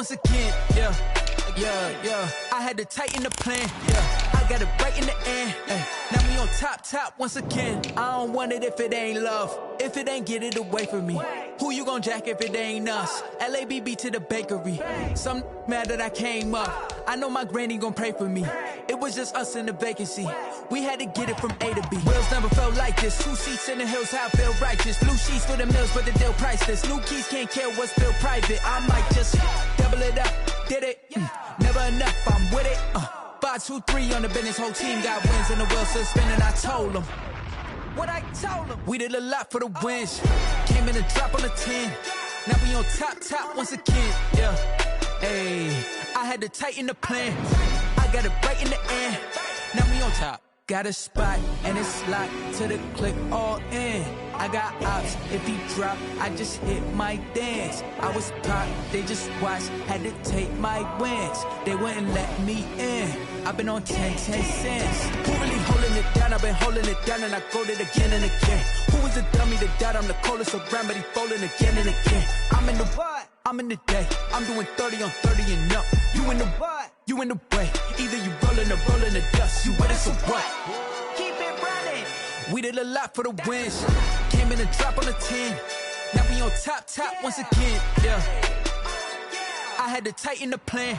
once again, yeah. I had to tighten the plan, yeah. I got it right in the end, ay. Now we on top once again. I don't want it if it ain't love. If it ain't, get it away from me. Who you gon' jack if it ain't us? LABB to the bakery. Some mad that I came up. I know my granny gon' pray for me. It was just us in the vacancy. We had to get it from A to B. Wheels never felt like this. 2 seats in the hills, how I feel righteous. Blue sheets for the mills, but the deal priceless. New keys can't care what's still private. I might just double it up. Did it? Never enough, I'm with it. 5, 2, 3 on the business. Whole team got wins and the wheels still spinning. I told them what I told them. We did a lot for the wins. Came in a drop on the 10. Now we on top once again. Yeah. Hey, I had to tighten the plan. I got it right in the end. Now we on top. Got a spot and it's locked to the click all in. I got ops, if he drop, I just hit my dance. I was caught, they just watched, had to take my wins. They wouldn't let me in. I've been on 10 cents. Who really holding it down? I've been holding it down and I go it again and again. Who was the dummy that doubt I'm the coldest around, but he folding again and again. I'm in the what? I'm in the day. I'm doing 30 on 30 and up. You in the what? You in the way. Either you rolling or rolling the dust. You with us or what? Keep it running. We did a lot for the wins. Came in a drop on the 10. Now we on top once again. Yeah. I had to tighten the plan.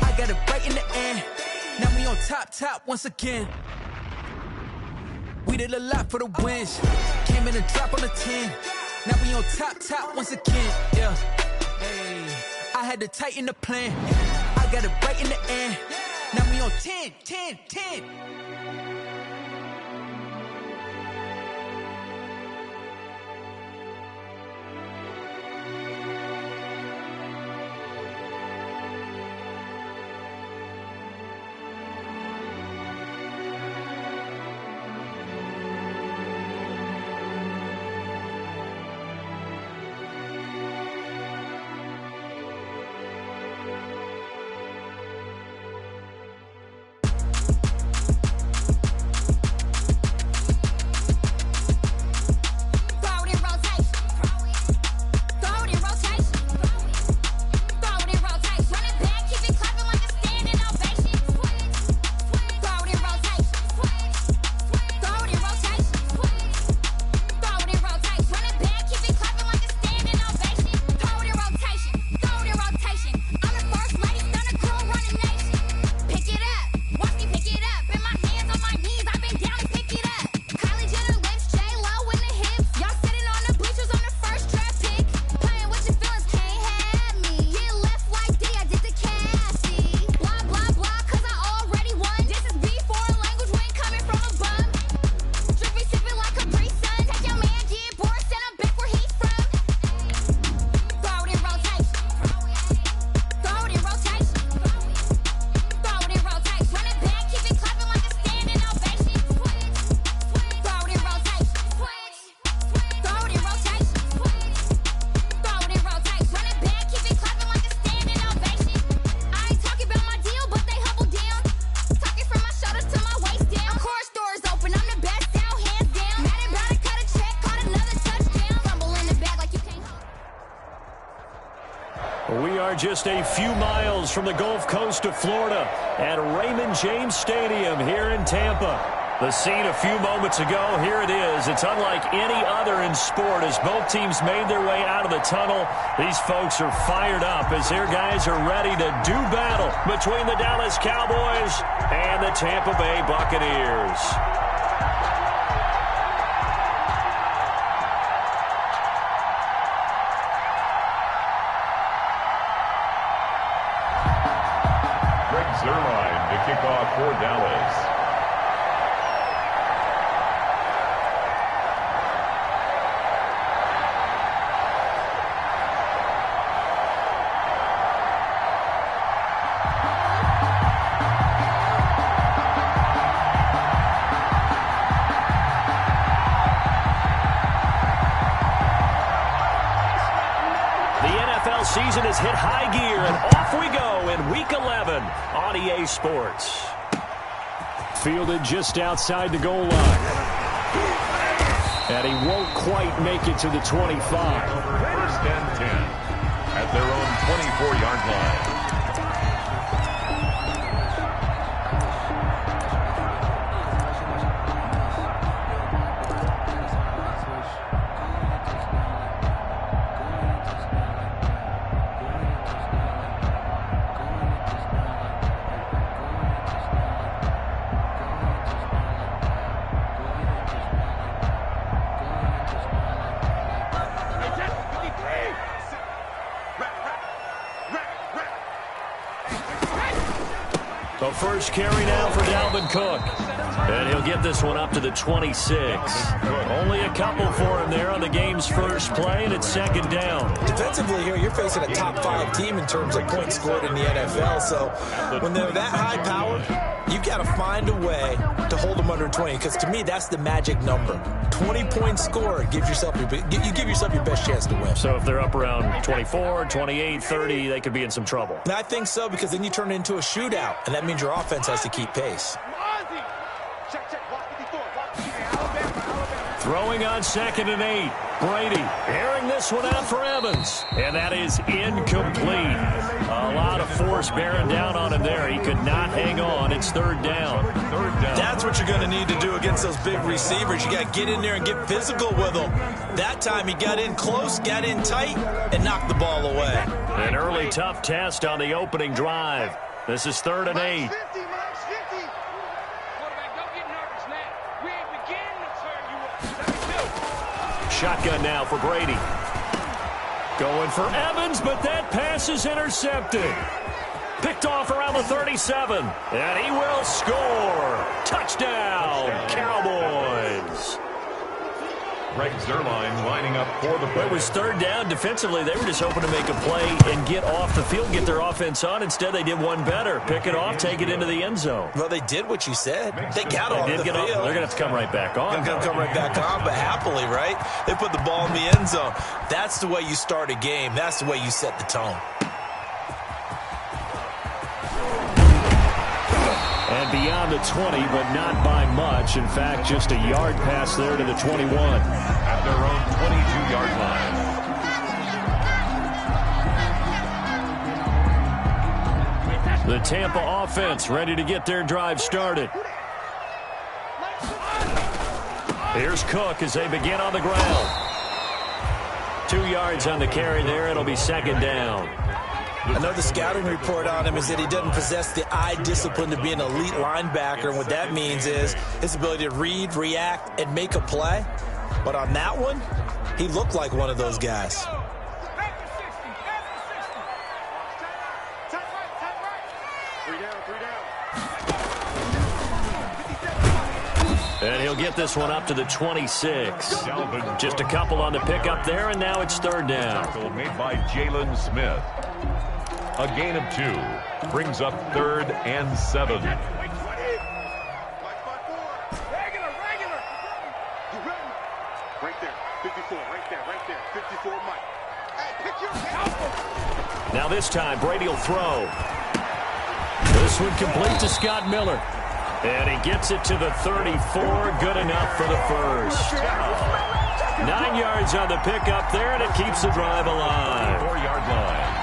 I got it right in the end. Now we on top once again. We did a lot for the wins. Came in a drop on the 10. Now we on top once again. Yeah. Hey, I had to tighten the plan. I got it right in the end. Now we on 10. Just a few miles from the Gulf Coast of Florida at Raymond James Stadium here in Tampa. The scene a few moments ago, here it is. It's unlike any other in sport as both teams made their way out of the tunnel. These folks are fired up as their guys are ready to do battle between the Dallas Cowboys and the Tampa Bay Buccaneers. Zerline to kick off for Dallas. Season has hit high gear, and off we go in Week 11 on EA Sports. Fielded just outside the goal line. And he won't quite make it to the 25. First and 10. at their own 24-yard line. The first carry now for Dalvin Cook. And he'll get this one up to the 26. Only a couple for him there on the game's first play, and it's second down. Defensively here, you're facing a top-5 team in terms of points scored in the NFL. So when they're that high-powered, you've got to find a way to hold them under 20. Because to me, that's the magic number. 20 points scored gives yourself you give yourself your best chance to win. So if they're up around 24, 28, 30, they could be in some trouble. And I think so, because then you turn it into a shootout, and that means your offense has to keep pace. Throwing on 2nd and 8. Brady airing this one out for Evans. And that is incomplete. A lot of force bearing down on him there. He could not hang on. It's third down. That's what you're going to need to do against those big receivers. You got to get in there and get physical with them. That time he got in close, got in tight, and knocked the ball away. An early tough test on the opening drive. This is 3rd and 8. Shotgun now for Brady. Going for Evans, but that pass is intercepted. Picked off around the 37. And he will score. Touchdown, Cowboys. Greg Zuerlein lining up for the play. It was third down. Defensively, they were just hoping to make a play and get off the field, get their offense on. Instead, they did one better. Pick it off, take it into the end zone. Well, they did what you said. They got off the field. They're going to have to come right back on. They're going to come right back on, but happily, right? They put the ball in the end zone. That's the way you start a game. That's the way you set the tone. And beyond the 20, but not by much. In fact, just a yard pass there to the 21. At their own 22-yard line. The Tampa offense ready to get their drive started. Here's Cook as they begin on the ground. 2 yards on the carry there. It'll be second down. I know the scouting report on him is that he doesn't possess the eye discipline to be an elite linebacker. And what that means is his ability to read, react, and make a play. But on that one, he looked like one of those guys. And he'll get this one up to the 26. Just a couple on the pickup there, and now it's third down. Made by Jalen Smith. A gain of 2 brings up 3rd and 7. Right there, 54, right there, 54, Mike. Hey, pick your help. Now this time, Brady will throw. This one complete to Scott Miller. And he gets it to the 34, good enough for the first. 9 yards on the pickup there, and it keeps the drive alive. 4-yard line.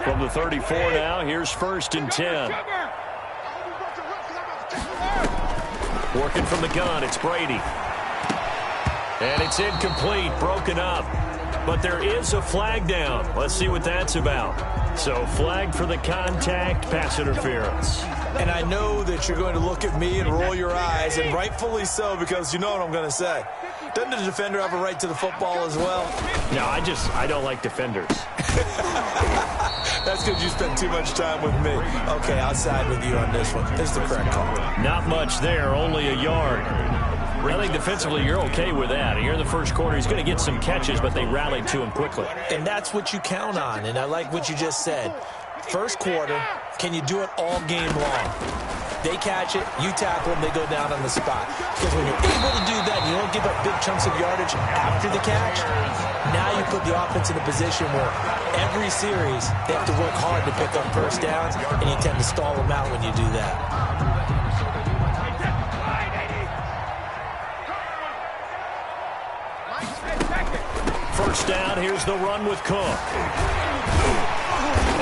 From the 34 now, here's 1st and 10. Working from the gun, it's Brady. And it's incomplete, broken up. But there is a flag down. Let's see what that's about. So flag for the contact, pass interference. And I know that you're going to look at me and roll your eyes, and rightfully so, because you know what I'm going to say. Doesn't the defender have a right to the football as well? No, I don't like defenders. That's because you spend too much time with me. Okay, I'll side with you on this one. This is the correct call. Not much there, only a yard. I think defensively you're okay with that. Here in the first quarter, he's going to get some catches, but they rallied to him quickly. And that's what you count on, and I like what you just said. First quarter, can you do it all game long? They catch it, you tackle them, they go down on the spot. Because when you're able to do that, you don't give up big chunks of yardage after the catch. Now you put the offense in a position where every series they have to work hard to pick up first downs, and you tend to stall them out when you do that. first down. Here's the run with Cook.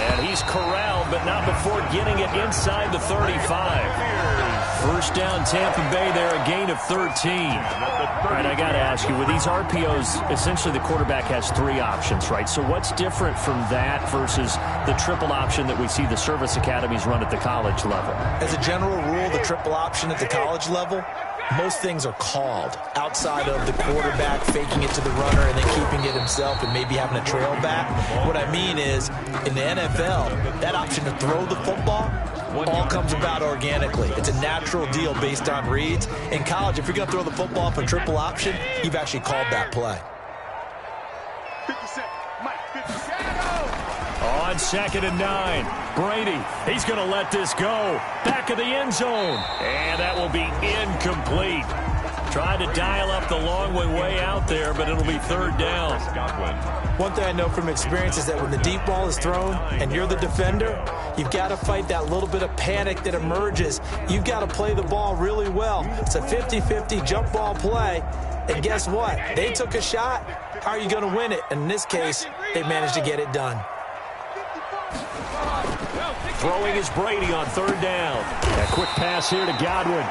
And he's corralled, but not before getting it inside the 35. First down, Tampa Bay there, a gain of 13. All right, I got to ask you, with these RPOs, essentially the quarterback has 3 options, right? So what's different from that versus the triple option that we see the service academies run at the college level? As a general rule, the triple option at the college level, most things are called outside of the quarterback faking it to the runner and then keeping it himself and maybe having a trail back. What I mean is, in the NFL, that option to throw the football all comes about organically. It's a natural deal based on reads. In college, if you're going to throw the football for triple option, you've actually called that play. 50 Mike, 50 On 2nd and 9, Brady, he's going to let this go. Back of the end zone. And that will be incomplete. Tried to dial up the long way out there, but it'll be 3rd down. One thing I know from experience is that when the deep ball is thrown and you're the defender, you've got to fight that little bit of panic that emerges. You've got to play the ball really well. It's a 50-50 jump ball play. And guess what? They took a shot. How are you going to win it? And in this case, they managed to get it done. Throwing is Brady on 3rd down. A quick pass here to Godwin.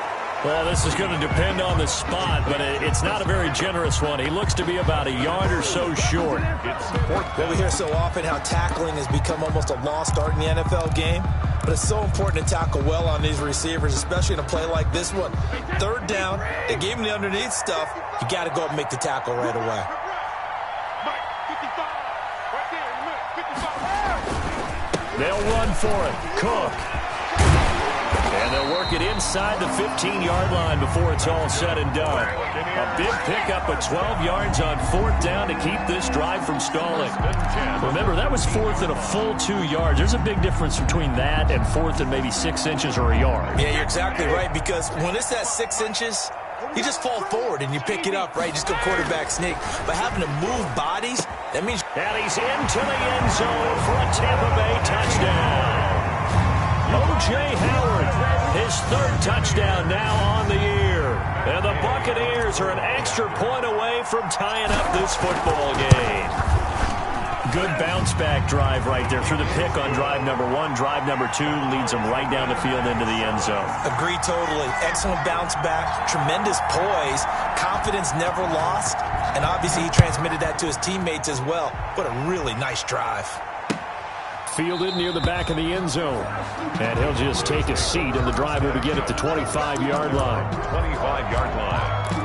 Well, this is going to depend on the spot, but it's not a very generous one. He looks to be about a yard or so short. Well, we hear so often how tackling has become almost a lost art in the NFL game, but it's so important to tackle well on these receivers, especially in a play like this one. 3rd down, they gave him the underneath stuff. You got to go up and make the tackle right away. They'll run for it. Cook. And they'll work it inside the 15-yard line before it's all said and done. A big pickup of 12 yards on 4th down to keep this drive from stalling. Remember, that was 4th and a full 2 yards. There's a big difference between that and 4th and maybe 6 inches or a yard. Yeah, you're exactly right, because when it's at 6 inches, you just fall forward and you pick it up, right? You just go quarterback sneak. But having to move bodies, that means... And he's into the end zone for a Tampa Bay touchdown. O.J. Howard, his 3rd touchdown now on the year. And the Buccaneers are an extra point away from tying up this football game. Good bounce-back drive right there through the pick on drive number 1. Drive number 2 leads them right down the field into the end zone. Agree totally. Excellent bounce-back, tremendous poise, confidence never lost, and obviously he transmitted that to his teammates as well. What a really nice drive. Fielded near the back of the end zone. And he'll just take a seat, and the drive will begin at the 25-yard line. 25-yard line.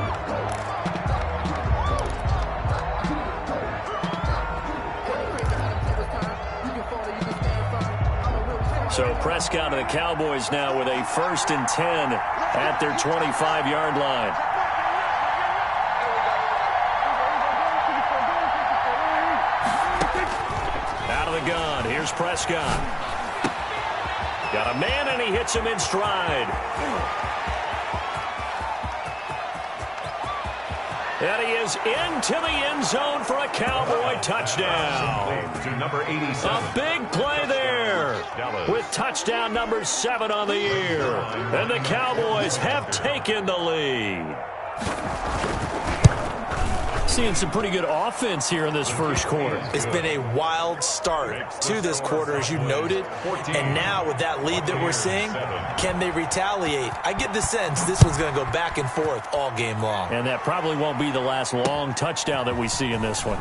So Prescott and the Cowboys now with a 1st and 10 at their 25-yard line. Gun. Here's Prescott. Got a man, and he hits him in stride. And he is into the end zone for a Cowboy touchdown. To number 87. A big play there with touchdown number 7 on the year. And the Cowboys have taken the lead. Seeing some pretty good offense here in this first quarter. It's been a wild start to this quarter, as you noted. And now with that lead that we're seeing, can they retaliate? I get the sense this one's going to go back and forth all game long. And that probably won't be the last long touchdown that we see in this one.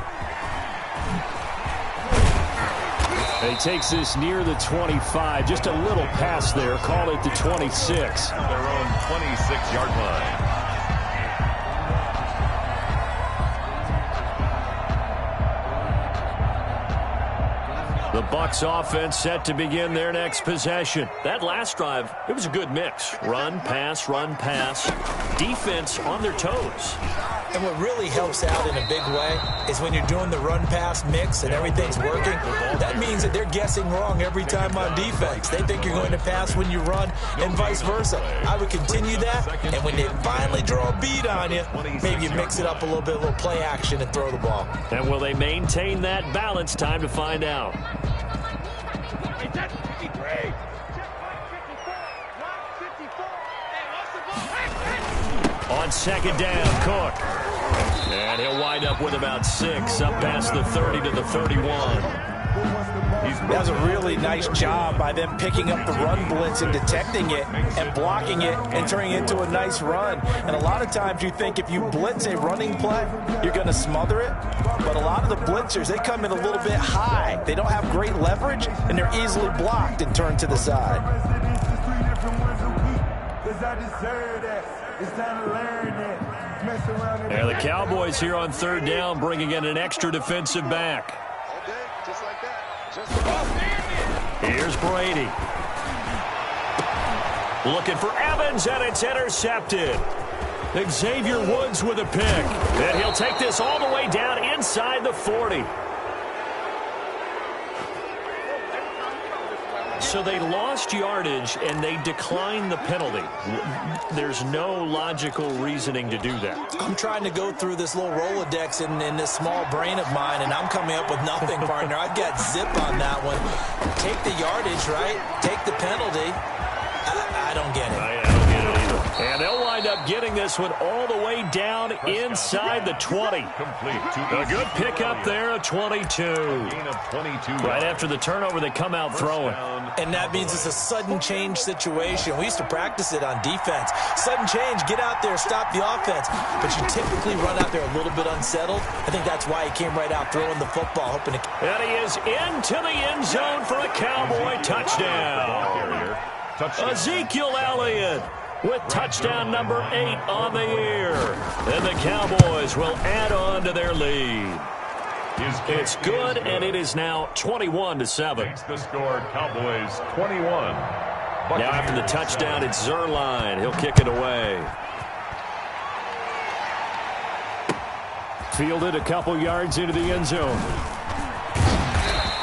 He takes this near the 25. Just a little pass there. Call it the 26. Their own 26-yard line. The Bucs offense set to begin their next possession. That last drive, it was a good mix. Run, pass, defense on their toes. And what really helps out in a big way is when you're doing the run-pass mix and everything's working, that means that they're guessing wrong every time on defense. They think you're going to pass when you run and vice versa. I would continue that, and when they finally draw a beat on you, maybe you mix it up a little bit, a little play action, and throw the ball. And will they maintain that balance? Time to find out. On On second down, Cook. And he'll wind up with about 6, up past the 30 to the 31. That was a really nice job by them picking up the run blitz and detecting it and blocking it and turning it into a nice run. And a lot of times you think if you blitz a running play, you're going to smother it. But a lot of the blitzers, they come in a little bit high. They don't have great leverage, and they're easily blocked and turned to the side. And the Cowboys here on third down bringing in an extra defensive back. Here's Brady. Looking for Evans, and it's intercepted. Xavier Woods with a pick. And he'll take this all the way down inside the 40. So they lost yardage, and they declined the penalty. There's no logical reasoning to do that. I'm trying to go through this little Rolodex in this small brain of mine, and I'm coming up with nothing, partner. I've got zip on that one. Take the yardage, right? Take the penalty. I don't get it. I don't get it either. And they'll wind up getting this one all the way down inside the 20. A good pickup there, a 22. Right after the turnover, they come out throwing. And that means it's a sudden change situation. We used to practice it on defense. Sudden change, get out there, stop the offense. But you typically run out there a little bit unsettled. I think that's why he came right out throwing the football, hoping to... And he is into the end zone for a Cowboy touchdown. Ezekiel Elliott with touchdown number 8 on the year. And the Cowboys will add on to their lead. It's good, and it is now 21-7. Makes the score, Cowboys 21. Now after the touchdown, it's Zerline. He'll kick it away. Fielded a couple yards into the end zone.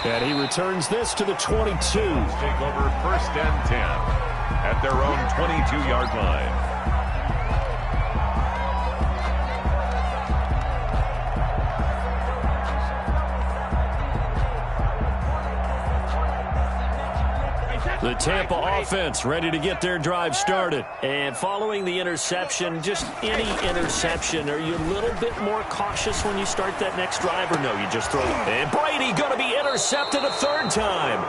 And he returns this to the 22. Take over 1st and 10 at their own 22-yard line. The Tampa offense ready to get their drive started. And following the interception, just any interception, are you a little bit more cautious when you start that next drive, or no, you just throw it? And Brady going to be intercepted a 3rd time.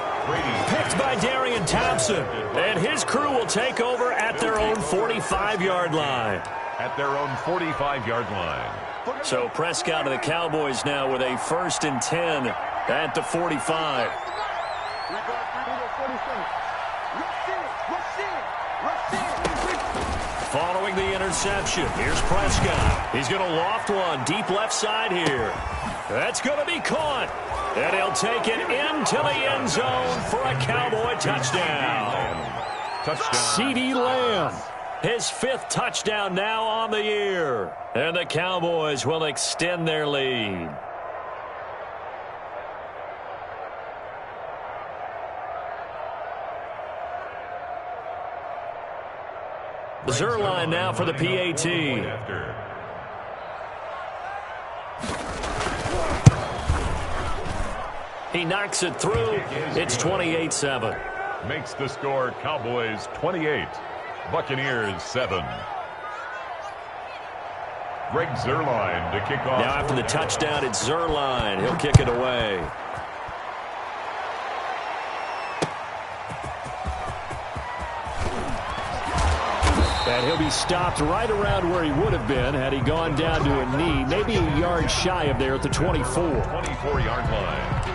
Picked by Darian Thompson. And his crew will take over at their own 45-yard line. At their own 45-yard line. So Prescott and the Cowboys now with a 1st and 10 at the 45. Following the interception, here's Prescott. He's going to loft one deep left side here. That's going to be caught. And he'll take it into the end zone for a Cowboy touchdown. CeeDee Lamb, his 5th touchdown now on the year. And the Cowboys will extend their lead. Zerline now for the PAT. He knocks it through. It's 28-7. Makes the score Cowboys 28, Buccaneers 7. Greg Zerline to kick off. Now after the touchdown, it's Zerline. He'll kick it away. And he'll be stopped right around where he would have been had he gone down to a knee, maybe a yard shy of there at the 24. 24-yard line.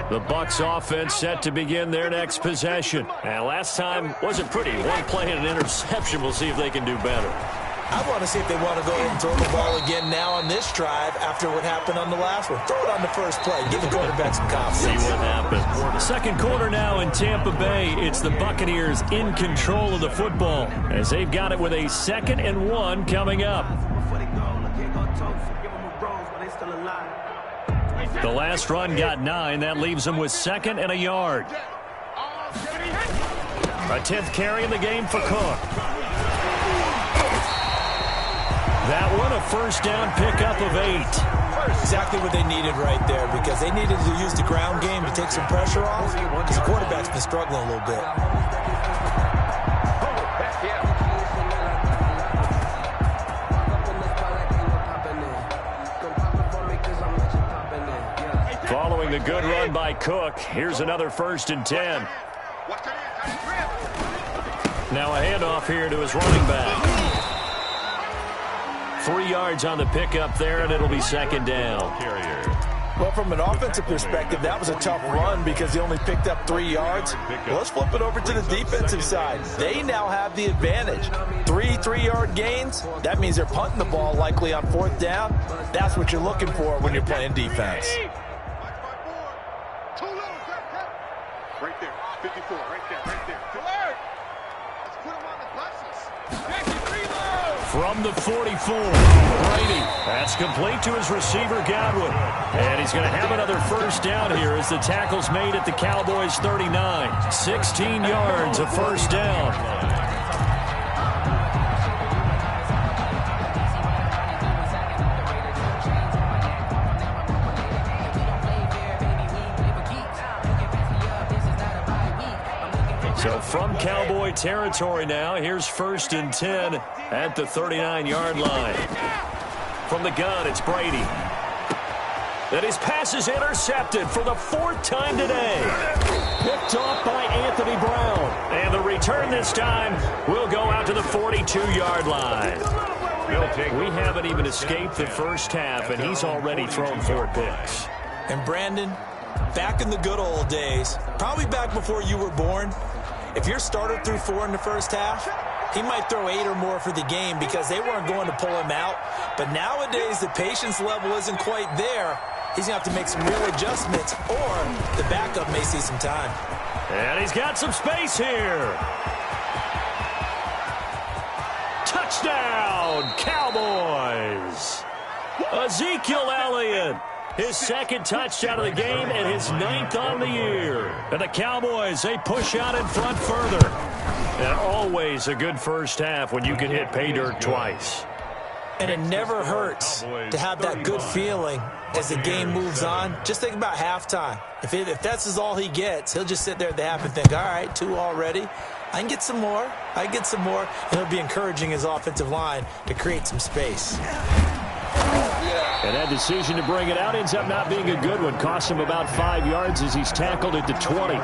The Bucs offense set to begin their next possession. And last time wasn't pretty. One play and an interception. We'll see if they can do better. I want to see if they want to go ahead and throw the ball again now on this drive after what happened on the last one. Throw it on the first play. Give the quarterback some confidence. See what happens. Second quarter now in Tampa Bay. It's the Buccaneers in control of the football as they've got it with a 2nd and 1 coming up. The last run got 9. That leaves them with 2nd and a yard. A 10th carry in the game for Cook. That one, a first down pickup of 8. Exactly what they needed right there, because they needed to use the ground game to take some pressure off, because the quarterback's been struggling a little bit. Following the good run by Cook, here's another 1st and 10. Now a handoff here to his running back. 3 yards on the pickup there, and it'll be 2nd down. Well, from an offensive perspective, that was a tough run because he only picked up 3 yards. Well, let's flip it over to the defensive side. They now have the advantage. 3 3-yard gains, that means they're punting the ball likely on 4th down. That's what you're looking for when you're playing defense. Right there, 54, right there, right there. Let's put him on the buses. From the 44, Brady. That's complete to his receiver, Godwin. And he's going to have another 1st down here as the tackle's made at the Cowboys' 39. 16 yards, a 1st down. So from Cowboy territory now, here's 1st and 10 at the 39-yard line. From the gun, it's Brady. And his pass is intercepted for the 4th time today. Picked off by Anthony Brown. And the return this time will go out to the 42-yard line. We haven't even escaped the first half, and he's already thrown 4 picks. And Brandon, back in the good old days, probably back before you were born, if your starter threw 4 in the first half, he might throw 8 or more for the game because they weren't going to pull him out. But nowadays, the patience level isn't quite there. He's going to have to make some real adjustments, or the backup may see some time. And he's got some space here. Touchdown, Cowboys! Ezekiel Elliott. His 2nd touchdown of the game and his 9th on the year. And the Cowboys, they push out in front further. And always a good first half when you can hit pay dirt twice. And it never hurts to have that good feeling as the game moves on. Just think about halftime. If that's all he gets, he'll just sit there at the half and think, all right, 2 already. I can get some more. I can get some more. And he'll be encouraging his offensive line to create some space. And that decision to bring it out ends up not being a good one. Costs him about 5 yards as he's tackled at the 20.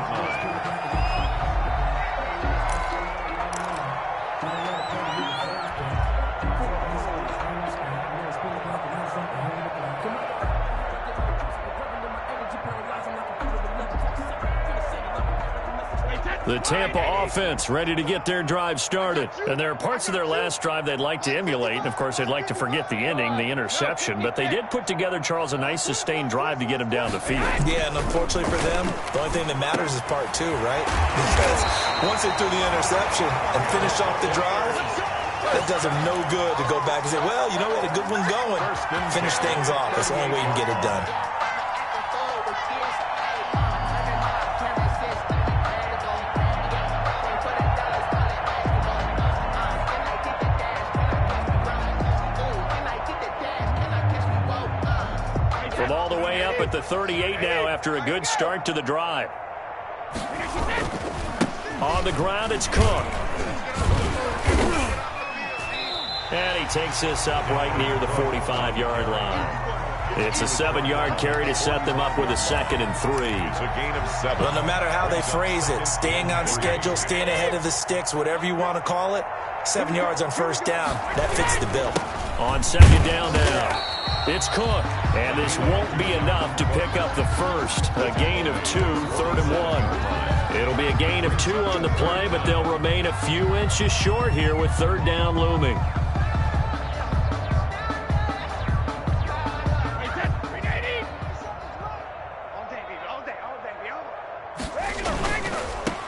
The Tampa offense ready to get their drive started. And there are parts of their last drive they'd like to emulate. And, of course, they'd like to forget the ending, the interception. But they did put together, Charles, a nice sustained drive to get him down the field. Yeah, and unfortunately for them, the only thing that matters is part 2, right? Because once they threw the interception and finished off the drive, that does them no good to go back and say, well, you know, we had a good one going. Finish things off. That's the only way you can get it done. From all the way up at the 38 now after a good start to the drive. On the ground, it's Cook. And he takes this up right near the 45-yard line. It's a 7-yard carry to set them up with a 2nd and 3. It's a gain of 7. Well, no matter how they phrase it, staying on schedule, staying ahead of the sticks, whatever you want to call it, 7 yards on 1st down. That fits the bill. On 2nd down now. It's Cook, and this won't be enough to pick up the first. A gain of 2, 3rd and 1. It'll be a gain of 2 on the play, but they'll remain a few inches short here with 3rd down looming.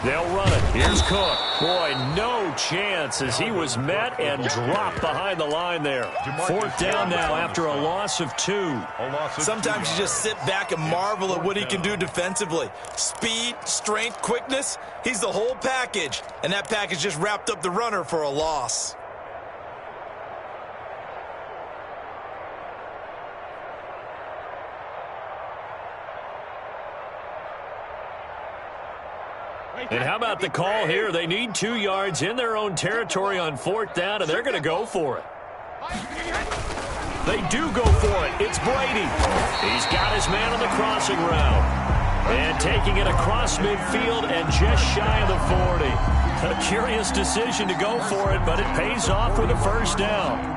They'll run it. Here's Cook. Boy, no chance as he was met and dropped behind the line there. 4th down now after a loss of 2. Sometimes you just sit back and marvel at what he can do defensively. Speed, strength, quickness, he's the whole package. And that package just wrapped up the runner for a loss. And how about the call here? They need 2 yards in their own territory on 4th down, and they're going to go for it. They do go for it. It's Brady. He's got his man on the crossing route. And taking it across midfield and just shy of the 40. A curious decision to go for it, but it pays off with a first down.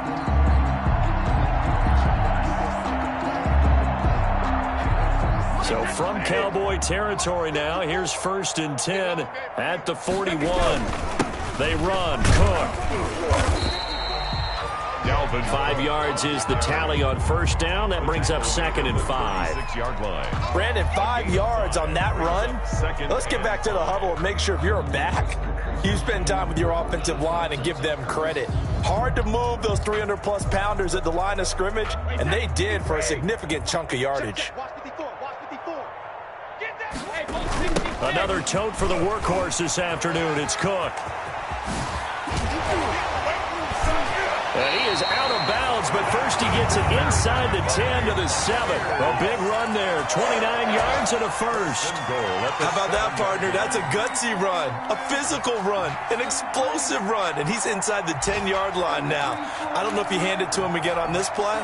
So from Cowboy territory now, here's 1st and 10 at the 41. They run. Cook. 5 yards is the tally on 1st down. That brings up 2nd and 5. 6-yard line. Brandon, 5 yards on that run. Let's get back to the huddle and make sure if you're a back, you spend time with your offensive line and give them credit. Hard to move those 300-plus pounders at the line of scrimmage, and they did for a significant chunk of yardage. Another tote for the workhorse this afternoon. It's Cook. And he is out of bounds, but first he gets it inside the 10 to the 7. A big run there, 29 yards and a first. How about that, partner? That's a gutsy run, a physical run, an explosive run, and he's inside the 10-yard line now. I don't know if you hand it to him again on this play,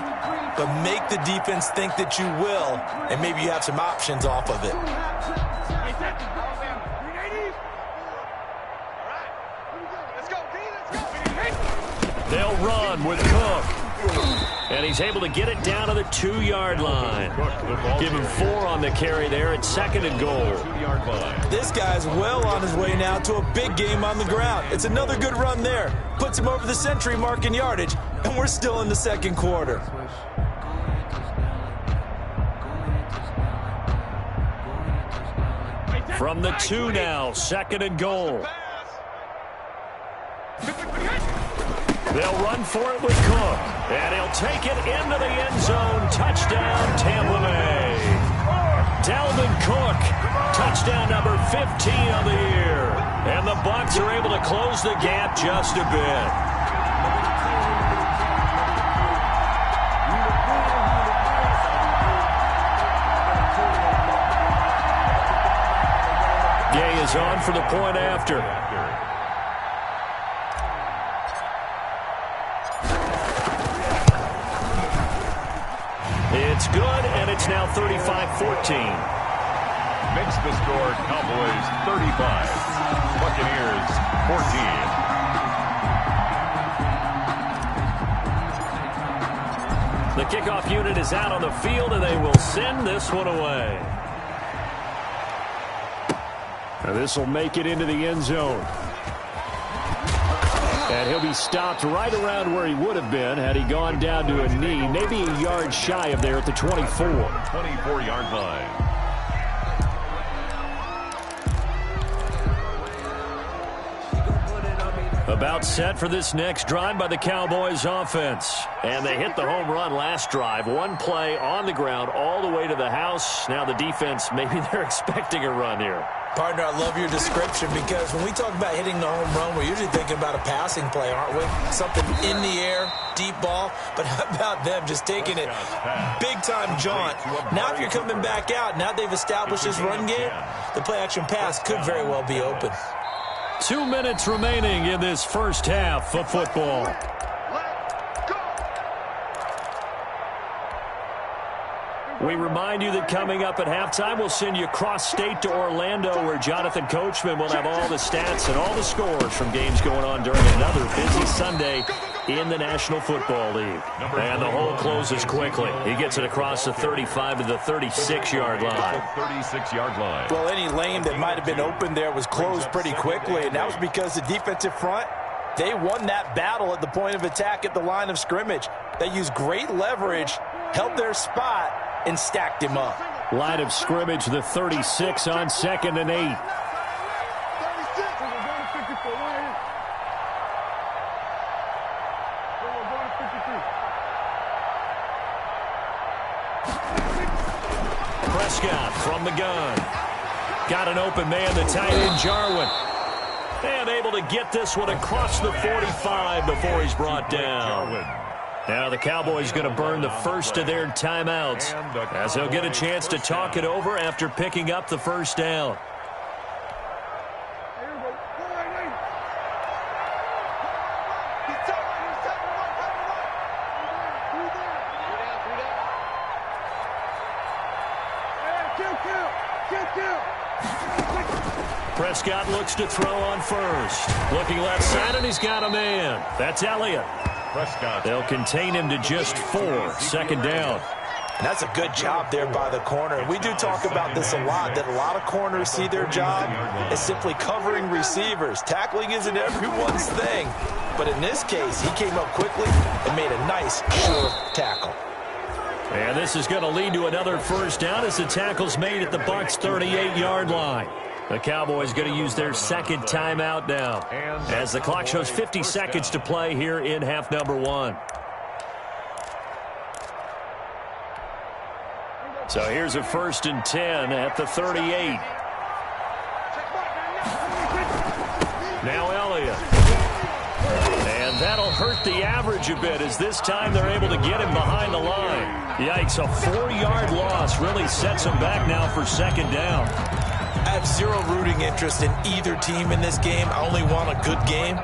but make the defense think that you will, and maybe you have some options off of it. They'll run with Cook. And he's able to get it down to the 2-yard line. Give him 4 on the carry there at 2nd and goal. This guy's well on his way now to a big game on the ground. It's another good run there. Puts him over the century mark in yardage, and we're still in the 2nd quarter. From the 2 now, 2nd and goal. They'll run for it with Cook. And he'll take it into the end zone. Touchdown, Tampa Bay. Dalvin Cook, touchdown number 15 on the year. And the Bucs are able to close the gap just a bit. Gay is on for the point after. It's good, and it's now 35-14. Makes the score Cowboys 35, Buccaneers 14. The kickoff unit is out on the field, and they will send this one away. And this will make it into the end zone. And he'll be stopped right around where he would have been had he gone down to a knee, maybe a yard shy of there at the 24. 24-yard line. About set for this next drive by the Cowboys offense. And they hit the home run last drive. One play on the ground all the way to the house. Now the defense, maybe they're expecting a run here. Partner, I love your description because when we talk about hitting the home run, we're usually thinking about a passing play, aren't we? Something in the air, deep ball. But how about them just taking it big-time jaunt? Now if you're coming back out, now they've established this run game, the play-action pass could very well be open. 2 minutes remaining in this first half of football. We remind you that coming up at halftime, we'll send you cross-state to Orlando, where Jonathan Coachman will have all the stats and all the scores from games going on during another busy Sunday in the National Football League. And the hole closes quickly. He gets it across the 35 to the 36-yard line. 36-yard line. Well, any lane that might have been open there was closed pretty quickly, and that was because the defensive front, they won that battle at the point of attack at the line of scrimmage. They used great leverage, held their spot, and stacked him up. Line of scrimmage, the 36 on 2nd and 8. Prescott from the gun. Got an open man, the tight end, Jarwin. And able to get this one across the 45 before he's brought down. Now the Cowboys going to burn the first of their timeouts as they'll get a chance to talk it over after picking up the first down. Prescott looks to throw on first. Looking left side, and he's got a man. That's Elliott. Prescott. They'll contain him to just 4. Second down. And that's a good job there by the corner. We do talk about this a lot, that a lot of corners see their job as simply covering receivers. Tackling isn't everyone's thing. But in this case, he came up quickly and made a nice, sure tackle. And this is going to lead to another first down as the tackle's made at the Bucs' 38-yard line. The Cowboys going to use their second timeout now as the clock shows 50 seconds to play here in half number 1. So here's a 1st and 10 at the 38. Now Elliott. And that'll hurt the average a bit as this time they're able to get him behind the line. Yikes, a 4-yard loss really sets him back now for second down. I have zero rooting interest in either team in this game. I only want a good game.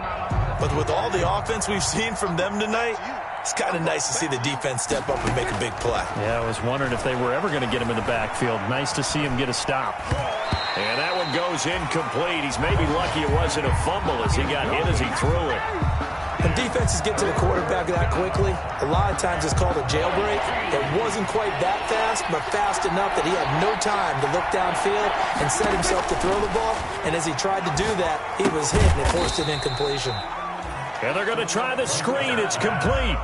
But with all the offense we've seen from them tonight, it's kind of nice to see the defense step up and make a big play. Yeah, I was wondering if they were ever going to get him in the backfield. Nice to see him get a stop. And that one goes incomplete. He's maybe lucky it wasn't a fumble as he got hit as he threw it. When defenses get to the quarterback that quickly, a lot of times it's called a jailbreak. It wasn't quite that fast, but fast enough that he had no time to look downfield and set himself to throw the ball. And as he tried to do that, he was hit and it forced an incompletion. And they're going to try the screen. It's complete.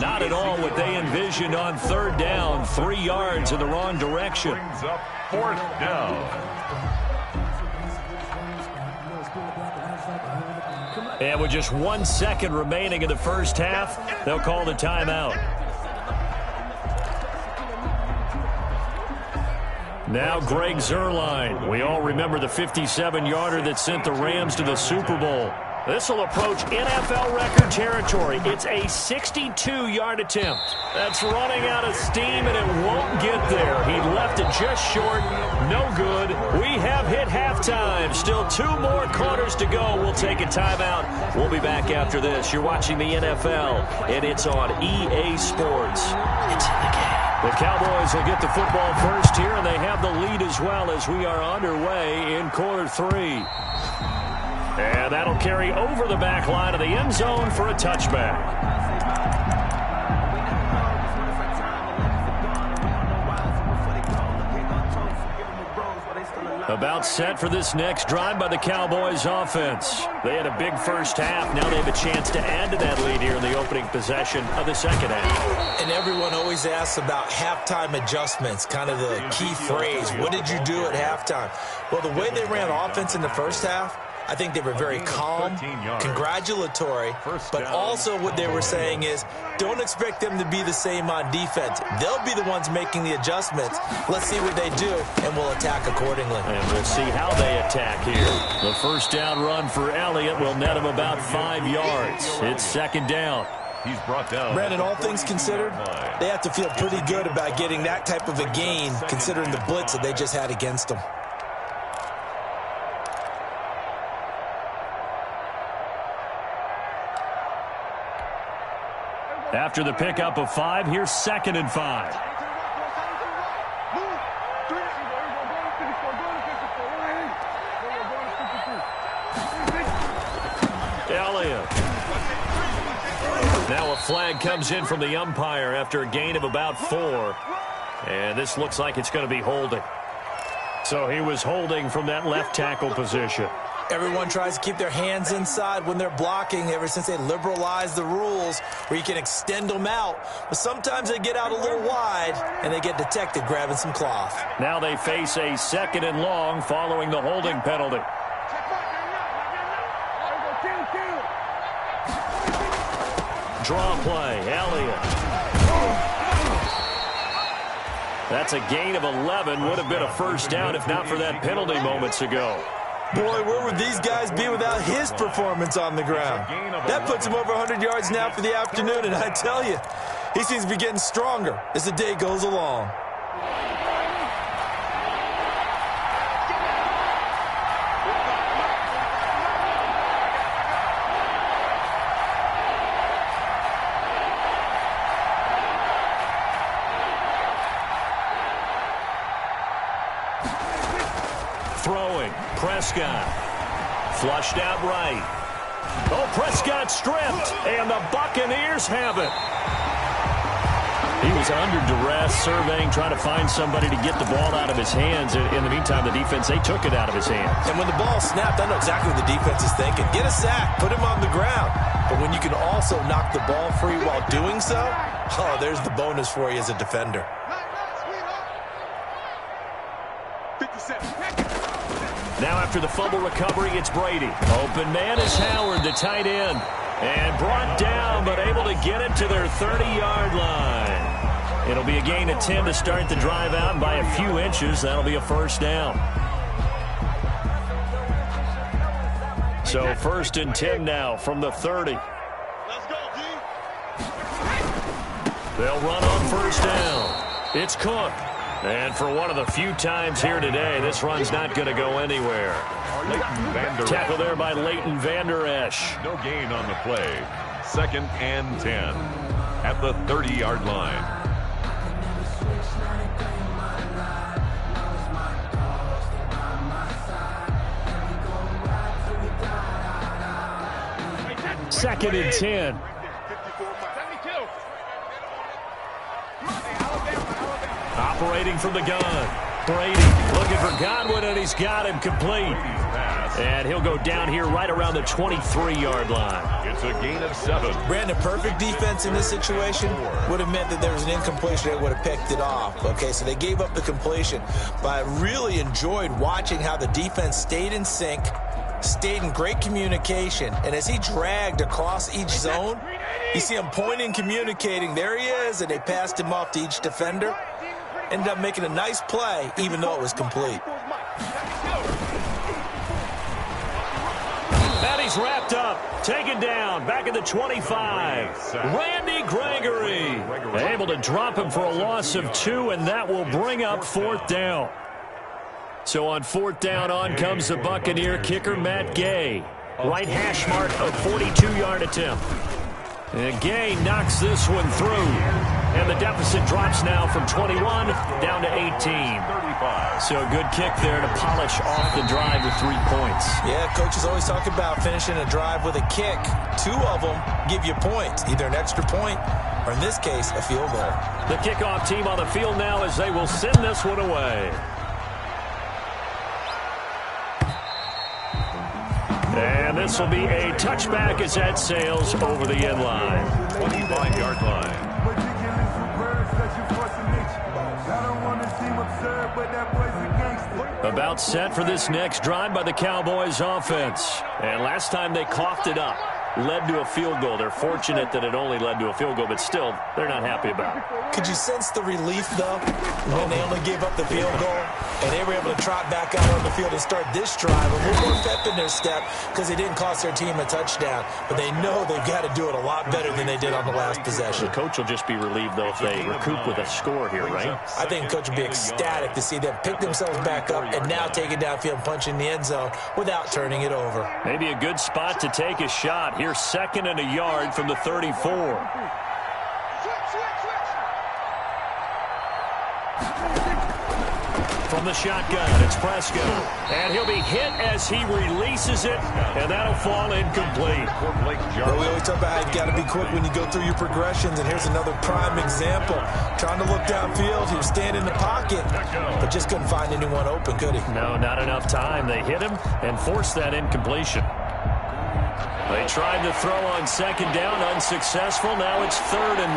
Not at all what they envisioned on 3rd down. 3 yards in the wrong direction. Brings up 4th down. And with just 1 second remaining in the first half, they'll call the timeout. Now Greg Zuerlein. We all remember the 57-yarder that sent the Rams to the Super Bowl. This will approach NFL record territory. It's a 62-yard attempt. That's running out of steam, and it won't get there. He left it just short. No good. We have hit halftime. Still 2 more quarters to go. We'll take a timeout. We'll be back after this. You're watching the NFL, and it's on EA Sports. It's in the game. The Cowboys will get the football first here, and they have the lead as well as we are underway in quarter 3. And that'll carry over the back line of the end zone for a touchback. About set for this next drive by the Cowboys offense. They had a big first half. Now they have a chance to add to that lead here in the opening possession of the second half. And everyone always asks about halftime adjustments, kind of the key phrase. What did you do at halftime? Well, the way they ran offense in the first half, I think they were very calm, congratulatory, but also what they were saying is don't expect them to be the same on defense. They'll be the ones making the adjustments. Let's see what they do, and we'll attack accordingly. And we'll see how they attack here. The first down run for Elliott will net him about 5 yards. It's second down. He's brought down. Brandon, all things considered, they have to feel pretty good about getting that type of a gain considering the blitz that they just had against them. After the pickup of 5, here's 2nd and 5. Elliott. Now a flag comes in from the umpire after a gain of about 4. And this looks like it's going to be holding. So he was holding from that left tackle position. Everyone tries to keep their hands inside when they're blocking ever since they liberalized the rules where you can extend them out. But sometimes they get out a little wide and they get detected grabbing some cloth. Now they face a 2nd and long following the holding penalty. Draw play, Elliott. That's a gain of 11. Would have been a first down if not for that penalty moments ago. Boy, where would these guys be without his performance on the ground? That puts him over 100 yards now for the afternoon, and I tell you, he seems to be getting stronger as the day goes along. Prescott. Flushed out right. Oh, Prescott stripped, and the Buccaneers have it. He was under duress, surveying, trying to find somebody to get the ball out of his hands. In the meantime, the defense, they took it out of his hands. And when the ball snapped, I know exactly what the defense is thinking. Get a sack, put him on the ground. But when you can also knock the ball free while doing so, oh, there's the bonus for you as a defender. Now after the fumble recovery, it's Brady. Open man is Howard, the tight end. And brought down, but able to get it to their 30-yard line. It'll be a gain of 10 to start the drive out, and by a few inches, that'll be a first down. So 1st and 10 now from the 30. Let's go, G. They'll run on first down. It's Cook. And for one of the few times here today, this run's not going to go anywhere. Tackle there by Leighton Vander Esch. No gain on the play. 2nd and 10 at the 30-yard line. Second and 10. Operating from the gun. Brady looking for Godwin, and he's got him complete. And he'll go down here right around the 23-yard line. It's a gain of 7. Brandon, perfect defense in this situation would have meant that there was an incompletion. They would have picked it off. Okay, so they gave up the completion. But I really enjoyed watching how the defense stayed in sync, stayed in great communication. And as he dragged across each zone, you see him pointing, communicating. There he is, and they passed him off to each defender. Ended up making a nice play, even though it was complete. And he's wrapped up, taken down, back at the 25. Randy Gregory able to drop him for a loss of 2, and that will bring up 4th down. So on 4th down, on comes the Buccaneer kicker, Matt Gay. Right hash mark, a 42-yard attempt. And Gay knocks this one through. And the deficit drops now from 21 down to 18. So a good kick there to polish off the drive with 3 points. Yeah, coaches always talk about finishing a drive with a kick. 2 of them give you points, either an extra point or, in this case, a field goal. The kickoff team on the field now as they will send this one away. And this will be a touchback as that sails over the end line. 25-yard line. About set for this next drive by the Cowboys offense. And last time they coughed it up, led to a field goal. They're fortunate that it only led to a field goal, but still, they're not happy about it. Could you sense the relief, though, when they only gave up the field goal and they were able to trot back out on the field and start this drive a little more pep in their step because they didn't cost their team a touchdown, but they know they've got to do it a lot better than they did on the last possession. The coach will just be relieved, though, if they recoup with a score here, right? I think coach will be ecstatic to see them pick themselves back up and now take it downfield, punch in the end zone without turning it over. Maybe a good spot to take a shot. Here's 2nd and a yard from the 34. From the shotgun, it's Prescott. And he'll be hit as he releases it, and that'll fall incomplete. Well, we always talk about how you got to be quick when you go through your progressions, and here's another prime example. Trying to look downfield, he was standing in the pocket, but just couldn't find anyone open, could he? No, not enough time. They hit him and forced that incompletion. They tried to throw on 2nd down, unsuccessful. Now it's 3rd and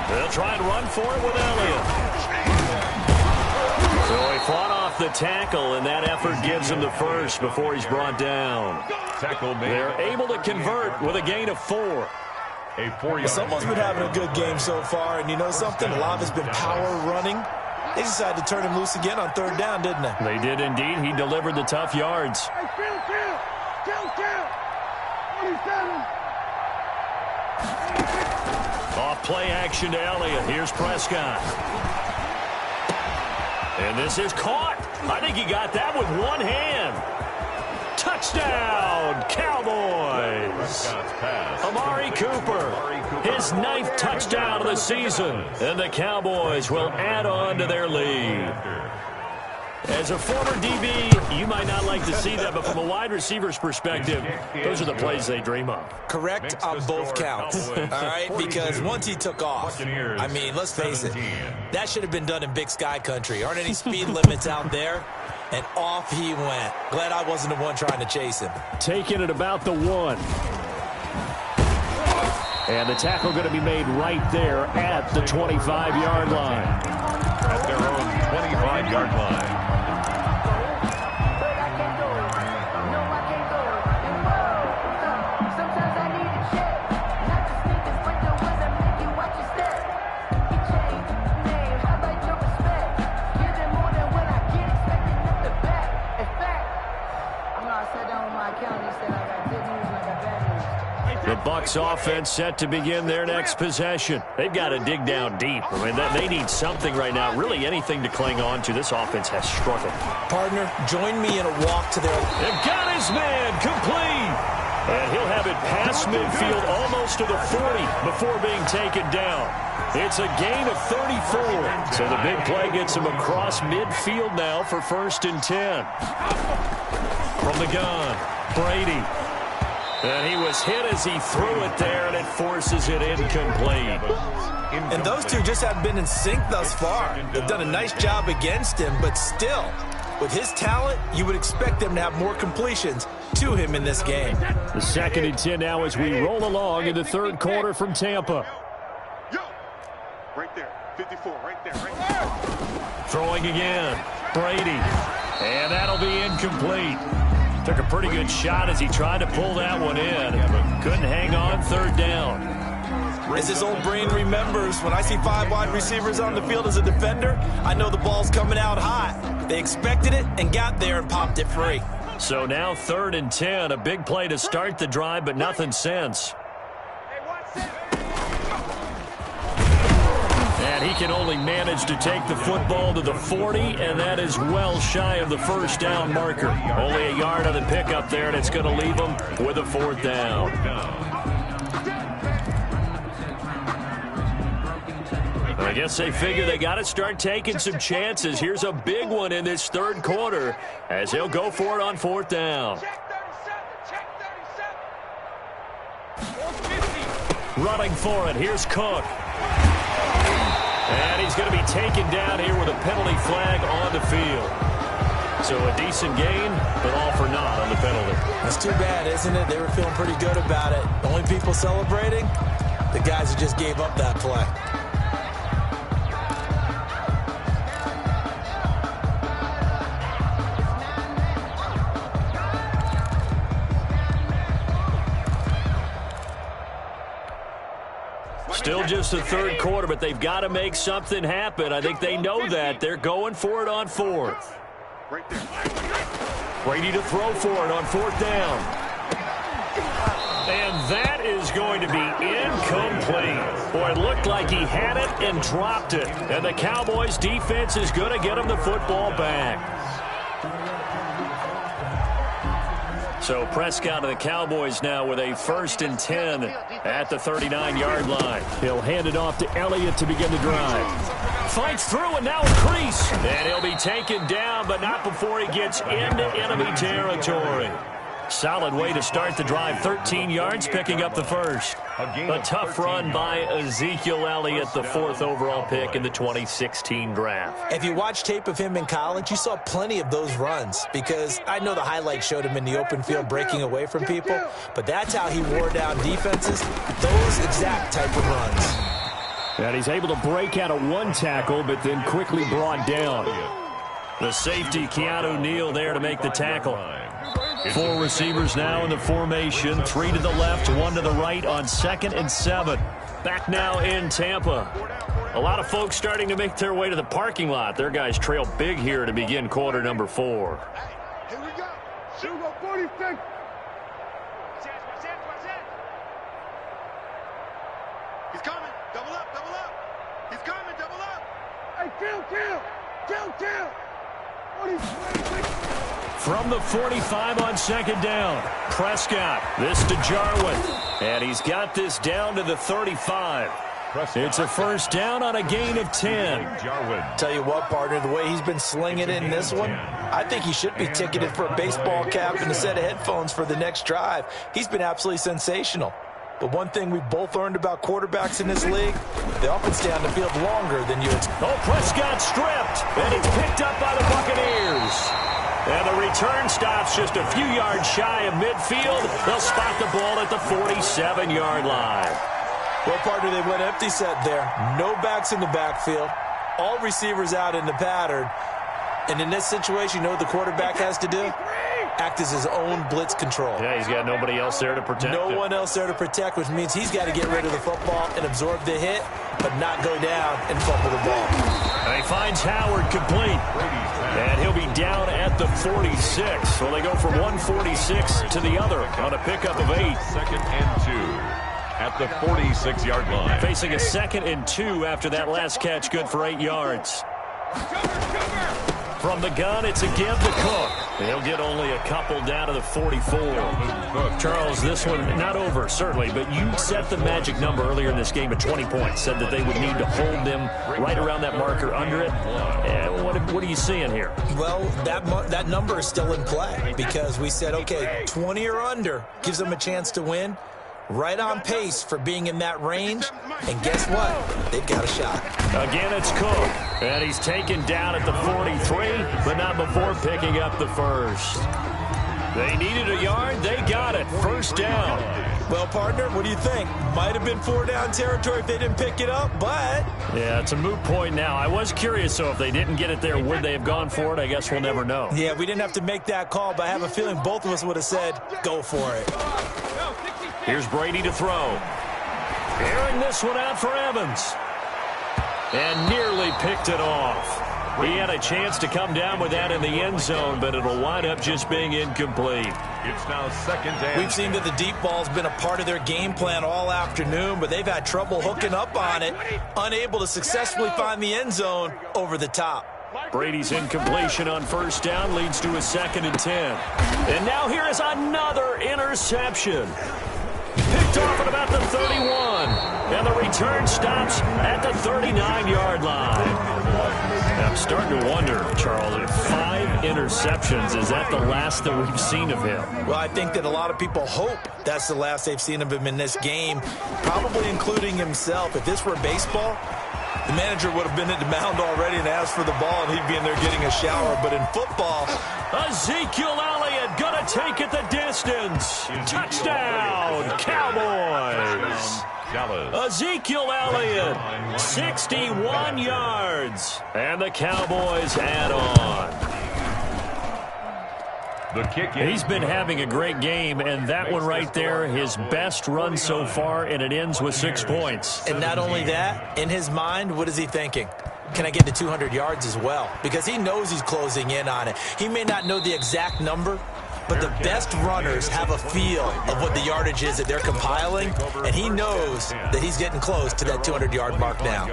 1. They'll try and run for it with Elliott. So he fought off the tackle, and that effort gives him the first before he's brought down. They're able to convert with a gain of 4. Someone's been having a good game so far, and you know something? A lot of it's been power running. They decided to turn him loose again on 3rd down, didn't they? They did indeed. He delivered the tough yards. Off play action to Elliott. Here's Prescott. And this is caught. I think he got that with one hand. Touchdown, Cowboys. Amari Cooper, his 9th touchdown of the season. And the Cowboys will add on to their lead. As a former DB, you might not like to see that, but from a wide receiver's perspective, those are the plays they dream of. Correct on both counts, all right? Because once he took off, I mean, let's face it, that should have been done in Big Sky country. Aren't any speed limits out there? And off he went. Glad I wasn't the one trying to chase him. Taking it about the 1. And the tackle going to be made right there at the 25-yard line. At their own 25-yard line. The Bucs offense set to begin their next possession. They've got to dig down deep. I mean, they need something right now, really anything to cling on to. This offense has struggled. Partner, join me in a walk to their... They've got his man complete. And he'll have it past midfield almost to the 40 before being taken down. It's a gain of 34. So the big play gets him across midfield now for 1st and 10. From the gun, Brady. And he was hit as he threw it there, and it forces it incomplete. And those two just haven't been in sync thus far. They've done a nice job against him, but still, with his talent, you would expect them to have more completions to him in this game. The 2nd and 10 now as we roll along in the 3rd quarter from Tampa. Right there, 54, right there, right there. Throwing again, Brady. And that'll be incomplete. Took a pretty good shot as he tried to pull that one in. Couldn't hang on, 3rd down. As his old brain remembers, when I see 5 wide receivers on the field as a defender, I know the ball's coming out hot. They expected it and got there and popped it free. So now 3rd and 10, a big play to start the drive, but nothing since. And he can only manage to take the football to the 40, and that is well shy of the 1st down marker. Only a yard on the pickup there, and it's going to leave him with a 4th down. I guess they figure they got to start taking some chances. Here's a big one in this 3rd quarter as he'll go for it on 4th down. Running for it, here's Cook. And he's going to be taken down here with a penalty flag on the field. So a decent gain, but all for naught on the penalty. That's too bad, isn't it? They were feeling pretty good about it. The only people celebrating, the guys who just gave up that play. Still just the 3rd quarter, but they've got to make something happen. I think they know that. They're going for it on 4th. Brady to throw for it on 4th down. And that is going to be incomplete. Boy, it looked like he had it and dropped it. And the Cowboys' defense is going to get him the football back. So Prescott of the Cowboys now with a 1st and 10 at the 39-yard line. He'll hand it off to Elliott to begin the drive. Fights through and now a crease. And he'll be taken down, but not before he gets into enemy territory. Solid way to start the drive. 13 yards, picking up the 1st. A tough run by Ezekiel Elliott, the 4th overall pick in the 2016 draft. If you watch tape of him in college, you saw plenty of those runs because I know the highlights showed him in the open field breaking away from people, but that's how he wore down defenses, those exact type of runs. And he's able to break out of 1 tackle, but then quickly brought down. The safety, Keanu Neal, there to make the tackle. 4 receivers now in the formation. 3 to the left, 1 to the right on 2nd and 7. Back now in Tampa. A lot of folks starting to make their way to the parking lot. Their guys trail big here to begin quarter number 4. Here we go. Shoot up 46. He's coming. Double up, double up. He's coming, double up. Hey, kill. 46. From the 45 on 2nd down. Prescott, this to Jarwin. And he's got this down to the 35. It's a first down on a gain of 10. Tell you what, partner, the way he's been slinging it in this one, I think he should be ticketed for a baseball cap and a set of headphones for the next drive. He's been absolutely sensational. But one thing we both learned about quarterbacks in this league, they often stay on the field longer than you expect. Oh, Prescott stripped, and it's picked up by the Buccaneers. And the return stops just a few yards shy of midfield. They'll spot the ball at the 47-yard line. Well, partner, they went empty set there. No backs in the backfield. All receivers out in the pattern. And in this situation, you know what the quarterback has to do? Act as his own blitz control. Yeah, he's got nobody else there to protect him. No one else there to protect, which means he's got to get rid of the football and absorb the hit, but not go down and fumble the ball. And he finds Howard complete. And he'll be down at the 46. So they go from 146 to the other on a pickup of 8. 2nd and 2. At the 46-yard line. Facing a 2nd and 2 after that last catch, good for 8 yards. From the gun, it's a give to Cook. He'll get only a couple down to the 44. Charles, this one not over, certainly, but you set the magic number earlier in this game at 20 points. Said that they would need to hold them right around that marker under it. And what are you seeing here? Well, that number is still in play because we said, okay, 20 or under gives them a chance to win. Right on pace for being in that range. And guess what? They've got a shot. Again, it's Cook. And he's taken down at the 43, but not before picking up the first. They needed a yard. They got it. First down. Well, partner, what do you think? Might have been 4-down territory if they didn't pick it up, but... Yeah, it's a moot point now. I was curious, so if they didn't get it there, would they have gone for it? I guess we'll never know. Yeah, we didn't have to make that call, but I have a feeling both of us would have said, go for it. Here's Brady to throw. Airing this one out for Evans. And nearly picked it off. He had a chance to come down with that in the end zone, but it'll wind up just being incomplete. It's now 2nd and... We've seen that the deep ball's been a part of their game plan all afternoon, but they've had trouble hooking up on it, unable to successfully find the end zone over the top. Brady's incompletion on first down leads to a 2nd and 10. And now here is another interception. Picked off at about the 31. And the return stops at the 39-yard line. I'm starting to wonder, Charles, if 5 interceptions, is that the last that we've seen of him? Well, I think that a lot of people hope that's the last they've seen of him in this game, probably including himself. If this were baseball, the manager would have been at the mound already and asked for the ball, and he'd be in there getting a shower. But in football... Ezekiel Elliott gonna take it the distance. Touchdown, Cowboys. Ezekiel Elliott, 61 yards. And the Cowboys add on. The kick. He's been having a great game, and that one right there, his best run so far, and it ends with 6 points. And not only that, in his mind, what is he thinking? Can I get to 200 yards as well? Because he knows he's closing in on it. He may not know the exact number, but the best runners have a feel of what the yardage is that they're compiling, and he knows that he's getting close to that 200-yard mark now.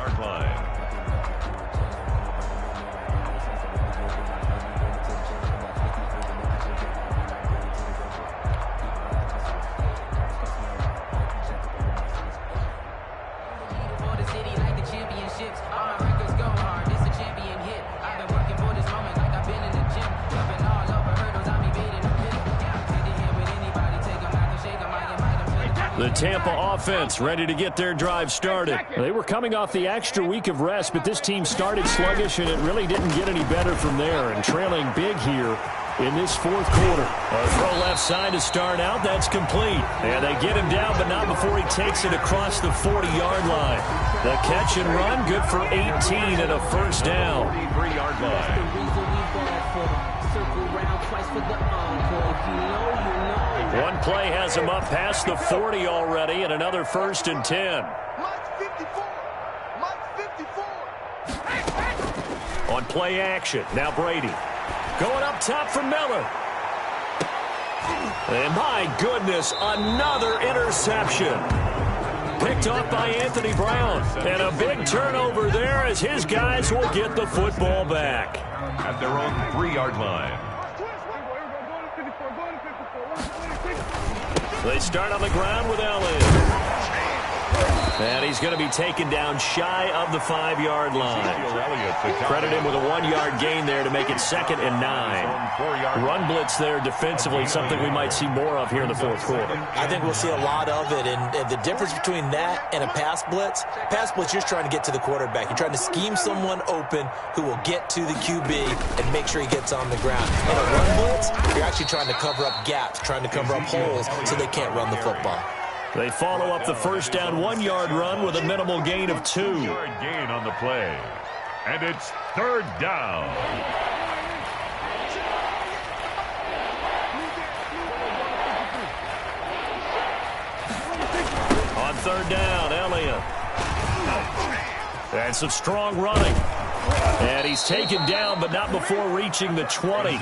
The Tampa offense ready to get their drive started. They were coming off the extra week of rest, but this team started sluggish, and it really didn't get any better from there, and trailing big here in this 4th quarter. A throw left side to start out. That's complete. And they get him down, but not before he takes it across the 40-yard line. The catch and run, good for 18 and a first down. 43-yard line. One play has him up past the 40 already, and another 1st and 10. On play action, now Brady. Going up top for Miller. And my goodness, another interception. Picked off by Anthony Brown. And a big turnover there as his guys will get the football back. At their own 3-yard line. They start on the ground with Elliott. And he's going to be taken down shy of the 5-yard line. Credit him with a 1-yard gain there to make it 2nd and 9. Run blitz there defensively, something we might see more of here in the fourth quarter. I think we'll see a lot of it, and the difference between that and a pass blitz, you're trying to get to the quarterback. You're trying to scheme someone open who will get to the QB and make sure he gets on the ground. In a run blitz, you're actually trying to cover up gaps, trying to cover up holes so they can't run the football. They follow up the first down 1-yard run with a minimal gain of 2. 2-yard gain on the play. And it's 3rd down. On 3rd down, Elliott. And some strong running. And he's taken down, but not before reaching the 20.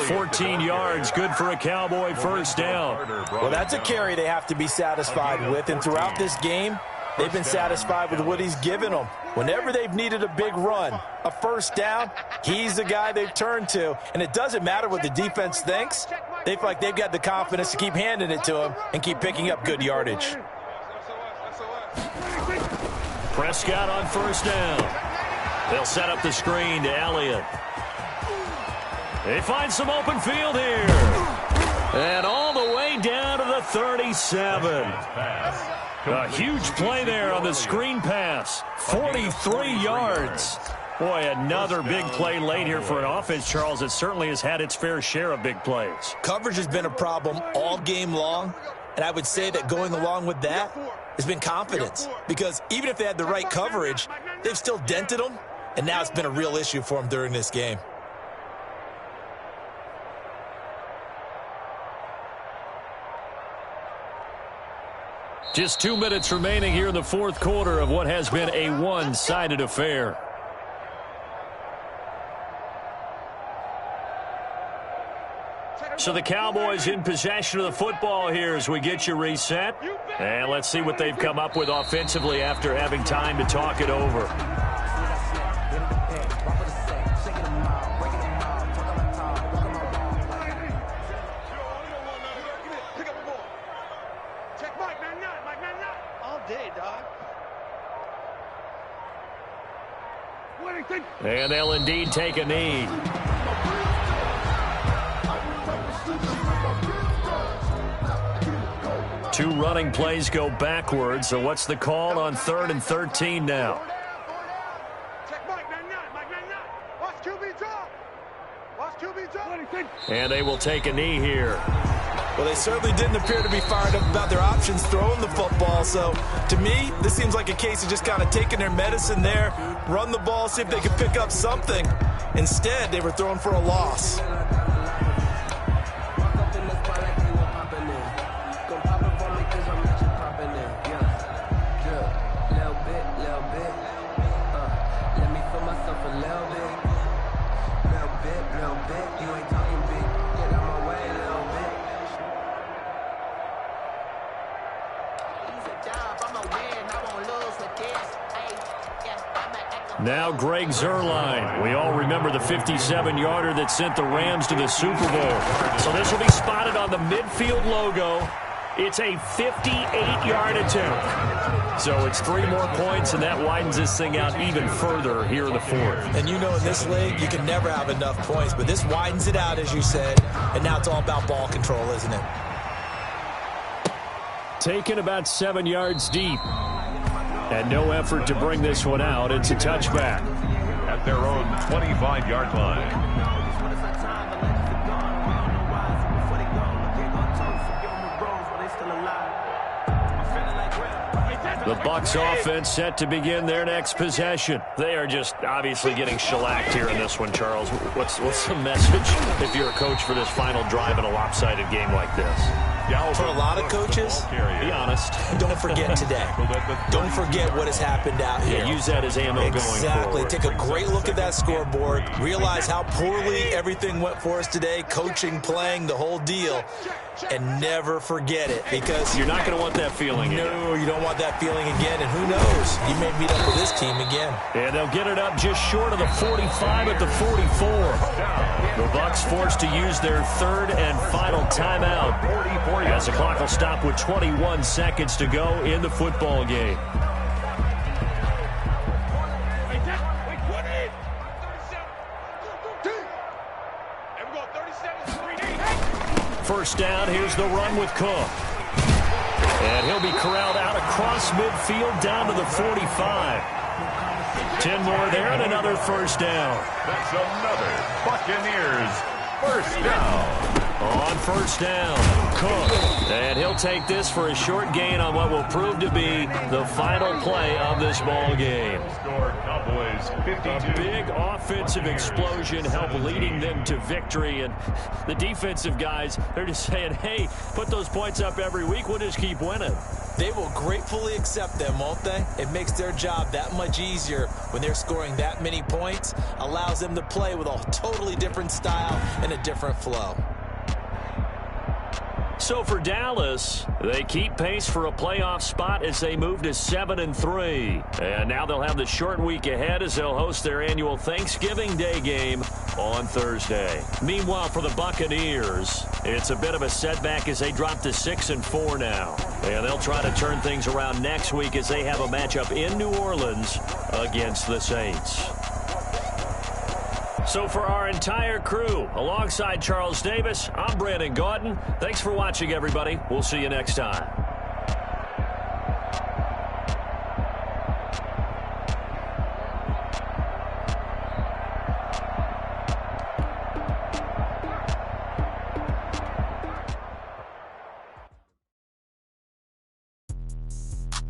14 yards, good for a Cowboy first down. Well, that's a carry they have to be satisfied with. And throughout this game, they've been satisfied with what he's given them. Whenever they've needed a big run, a first down, he's the guy they've turned to. And it doesn't matter what the defense thinks. They feel like they've got the confidence to keep handing it to him and keep picking up good yardage. Prescott on first down. They'll set up the screen to Elliott. They find some open field here. And all the way down to the 37. A huge play there on the screen pass. 43 yards. Boy, another big play late here for an offense, Charles, that certainly has had its fair share of big plays. Coverage has been a problem all game long. And I would say that going along with that has been confidence. Because even if they had the right coverage, they've still dented them. And now it's been a real issue for him during this game. Just 2 minutes remaining here in the fourth quarter of what has been a one-sided affair. So the Cowboys in possession of the football here as we get you reset. And let's see what they've come up with offensively after having time to talk it over. And they'll indeed take a knee. Two running plays go backwards, so what's the call on 3rd and 13 now? And they will take a knee here. Well, they certainly didn't appear to be fired up about their options throwing the football. So, to me, this seems like a case of just kind of taking their medicine there, run the ball, see if they could pick up something. Instead, they were throwing for a loss. Now Greg Zuerlein. We all remember the 57-yarder that sent the Rams to the Super Bowl. So this will be spotted on the midfield logo. It's a 58-yard attempt. So it's 3 more points, and that widens this thing out even further here in the fourth. And you know in this league, you can never have enough points. But this widens it out, as you said. And now it's all about ball control, isn't it? Taken about 7 yards deep. And no effort to bring this one out. It's a touchback. At their own 25-yard line. The Bucs offense set to begin their next possession. They are just obviously getting shellacked here in this one, Charles. What's the message if you're a coach for this final drive in a lopsided game like this? For a lot of coaches, be honest. Don't forget today. Don't forget what has happened out here. Yeah, use that as ammo going forward. Exactly. Take a great look at that scoreboard. Realize how poorly everything went for us today. Coaching, playing, the whole deal. And never forget it, because you're not going to want that feeling again. No, you don't want that feeling again. And who knows? You may meet up with this team again. And they'll get it up just short of the 45 at the 44. The Bucs forced to use their 3rd and final timeout as the clock will stop with 21 seconds to go in the football game. first down. Here's the run with Cook. And he'll be corralled out across midfield down to the 45. 10 more there and another first down. That's another Buccaneers first down. On first down, Cook. And he'll take this for a short gain on what will prove to be the final play of this ball game. Score Cowboys 52. A big offensive explosion helped leading them to victory. And the defensive guys, they're just saying, hey, put those points up every week. We'll just keep winning. They will gratefully accept them, won't they? It makes their job that much easier when they're scoring that many points. Allows them to play with a totally different style and a different flow. So for Dallas, they keep pace for a playoff spot as they move to 7-3. And now they'll have the short week ahead as they'll host their annual Thanksgiving Day game on Thursday. Meanwhile, for the Buccaneers, it's a bit of a setback as they drop to 6-4 now. And they'll try to turn things around next week as they have a matchup in New Orleans against the Saints. So for our entire crew, alongside Charles Davis, I'm Brandon Gaudin. Thanks for watching, everybody. We'll see you next time.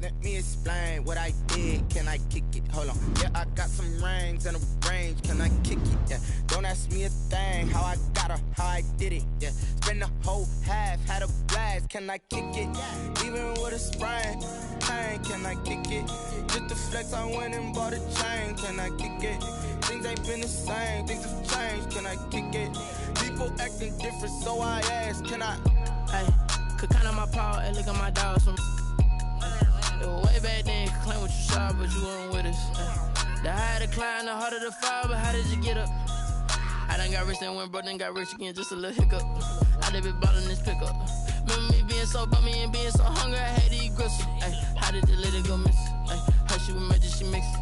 Let me explain what I did. Can I kick it? Hold on. Yeah, I got some rings and a range. Can I kick it? Yeah. Don't ask me a thing. How I got her, how I did it. Yeah. Spend the whole half, had a blast. Can I kick it? Even with a sprain, pain. Can I kick it? Just to flex, I went and bought a chain. Can I kick it? Things ain't been the same. Things have changed. Can I kick it? People acting different, so I ask. Can I? Hey, could count on my power and look at my dogs from. Way back then, could claim what you saw, but you weren't with us. The higher the climb, the harder the fall, but how did you get up? I done got rich and went broke, then got rich again, just a little hiccup. I done been ballin' this pickup. Remember me being so bummy and being so hungry, I had to eat gristle. How did the lady go miss? Her she was magic, she mixed.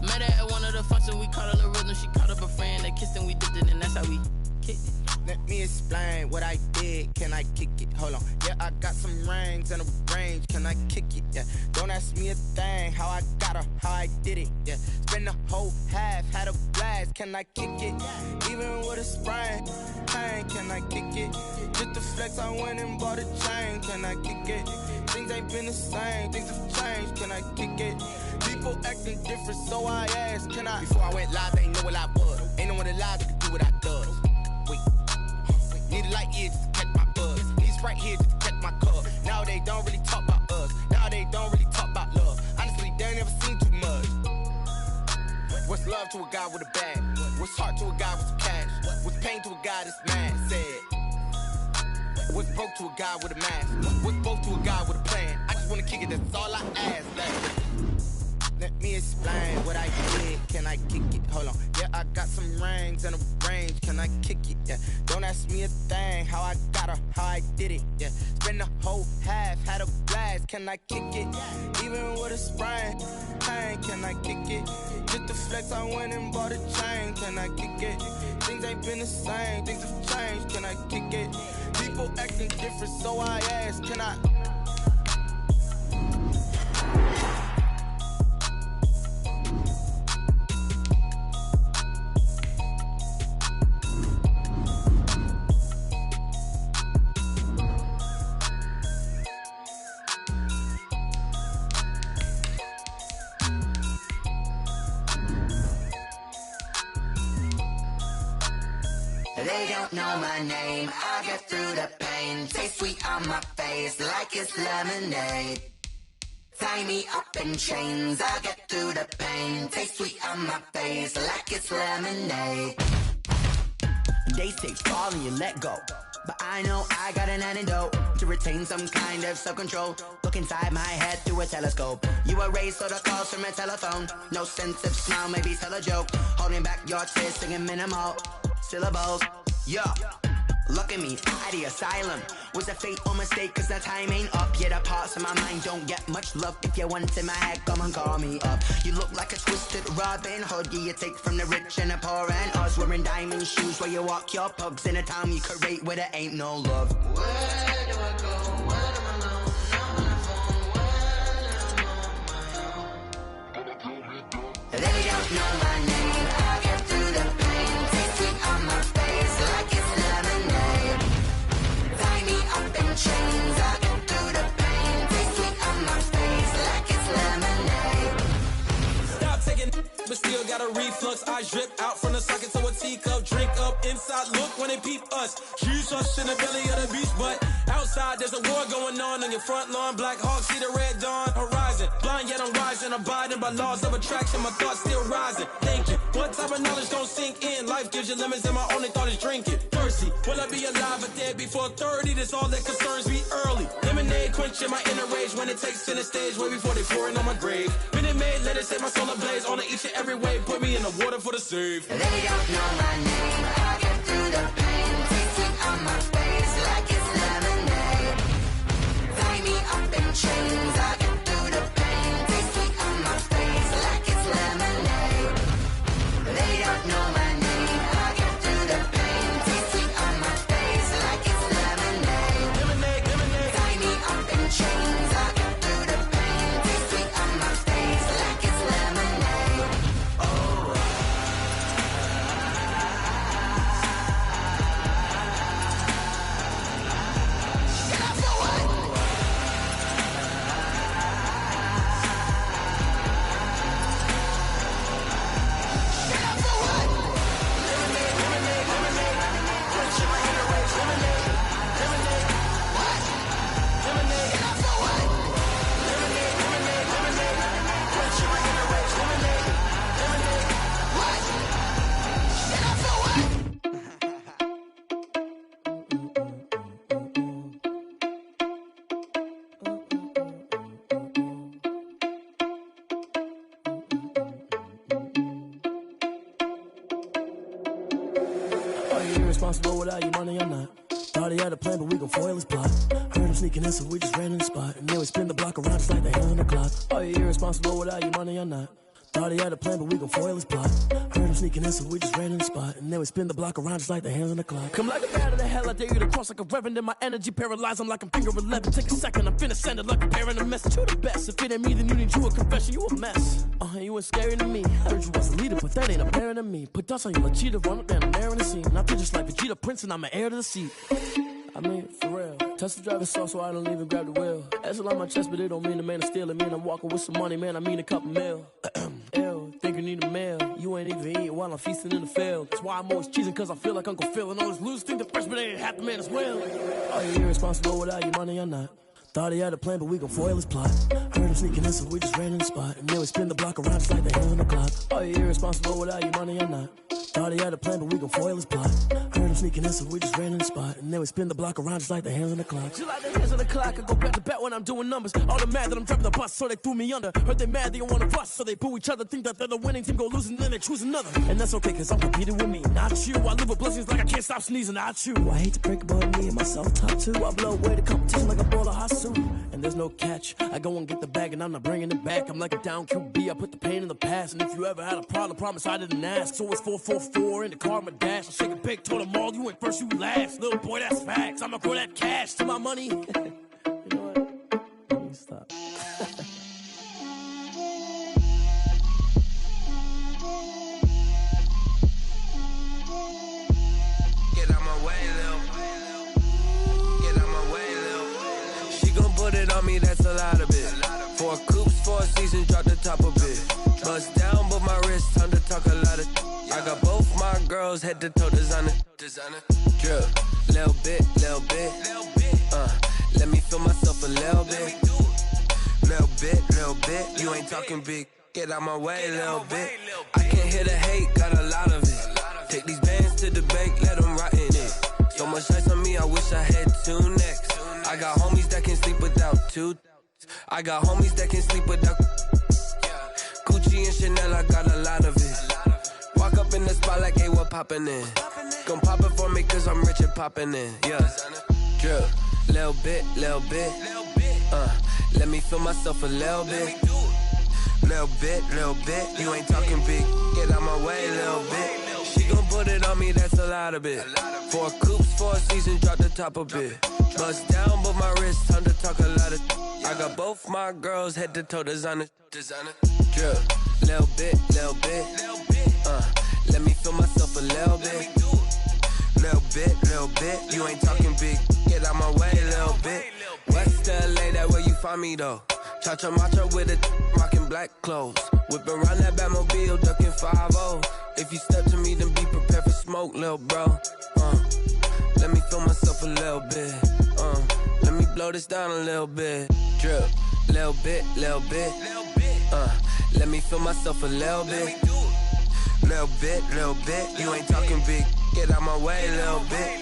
Met her at one of the functions, we caught a little rhythm. She caught up a friend, they kissed and we dipped it, and that's how we kicked it. Let me explain what I did. Can I kick it? Hold on. Yeah, I got some rings and a range. Can I kick it? Yeah. Don't ask me a thing. How I got her, how I did it. Yeah. Spend the whole half, had a blast. Can I kick it? Even with a sprain, pain. Can I kick it? Just to flex, I went and bought a chain. Can I kick it? Things ain't been the same. Things have changed. Can I kick it? People acting different, so I ask. Can I? Before I went live, they ain't know what I was. Ain't no one alive that could do what I does. Wait. Need a light here just to catch my buzz. Need Sprite here just to catch my cup. Now they don't really talk about us. Now they don't really talk about love. Honestly, they ain't never seen too much. What's love to a guy with a bag? What's heart to a guy with some cash? What's pain to a guy that's mad? Said. What's broke to a guy with a mask? What's broke to a guy with a plan? I just wanna kick it, that's all I ask. Let me explain what I did. Can I kick it? Hold on. Yeah, I got some rings and a range. Can I kick it? Yeah. Don't ask me a thing. How I got her, how I did it. Yeah. Spend the whole half, had a blast. Can I kick it? Even with a sprain, pain. Can I kick it? Just to flex, I went and bought a chain. Can I kick it? Things ain't been the same. Things have changed. Can I kick it? People acting different, so I ask. Can I? They don't know my name, I get through the pain. Taste sweet on my face like it's lemonade. Tie me up in chains, I get through the pain. Taste sweet on my face like it's lemonade. They say fall and you let go, but I know I got an antidote to retain some kind of self-control. Look inside my head through a telescope. You erase all the calls from a telephone. No sense of smile, maybe tell a joke. Holding back your tears, singing minimal syllables. Yeah, Look at me, out the asylum. Was a fate or mistake, cause the time ain't up. Yeah, the parts of my mind don't get much love. If you want in my head, come and call me up. You look like a twisted Robin Hood. Yeah, you take from the rich and the poor and us. Wearing diamond shoes while you walk your pugs in a town you could rate where there ain't no love. Where do I go? Where do I know? Not my phone. When I'm on my own. They don't know my name. I get through the pain. Taste sweet on my face like it's lemonade. Tie me up in chains. I get through the pain. Taste sweet on my face like it's lemonade. Stop taking, but still got a reflux. I drip out from the socket to a teacup. Drink up inside. Look when they peep us. Shoes us in the belly of the beach, but outside there's a war going on your front lawn. Black Hawk see the red dawn horizon. Blind yet I'm rising, abiding by laws of attraction. My thoughts still rising. Thinking, what type of knowledge don't sink in? Life gives you limits, and my only thought is drinking. Thirsty, will I be alive or dead before 30? That's all that concerns me early. Lemonade quenching my inner rage when it takes center stage, way before they pour it on my grave. Minute Maid, let it set my soul ablaze. On each and every way, put me in the water for the save. They don't know my name. I get through the pain. Taste sweet on my face like it's lemonade. Tie me up in chains. I get through the pain. Taste sweet on my face like it's lemonade. They don't know my name. I get through the pain. Taste sweet on my face like it's lemonade. Lemonade, lemonade. Tie me up in chains. I get through the pain. Taste sweet on my face like it's lemonade. Oh. Get up for what? Get up for what? Lemonade, lemonade, lemonade. Quenching my inner rage. Lemonade, lemonade. What? Lemonade, Get up for what? lemonade, lemonade, lemonade. Quenching my inner rage. Lemonade, lemonade. What? Get up for what? Are you irresponsible without your money or not? Thought he had a plan, but we gon' foil his plot. Heard him sneaking in, so we just ran in the spot. And then we spin the block around just like the hands on the clock. Are you irresponsible without your money or not? Thought he had a plan, but we gon' foil his plot. Heard him sneaking in, so we just ran in the spot. And then we spin the block around just like the hands on the clock. Come like a bat of the hell, I dare you to cross like a reverend. In my energy paralyzed, I'm like I'm finger 11. Take a second, I'm finna send it like a parent a message to the best. If it ain't me, then you need you a confession, you a mess. You ain't scary to me. Heard you was a leader, but that ain't apparent to me. Put dust on you like cheetah, run up down the air in the scene. I feel just like Vegeta Prince, and I'm an heir to the seat. I mean, for real. Touch the driver's sauce so I don't even grab the wheel. That's on my chest, but it don't mean the man is stealing. Man, I'm walking with some money, man, I mean a couple mil. Ew, think you need a meal. You ain't even eating while I'm feasting in the field. That's why I'm always cheesing, cause I feel like Uncle Phil. And all those losers think the freshman ain't half the man as well. Are you irresponsible without your money or not? Thought he had a plan, but we gon' foil his plot. Heard him sneaking in, so we just ran in the spot. And then we spin the block around just like the hands on the clock. Are you irresponsible without your money or not? Thought he had a plan, but we gon' foil his plot. Heard him sneaking in, so we just ran in the spot. And then we spin the block around just like the hands on the clock. Just like the hands on the clock, I go back to back when I'm doing numbers. All the mad that I'm driving the bus, so they threw me under. Heard they mad, they don't wanna bust, so they boo each other. Think that they're the winning team, go losing, then they choose another. And that's okay, cause I'm competing with me, not you. I live with blessings like I can't stop sneezing, not you. I hate to break it, but me and myself top two. I blow away the competition like a ball of hot soup. And there's no catch, I go and get the bag and I'm not bringing it back. I'm like a down QB, I put the pain in the past. And if you ever had a problem, promise I didn't ask. So it's 444 in the car, my dash. I shake a big, told them all, you ain't first, you last. Little boy, that's facts, I'ma grow that cash to my money. You know what? Let me stop. Get out my way, Lil. Get out my way, Lil. She gon' put it on me, that's a lot of it. 4 coops, 4 seasons, drop the top of it. Bust down, but my wrist, time to talk a lot of. I got both my girls, head to toe designer. Drip, little bit, little bit. Let me feel myself a little bit. Little bit. You ain't talking big. Get out my way, little bit. I can't hear the hate, got a lot of it. Take these bands to the bank, let them rot in it. So much ice on me, I wish I had 2 necks. I got homies that can sleep without 2. I got homies that can sleep without Gucci and Chanel, I got a lot of it. Walk up in the spot like, hey, what poppin' in. Gon' pop it for me cause I'm rich and poppin' in. Yeah. Drip. Little bit. Let me feel myself a little bit. Little bit. You ain't talking big. Get out my way, little bit. She gon' put it on me, that's a lot of it. 4 coops, 4 seasons, drop the top a bit. Bust down, but my wrist, time to talk a lot of. I got both my girls head to toe designer. Drip. Little bit. Let me feel myself a little bit. Little bit. You ain't talking big. Get out my way, little bit. West LA, that where you find me though. Cha-cha matcha with it, rocking black clothes. Whipping around that Batmobile, ducking 5-0. If you step to me, then be prepared for smoke, little bro. Let me feel myself a little bit. Let me blow this down a little bit. Drip, little bit. Let me feel myself a little bit. Little bit. You ain't talking big. Get out my way, little bit.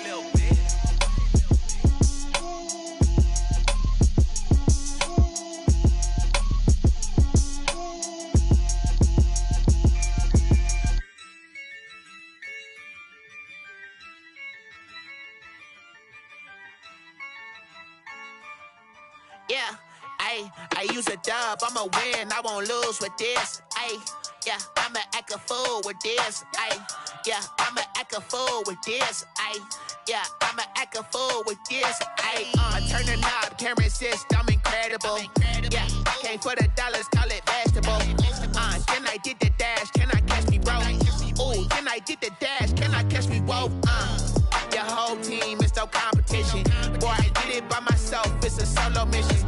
Yeah, I use a dub, I'ma win, I won't lose with this. Yeah, I'ma act a fool with this. Yeah, I'ma act a fool with this. Yeah, I'ma act a fool with this. I turn the knob, camera assist, I'm incredible. Yeah, came for the dollars, call it vegetable. Then I did the dash, can I catch me, bro? Ooh, then I did the dash, can I catch me, whoa? Your whole team is no competition. Boy, I did it by myself, it's a solo mission.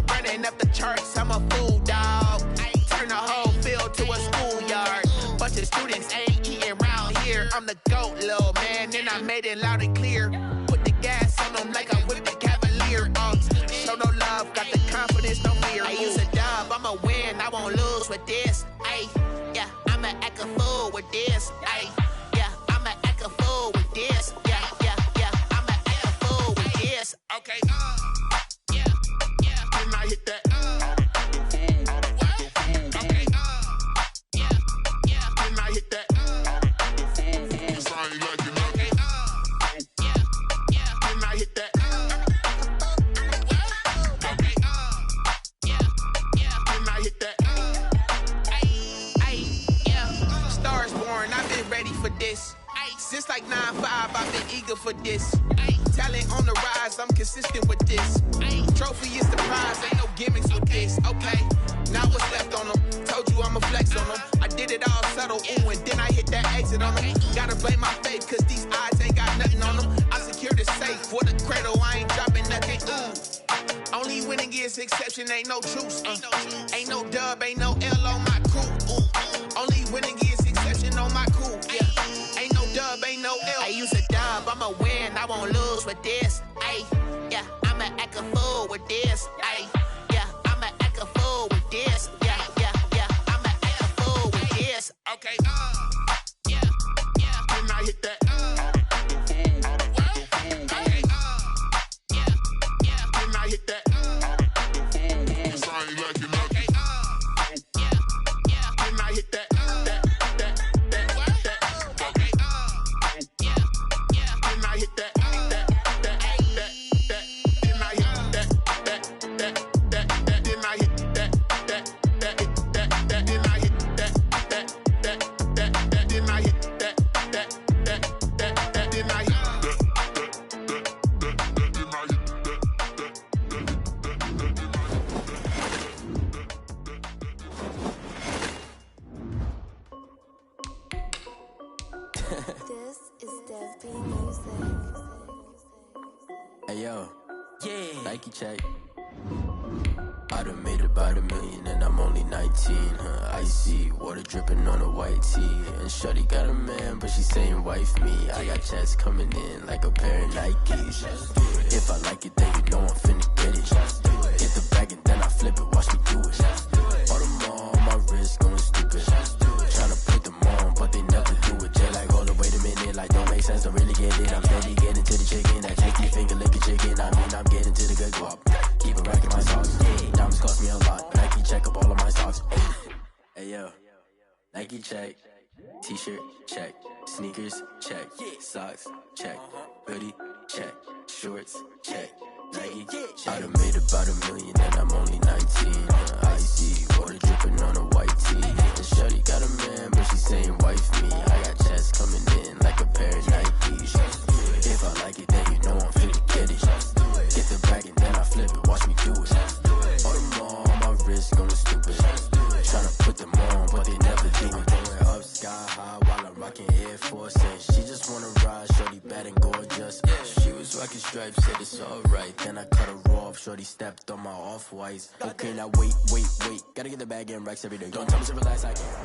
Running up the charts, I'm a fool, dog. Turn the whole field to a schoolyard. Bunch of students ain't eating round here. I'm the GOAT, little man, and I made it loud and clear. Put the gas on them like I whipped the Cavalier. Show no love, got the confidence, no fear. I use a dub, I'ma win, I won't lose with this. Yeah, I'ma act a fool with this. Yeah, I'ma act a fool with this. Yeah, I'ma act a fool with this. Okay, yeah, then I hit that. Okay, yeah, then I hit that. Cause I ain't like it. Okay, yeah, then I hit that. Okay, yeah, then I hit that. Yeah, Stars born, I've been ready for this. Since like 9-5, I've been eager for this. Talent on the rise, I'm consistent with this. Trophy is the prize, ain't no gimmicks with this. Okay, now what's left on them? Told you I'ma flex on them. I did it all subtle, ooh, and then I hit that exit on them. Gotta blame my faith, cause these odds ain't got nothing on them. I secure the safe for the cradle, I ain't dropping nothing, ooh. Only winning is exception, ain't no truce. Ain't no dub, ain't no L on my crew. Only winning is exception on my crew, yeah. Ain't no dub, ain't no L. I use a dub, I'ma win, I won't lose with this. Yeah, I'ma act a fool with this. Yeah, I'ma act a fool with this. Yeah, I'ma act a fool with this. Okay, yeah, then I hit that. Okay, yeah, then I hit that. Cause I ain't like it. Okay, yeah, then I hit that. Hey yo, yeah, Nike check. I done made about $1 million and I'm only 19. Icy water dripping on a white tee. And shorty got a man, but she saying wife me. I got checks coming in like a pair of Nikes. If I like it, then you know I'm finna get it. Get the bag and then I flip it, watch me do it. All them on my wrist going stupid. Tryna put them on, but they never do it. Jay like, hold up, wait a minute, like don't make sense, don't really get it. I'm steady getting to the chicken, that chicky finger licking chicken. I mean, I'm getting to the good guap. Keep it racking my socks. Diamonds cost me a lot. Nike check up all of my socks. Hey yo, Nike check. T-shirt check. Sneakers, check. Socks, check. Hoodie, check. Shorts, check. Nike, I done made about $1 million and I'm only 19. Icy, water dripping on a white tee. And shorty got a man, but she saying wife me. I got checks coming in like a pair of Nikes. If I like it, then you know I'm finna get it. Get the bag and then I flip it, watch me do it. All them on my wrist going stupid. Tryna put them on, but they never do it. Going up sky high while I'm rocking Air Force. And she just wanna ride, shorty bad and gorgeous. She was rocking stripes, said it's alright. Then I cut her off, shorty stepped on my off-whites. Okay, now wait. Gotta get the bag and racks every day. Don't tell me to relax, I can't.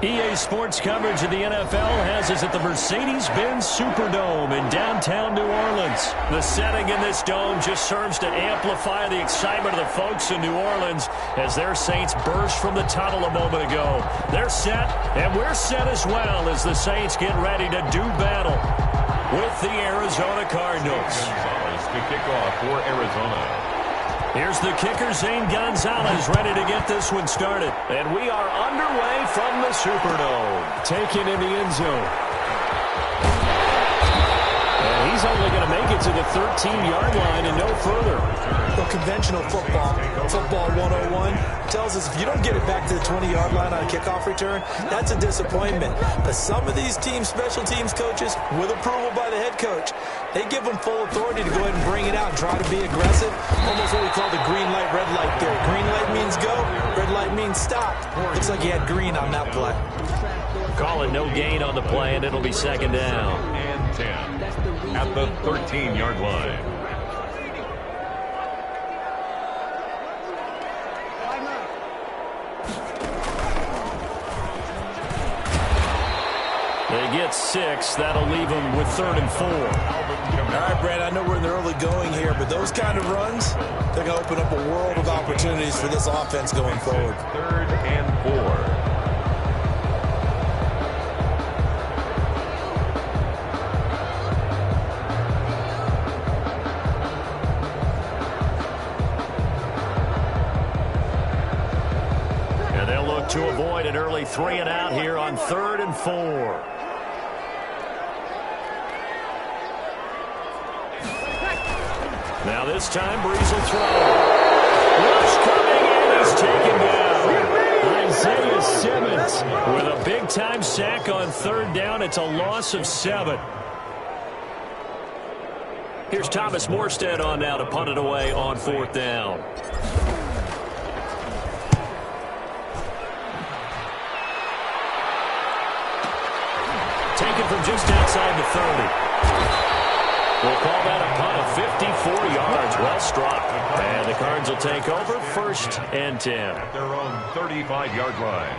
EA Sports coverage of the NFL has us at the Mercedes-Benz Superdome in downtown New Orleans. The setting in this dome just serves to amplify the excitement of the folks in New Orleans as their Saints burst from the tunnel a moment ago. They're set, and we're set as well as the Saints get ready to do battle with the Arizona Cardinals. Gonzalez to kick off for Arizona. Here's the kicker, Zane Gonzalez, ready to get this one started. And we are underway from the Superdome. Taken in the end zone. And he's only going to make it to the 13-yard line and no further. Well, conventional football 101, tells us if you don't get it back to the 20-yard line on a kickoff return, that's a disappointment. But some of these special teams coaches, with approval by the head coach, they give them full authority to go ahead and bring it out and try to be aggressive. Almost what we call the green light, red light theory. Green light means go, red light means stop. Looks like he had green on that play. Calling no gain on the play, and it'll be second down. And 10 at the 13-yard line. They get 6. That'll leave them with 3rd and 4. All right, Brad, I know we're in the early going here, but those kind of runs, they're going to open up a world of opportunities for this offense going forward. 3rd and 4. And they'll look to avoid an early 3 and out here on 3rd and 4. Now this time, Breeze will throw. Rush coming in, he's taken down. Isaiah Simmons with a big-time sack on 3rd down. It's a loss of 7. Here's Thomas Morstead on now to punt it away on 4th down. Taken from just outside the 30. We'll call that a punt of 54 yards. Well struck. And the Cards will take over 1st and 10. At their own 35-yard line.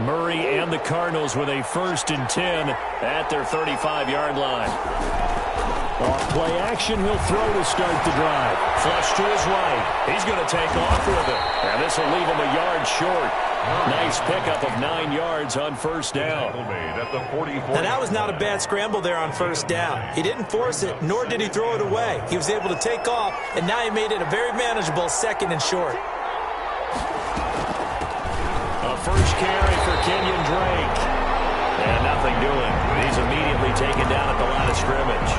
Murray and the Cardinals with a 1st and 10 at their 35-yard line. Off play action, he'll throw to start the drive. Flush to his right. He's going to take off with it. And this will leave him a yard short. Nice pickup of 9 yards on 1st down. Now that was not a bad scramble there on 1st down. He didn't force it, nor did he throw it away. He was able to take off, and now he made it a very manageable 2nd and short. A first carry for Kenyon Drake. And nothing doing. He's immediately taken down at the line of scrimmage.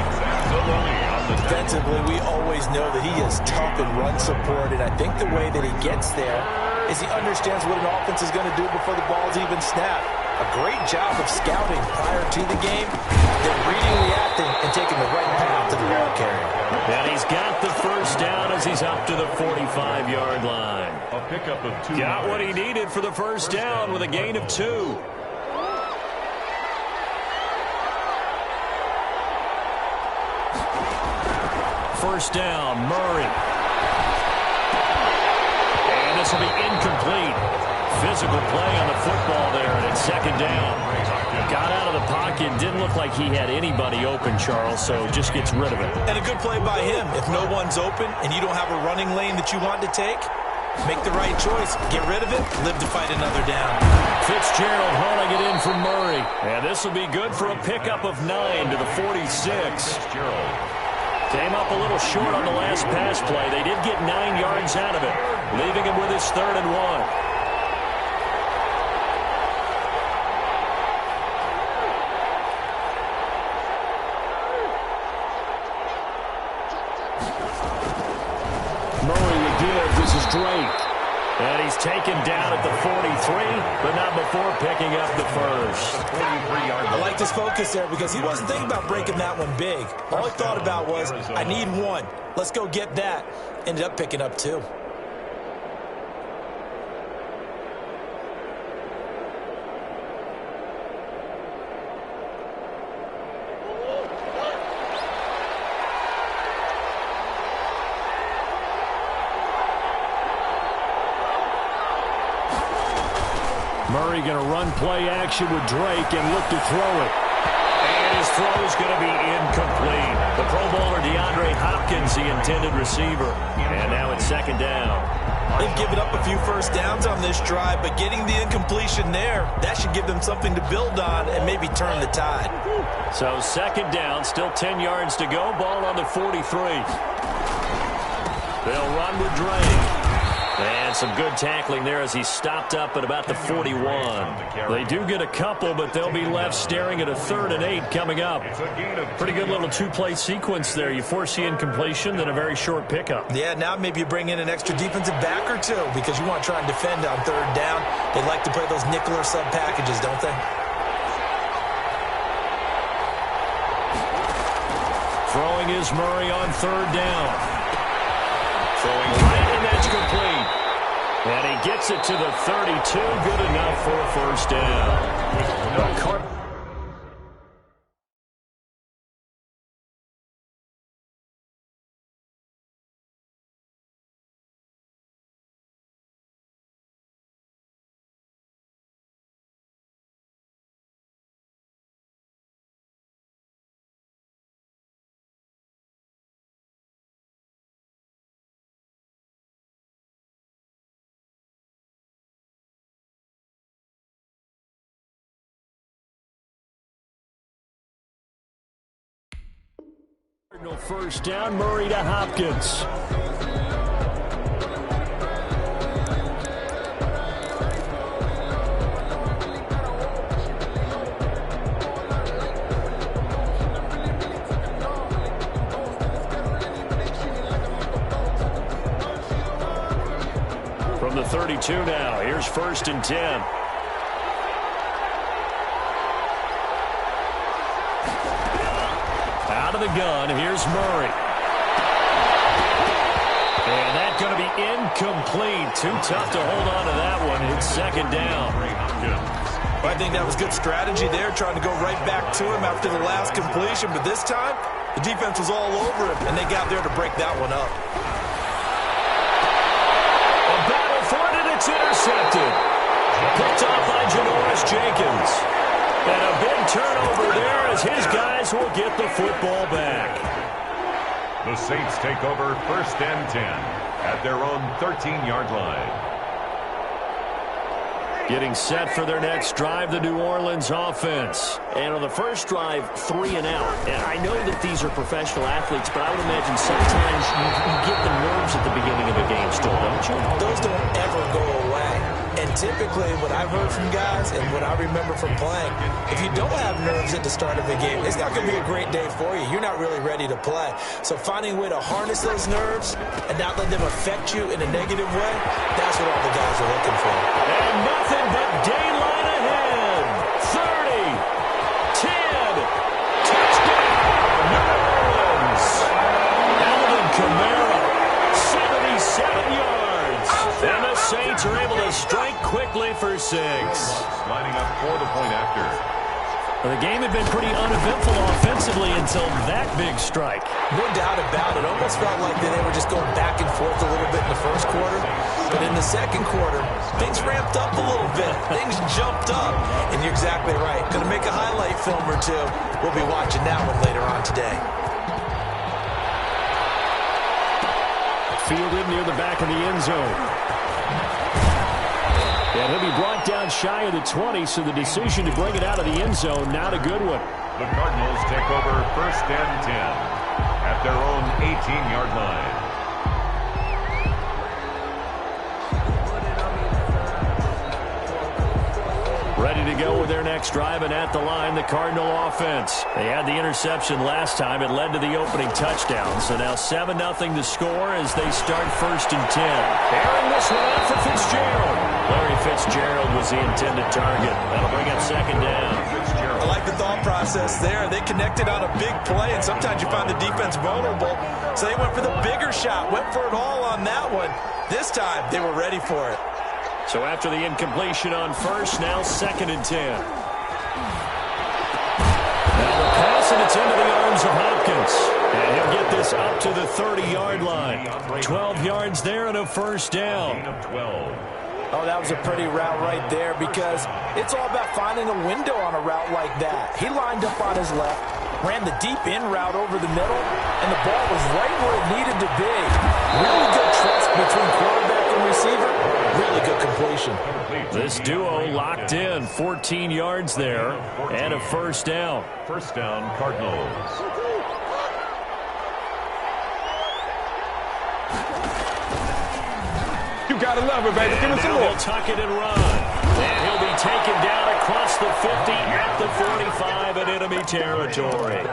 Defensively, we always know that he is tough and run support, and I think the way that he gets there is he understands what an offense is going to do before the ball's even snapped. A great job of scouting prior to the game, then reading, reacting, and taking the right path to the ball carrier. And he's got the 1st down as he's up to the 45-yard line. A pickup of 2. Got what he needed for the 1st down with a gain of 2. First down, Murray. And this will be incomplete. Physical play on the football there, and it's 2nd down. Got out of the pocket, didn't look like he had anybody open, Charles, so just gets rid of it. And a good play by him. If no one's open and you don't have a running lane that you want to take, make the right choice. Get rid of it, live to fight another down. Fitzgerald hauling it in from Murray. And this will be good for a pickup of 9 to the 46. Fitzgerald came up a little short on the last pass play. They did get 9 yards out of it. leaving him with his 3rd and 1. This is Drake. And he's taken down at the 43, but not before picking up the first. I like his focus there because he wasn't thinking about breaking that one big. All he thought about was, I need 1. Let's go get that. Ended up picking up 2. Murray going to run play action with Drake and look to throw it. And his throw is going to be incomplete. The Pro Bowler DeAndre Hopkins, the intended receiver. And now it's 2nd down. They've given up a few first downs on this drive, but getting the incompletion there, that should give them something to build on and maybe turn the tide. So 2nd down, still 10 yards to go. Ball on the 43. They'll run with Drake. And some good tackling there as he stopped up at about the 41. They do get a couple, but they'll be left staring at a 3rd and 8 coming up. Pretty good little 2-play sequence there. You force the incompletion, then a very short pickup. Yeah, now maybe you bring in an extra defensive back or 2 because you want to try and defend on 3rd down. They like to play those nickel or sub packages, don't they? Throwing is Murray on 3rd down. Throwing right, and that's complete. And he gets it to the 32. Good enough for a 1st down. No 1st down, Murray to Hopkins. From the 32 now, here's 1st and 10. Out of the gun, here's Murray. And that's going to be incomplete. Too tough to hold on to that one. It's 2nd down. Well, I think that was good strategy there, trying to go right back to him after the last completion. But this time, the defense was all over him, and they got there to break that one up. A battle for it, and it's intercepted. Picked off by Janoris Jenkins. And a big turnover there as his guys will get the football back. The Saints take over 1st and 10 at their own 13-yard line. Getting set for their next drive, the New Orleans offense. And on the first drive, 3 and out. And I know that these are professional athletes, but I would imagine sometimes you get the nerves at the beginning of a game still, don't you? Those don't ever go away. And typically, what I've heard from guys and what I remember from playing, if you don't have nerves at the start of a game, it's not going to be a great day for you. You're not really ready to play. So finding a way to harness those nerves and not let them affect you in a negative way, that's what all the guys are looking for. And nothing but daylight ahead. 30, 10, touchdown, New Orleans. Alvin Kamara, 77 yards. And the Saints are able to strike quickly for 6. Lining up for the point after. Well, the game had been pretty uneventful offensively until that big strike. No doubt about it. Almost felt like they were just going back and forth a little bit in the first quarter. But in the second quarter, things ramped up a little bit. Things jumped up. And you're exactly right. Going to make a highlight film or 2. We'll be watching that one later on today. Fielded near the back of the end zone. And he'll be brought down shy of the 20, so the decision to bring it out of the end zone, not a good one. The Cardinals take over 1st and 10 at their own 18-yard line. with their next drive, and at the line, the Cardinal offense. They had the interception last time. It led to the opening touchdown. So now 7-0 the score as they start 1st and 10. Airing this one out for Fitzgerald. Larry Fitzgerald was the intended target. That'll bring up 2nd down. I like the thought process there. They connected on a big play, and sometimes you find the defense vulnerable. So they went for the bigger shot, went for it all on that one. This time, they were ready for it. So after the incompletion on 1st, now 2nd and 10. Now the pass, and it's into the arms of Hopkins. And he'll get this up to the 30-yard line. 12 yards there and a 1st down. Oh, that was a pretty route right there because it's all about finding a window on a route like that. He lined up on his left, ran the deep in route over the middle, and the ball was right where it needed to be. Really good trust between quarterback and receiver. Really good completion. This duo locked in, 14 yards there, and a 1st down. 1st down, Cardinals. You gotta love it, baby. Give us some more. He'll tuck it and run. And he'll be taken down across the 50 at the 45 in enemy territory.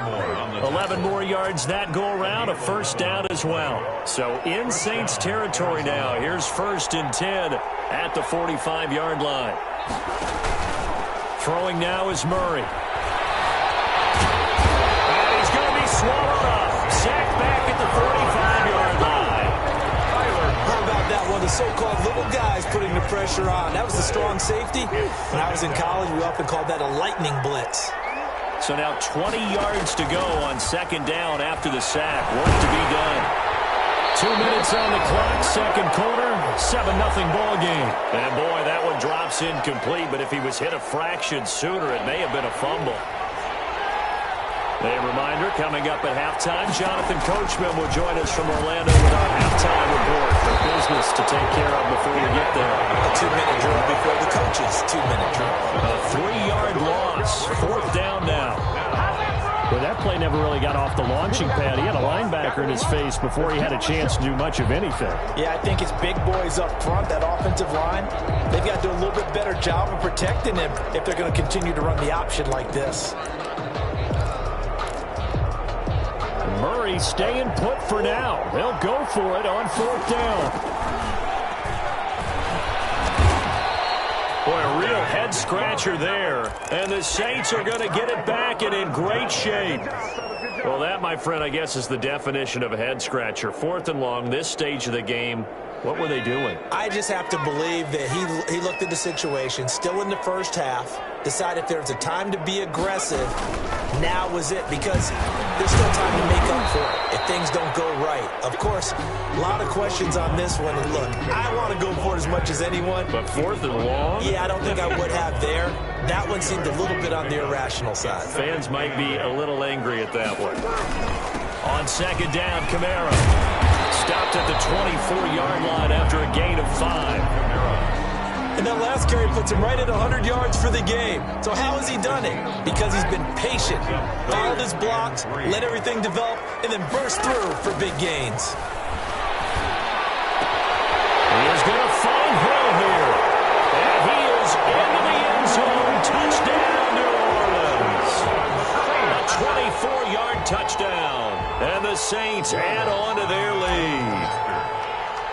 11 more yards that go around, a 1st down as well. So in Saints territory now. Here's 1st and 10 at the 45-yard line. Throwing now is Murray. And he's going to be swallowed up. Sacked back at the 45-yard line. How about that one? The so-called little guys putting the pressure on. That was the strong safety. When I was in college, we often called that a lightning blitz. So now 20 yards to go on 2nd down after the sack. Work to be done. 2 minutes on the clock, 2nd quarter, 7-0 ball game. And boy, that one drops incomplete, but if he was hit a fraction sooner, it may have been a fumble. A reminder, coming up at halftime, Jonathan Coachman will join us from Orlando with our halftime report. For business to take care of before we get there. A 2-minute drill before the coaches. 2-minute drill. A 3-yard loss. 4th down now. Well, that play never really got off the launching pad. He had a linebacker in his face before he had a chance to do much of anything. Yeah, I think it's big boys up front, that offensive line. They've got to do a little bit better job of protecting him if they're going to continue to run the option like this. Murray staying put for now. They'll go for it on 4th down. Boy, a real head-scratcher there. And the Saints are going to get it back and in great shape. Well, that, my friend, I guess is the definition of a head-scratcher. 4th and long, this stage of the game. What were they doing? I just have to believe that he looked at the situation, still in the 1st half, decided if there was a time to be aggressive, now was it, because there's still time to make up for it if things don't go right. Of course, a lot of questions on this one, and look, I want to go for it as much as anyone. But 4th and long? Yeah, I don't think I would have there. That one seemed a little bit on the irrational side. Fans might be a little angry at that one. On 2nd down, Kamara. Stopped at the 24-yard line after a gain of 5. And that last carry puts him right at 100 yards for the game. So how has he done it? Because he's been patient, followed his blocks, let everything develop, and then burst through for big gains. He is going to find Hill here. And he is into the end zone. Touchdown, New Orleans. A 24-yard touchdown. And the Saints add on to their lead.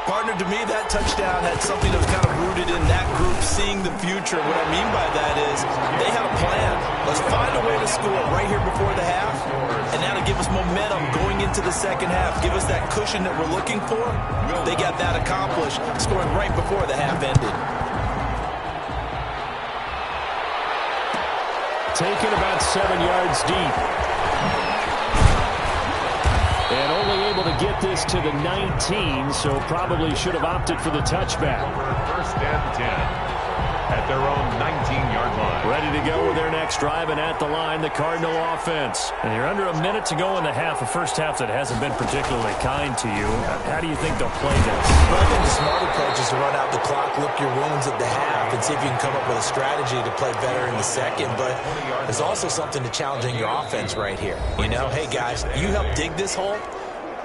Partner, to me, that touchdown had something that was kind of rooted in that group seeing the future. What I mean by that is they had a plan. Let's find a way to score right here before the half, and that'll give us momentum going into the 2nd half. Give us that cushion that we're looking for. They got that accomplished, scoring right before the half ended. Taken about 7 yards deep. And only able to get this to the 19, so probably should have opted for the touchback. 1st and 10 at their own 19-yard line. Ready to go with their next drive, and at the line, the Cardinal offense. And you're under a minute to go in the half, a 1st half that hasn't been particularly kind to you. How do you think they'll play this? Well, I think the smart approach is to run out the clock, lick your wounds at the half, and see if you can come up with a strategy to play better in the 2nd. But there's also something to challenging your offense right here. You know, hey, guys, you help dig this hole.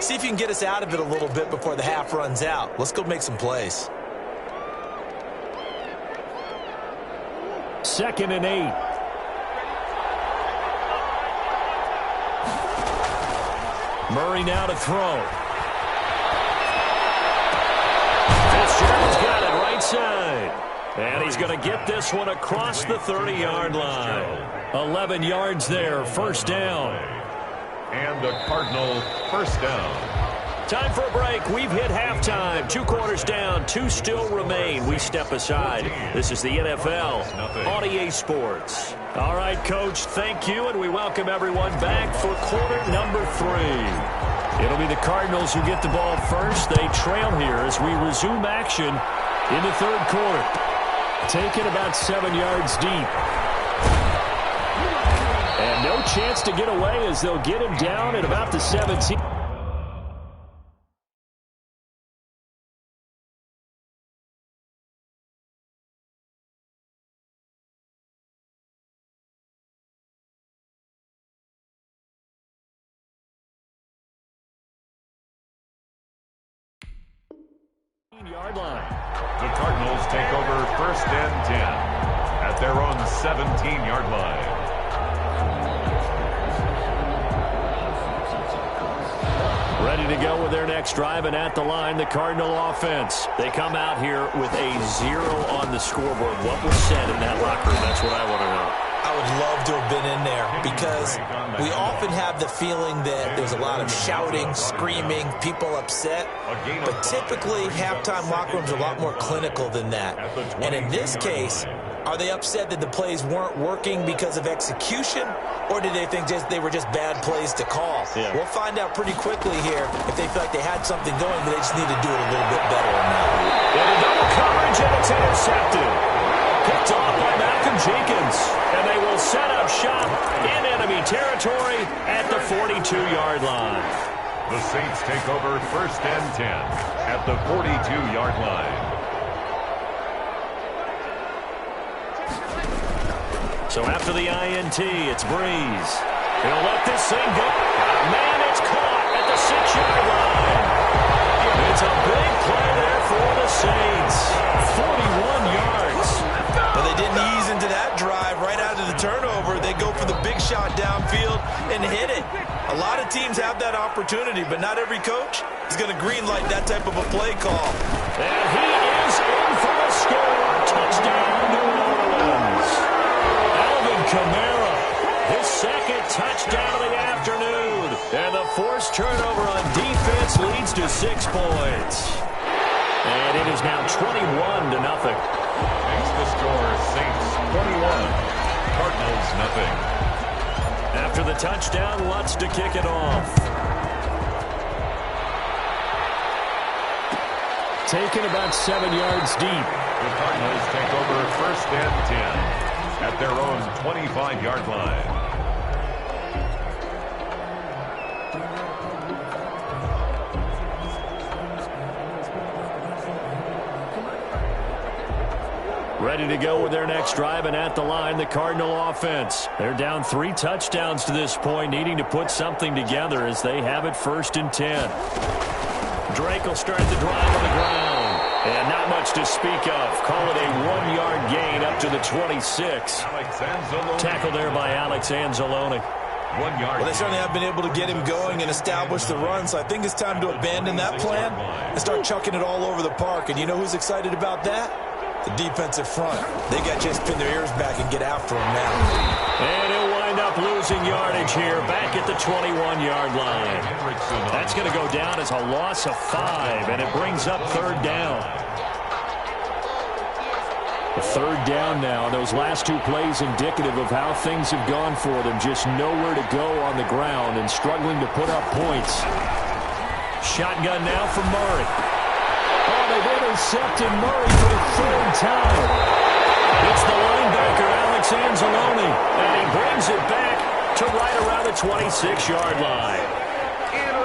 See if you can get us out of it a little bit before the half runs out. Let's go make some plays. 2nd and 8. Murray now to throw. Fitzgerald's got it right side. And he's going to get this one across the 30-yard line. 11 yards there, first down. And a Cardinal first down. Time for a break. We've hit halftime. 2 quarters down. 2 still remain. We step aside. This is the NFL on EA Sports. All right, Coach, thank you, and we welcome everyone back for quarter number 3. It'll be the Cardinals who get the ball first. They trail here as we resume action in the third quarter. Taken about 7 yards deep. And no chance to get away as they'll get him down at about the 17. Yard line. The Cardinals take over first and 10 at their own 17-yard line. Ready to go with their next drive, and at the line, the Cardinal offense. They come out here with a 0 on the scoreboard. What was said in that locker room? That's what I want to know. I would love to have been in there because we often have the feeling that there's a lot of shouting, screaming, people upset. But typically, halftime locker rooms are a lot more clinical than that. And in this case, are they upset that the plays weren't working because of execution, or did they think they were just bad plays to call? Yeah. We'll find out pretty quickly here if they feel like they had something going, but they just need to do it a little bit better than that. And a double coverage, and it's intercepted. Picked off by Malcolm Jenkins. And they will set up shop in enemy territory at the 42-yard line. The Saints take over first and 10 at the 42-yard line. So after the INT, it's Breeze. He'll let this thing go. Man, it's caught at the 6-yard line. It's a big play there for the Saints. 41 yards. But they didn't ease into that drive right out of the turnover. They go for the big shot downfield and hit it. A lot of teams have that opportunity, but not every coach is going to greenlight that type of a play call. And he is in for a score. Touchdown, New Orleans. Alvin Kamara, his second touchdown of the afternoon. And the forced turnover on defense leads to 6 points. And it is now 21-0. Makes the score Saints 21, Cardinals nothing. After the touchdown, Lutz to kick it off. Taken about 7 yards deep. The Cardinals take over first and 10 at their own 25-yard line. Ready to go with their next drive, and at the line, the Cardinal offense. They're down 3 touchdowns to this point, needing to put something together as they have it first and 10. Drake will start the drive on the ground. And not much to speak of. Call it a 1-yard gain up to the 26. Tackled there by Alex Anzalone. 1 yard. Well, they certainly have been able to get him going and establish the run, so I think it's time to abandon that plan and start chucking it all over the park. And you know who's excited about that? The defensive front. They got to just pin their ears back and get after him now. And he'll wind up losing yardage here back at the 21-yard line. That's going to go down as a loss of 5, and it brings up third down. A third down now. Those last 2 plays indicative of how things have gone for them. Just nowhere to go on the ground and struggling to put up points. Shotgun now for Murray. Oh, they've intercepted Murray for the 3rd time. It's the linebacker, Alex Anzalone, and he brings it back to right around the 26-yard line.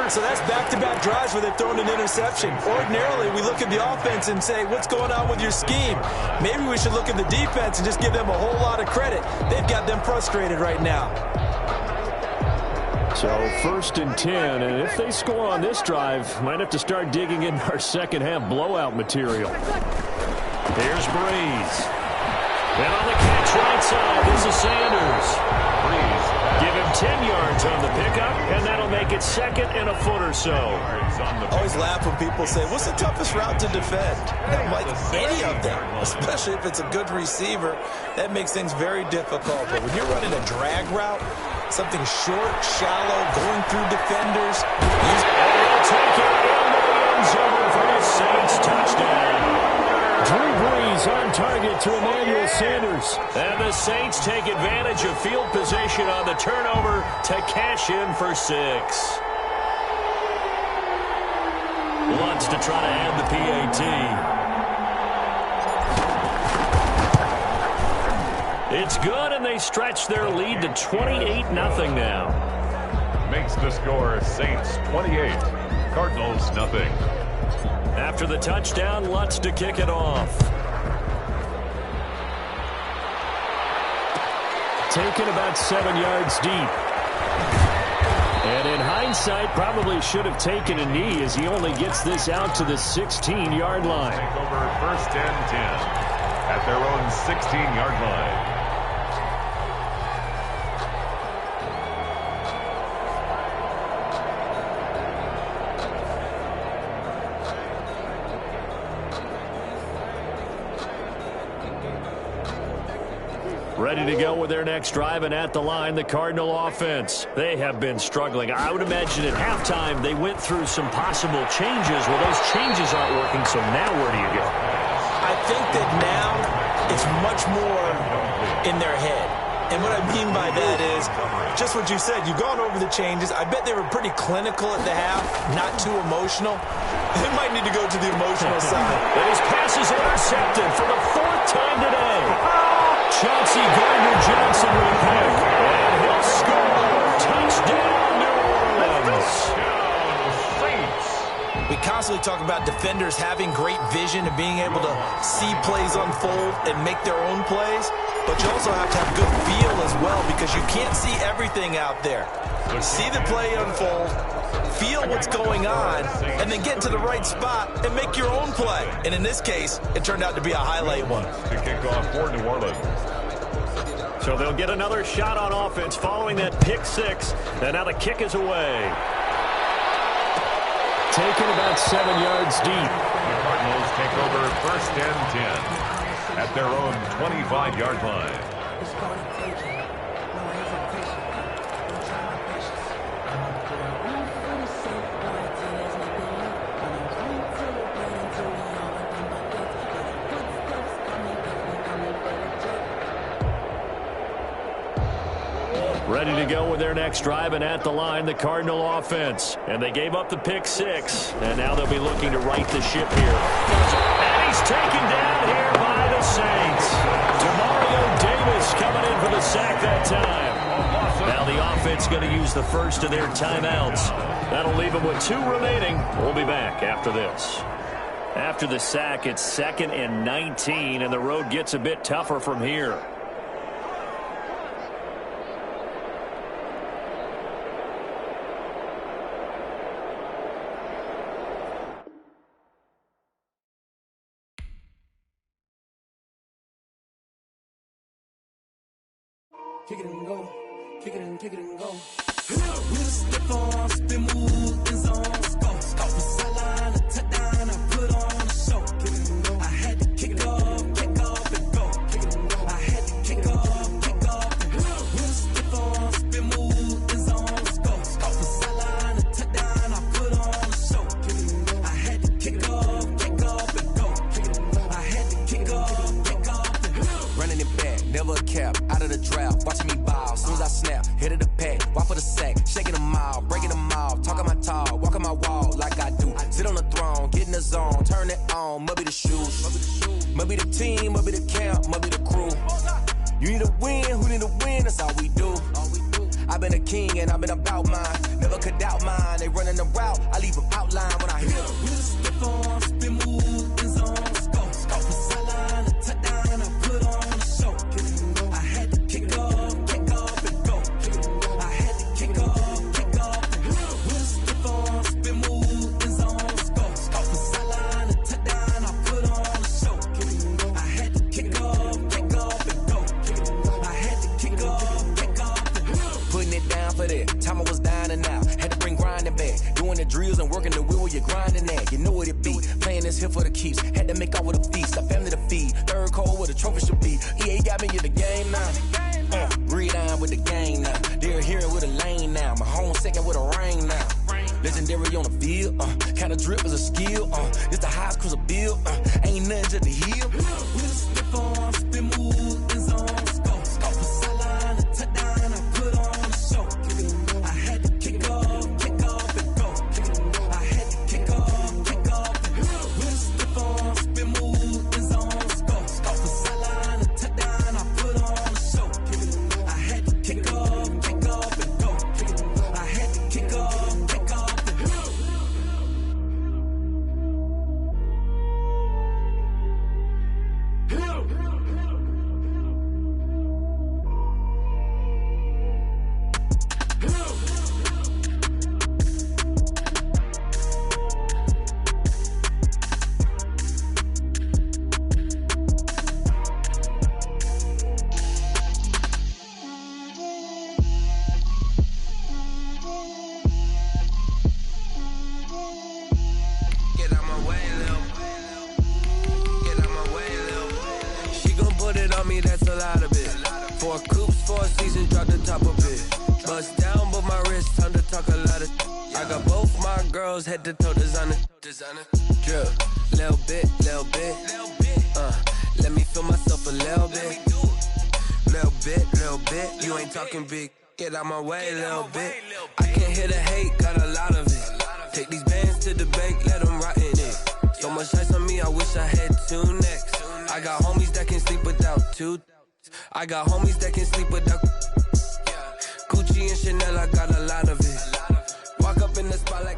So that's back-to-back drives where they've thrown an interception. Ordinarily, we look at the offense and say, what's going on with your scheme? Maybe we should look at the defense and just give them a whole lot of credit. They've got them frustrated right now. So first and 10, and if they score on this drive, might have to start digging in our second-half blowout material. Here's Breeze. And on the catch right side, this is Sanders. Breeze Give him 10 yards on the pickup, and that'll make it second and a foot or so. I always laugh when people say, what's the toughest route to defend? And I'm like, any of them, especially if it's a good receiver. That makes things very difficult. But when you're running a drag route, something short, shallow, going through defenders. They'll take it in the end zone for the Saints touchdown. Drew Brees on target to Emmanuel Sanders. And the Saints take advantage of field position on the turnover to cash in for 6. Lutz to try to add the PAT. It's good, and they stretch their lead to 28-0 now. Makes the score Saints 28, Cardinals nothing. After the touchdown, Lutz to kick it off. Taken about 7 yards deep. And in hindsight, probably should have taken a knee as he only gets this out to the 16-yard line. Take over first and 10 at their own 16-yard line. Ready to go with their next drive, and at the line, the Cardinal offense. They have been struggling. I would imagine at halftime they went through some possible changes. Well, those changes aren't working, so now where do you go? I think that now it's much more in their head. And what I mean by that is just what you said. You've gone over the changes. I bet they were pretty clinical at the half, not too emotional. They might need to go to the emotional side. And his pass is intercepted for the 4th time today. Chauncey Gardner-Johnson with a pick, and he'll score. Touchdown, New Orleans. We constantly talk about defenders having great vision and being able to see plays unfold and make their own plays, but you also have to have good feel as well because you can't see everything out there. See the play unfold, feel what's going on, and then get to the right spot and make your own play. And in this case, it turned out to be a highlight one. To kick off for New Orleans. So they'll get another shot on offense following that pick 6, and now the kick is away. Taken about 7 yards deep. The Cardinals take over first and 10 at their own 25-yard line. Ready to go with their next drive, and at the line, the Cardinal offense. And they gave up the pick 6, and now they'll be looking to right the ship here. And he's taken down here by the Saints. Demario Davis coming in for the sack that time. Now the offense going to use the first of their timeouts. That'll leave them with 2 remaining. We'll be back after this. After the sack, it's 2nd and 19, and the road gets a bit tougher from here. Kick it and go, kick it and go. With a stiff on, spin move, in zone, go. Go for sideline, a touchdown, I put on a show. Kick it and go. I had to kick off and go. Kick it and go. I had to kick off and go. With a stiff on, spin move, in zone, go. Go for sideline, a touchdown, I put on a show. Kick it and go. I had to kick off and go. Kick it and go. I had to kick off and go. Running it back, never a cap, out of the draft. Watching me ball, soon as I snap, hit of the pack, walk for the sack, shaking them all, breaking them all, talking my talk, walking my wall like I do. Sit on the throne, get in the zone, turn it on, must be the shoes, must be the team, must be the camp, must be the crew. You need a win, who need a win, that's all we do. I've been a king and I've been about mine, never could doubt mine. They running the route, I leave them outline when I hit them. With a stiff on, spin move, in zone, go. Go for sideline, a touchdown, I put on a show. Kick it and go. I had to kick off and go. Kick it and go. I had to kick off and go. With a stiff on, spin move, in zone, go. Go for sideline, a touchdown, I put on a show. Kick it and go. I had to kick off and go. Kick it and go. I had to kick off and go. Putting it keeps. Had to make off with a feast, a family to feed. Third cold where the trophy should be. EA got me in the game now. Read on with the game now. They're here with a lane now. My home second with a ring now. Legendary on the field, kinda drip is a skill, it's the highest cruiser bill, ain't nothing to the heel. With a slip on, spin move, in zone, scope for sideline, a touchdown, I put on a show. I had to kick off and go. I had to kick off and go. With a slip on, spin move, in zone, scope for sideline, a touchdown, I put on a show. I had to kick off and go. I had to kick off. That's a lot of it. 4 coops, 4 seasons, drop the top of it. Bust down, but my wrist, time to talk a lot of. I got both my girls head to toe designer. Drip, little bit. Let me feel myself a little bit. Little bit. You ain't talking big. Get out my way, little bit. I can't hear the hate, got a lot of it. Take these bands to the bank, let them rot in it. So much ice on me, I wish I had 2 necks. I got homies that can sleep without 2. I got homies that can sleep without Gucci and Chanel, I got a lot of it. Walk up in the spot like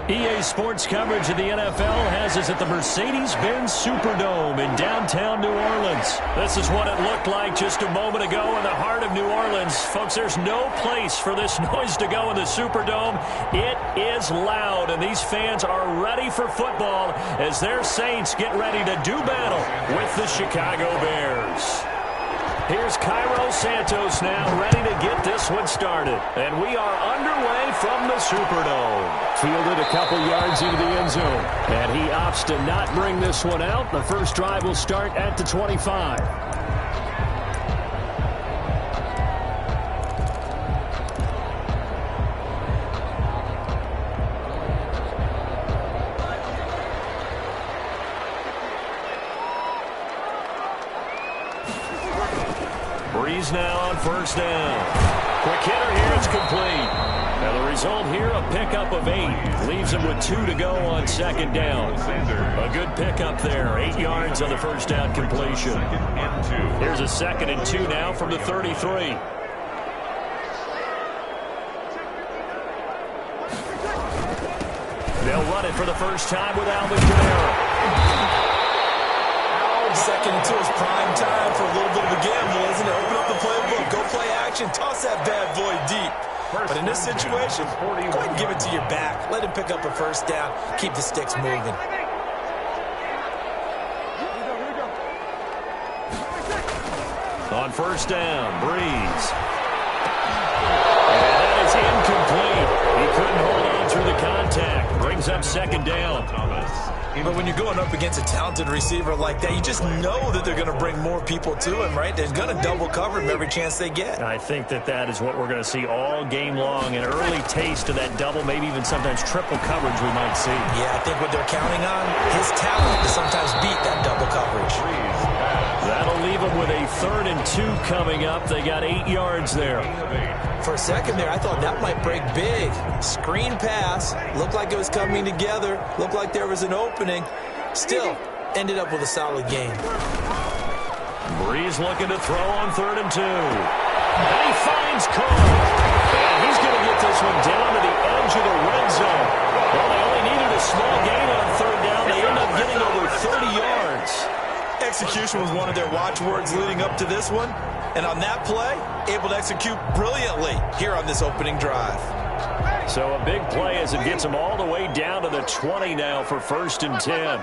EA Sports coverage of the NFL has us at the Mercedes-Benz Superdome in downtown New Orleans. This is what it looked like just a moment ago in the heart of New Orleans. Folks, there's no place for this noise to go in the Superdome. It is loud, and these fans are ready for football as their Saints get ready to do battle with the Chicago Bears. Here's Cairo Santos now, ready to get this one started. And we are underway from the Superdome. Fielded a couple yards into the end zone. And he opts to not bring this one out. The first drive will start at the 25. Breeze now on first down. Quick hitter here, it's complete. Now the result here, a pickup of 8. Leaves him with 2 to go on second down. A good pickup there. 8 yards on the first down completion. Here's a 2nd and 2 now from the 33. They'll run it for the first time with Alvin Kamara. 2nd and 2 is prime time for a little bit of a gamble, isn't it? Open up the playbook, go play action, toss that bad boy deep. But in this situation, go ahead and give it to your back. Let him pick up a first down, keep the sticks moving. On first down, Breeze. And that is incomplete. He couldn't hold on through the contact. Brings up second down. But when you're going up against a talented receiver like that, you just know that they're going to bring more people to him, right? They're going to double cover him every chance they get. I think that is what we're going to see all game long. An early taste of that double, maybe even sometimes triple coverage we might see. Yeah, I think what they're counting on, his talent to sometimes beat that double coverage. That'll leave them with a 3rd and 2 coming up. They got 8 yards there. For a second there, I thought that might break big. Screen pass. Looked like it was coming together. Looked like there was an opening. Still, ended up with a solid game. Breeze looking to throw on 3rd and 2. And he finds Cole. And he's going to get this one down to the edge of the red zone. Well, they only needed a small gain on 3rd down. They end up getting over 30 yards. Execution was one of their watchwords leading up to this one. And on that play, able to execute brilliantly here on this opening drive. So a big play as it gets them all the way down to the 20 now for 1st and 10.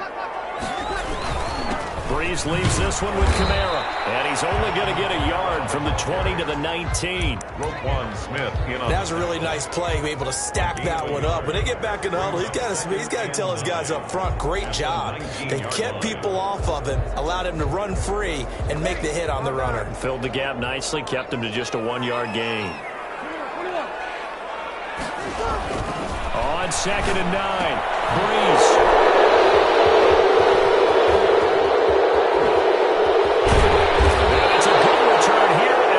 Breeze leaves this one with Kamara, and he's only going to get a yard from the 20 to the 19. Roquan Smith in on that was a really nice play, able to stack that one up. When they get back in the huddle, he's got to tell his guys up front, great job. They kept people off of him, allowed him to run free and make the hit on the runner. Filled the gap nicely, kept him to just a 1-yard gain. On 2nd and 9, Breeze.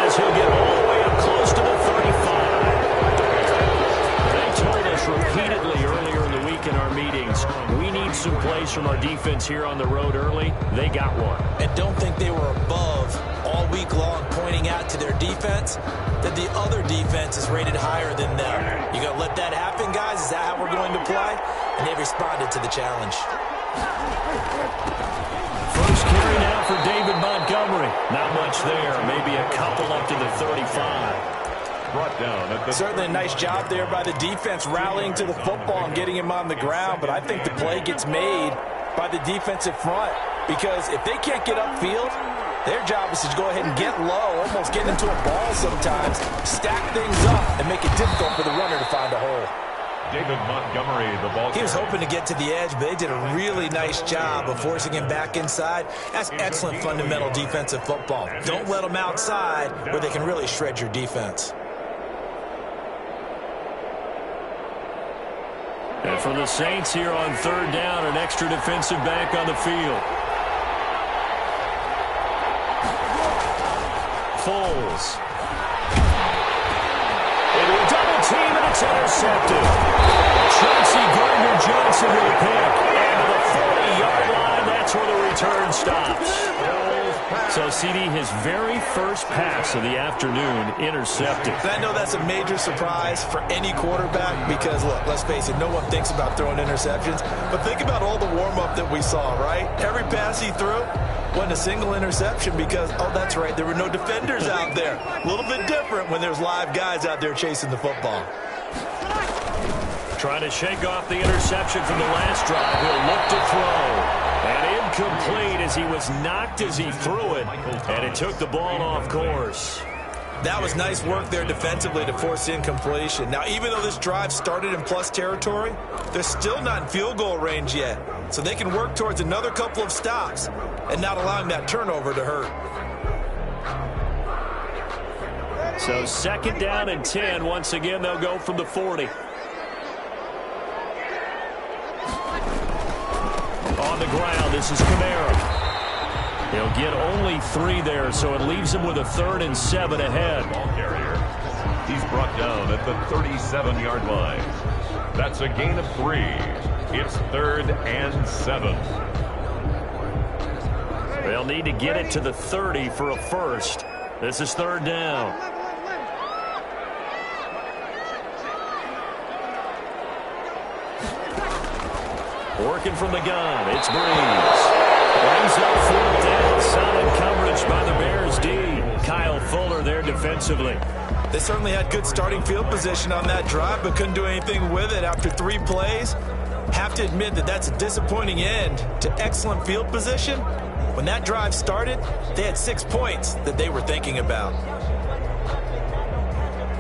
He'll get all the way up close to the 35. They told us repeatedly earlier in the week in our meetings, we need some plays from our defense here on the road early. They got one. And don't think they were above all week long pointing out to their defense that the other defense is rated higher than them. You going to let that happen, guys? Is that how we're going to play? And they responded to the challenge. First carry now for David Montgomery. Not much there. Maybe a couple up to the 35. Brought down at the certainly a nice job there by the defense rallying to the football and getting him on the ground. But I think the play gets made by the defensive front because if they can't get upfield, their job is to go ahead and get low, almost get into a ball sometimes, stack things up, and make it difficult for the runner to find a hole. David Montgomery, the ball. He was hoping to get to the edge, but they did a really nice job of forcing him back inside. That's excellent fundamental defensive football. Don't let them outside where they can really shred your defense. And for the Saints here on 3rd down, an extra defensive back on the field. Foles. Into a double team, and it's intercepted. Chauncey Gardner-Johnson with a pick. And to the 40-yard line, that's where the return stops. So, CD, his very first pass of the afternoon intercepted. And I know that's a major surprise for any quarterback because, look, let's face it, no one thinks about throwing interceptions. But think about all the warm-up that we saw, right? Every pass he threw wasn't a single interception because, oh, that's right, there were no defenders out there. A little bit different when there's live guys out there chasing the football. Trying to shake off the interception from the last drive. He'll look to throw. And incomplete as he was knocked as he threw it. And it took the ball off course. That was nice work there defensively to force incompletion. Now, even though this drive started in plus territory, they're still not in field goal range yet. So they can work towards another couple of stops and not allowing that turnover to hurt. So 2nd down and 10. Once again, they'll go from the 40. On the ground, this is Kamara. He'll get only 3 there, so it leaves him with a 3rd and 7 ahead. Ball carrier. He's brought down at the 37-yard line. That's a gain of 3. It's 3rd and 7. They'll need to get it to the 30 for a first. This is 3rd down. Working from the gun, it's Breeze. Brings up 4th down, solid coverage by the Bears D. Kyle Fuller there defensively. They certainly had good starting field position on that drive, but couldn't do anything with it after 3 plays. Have to admit that that's a disappointing end to excellent field position. When that drive started, they had 6 points that they were thinking about.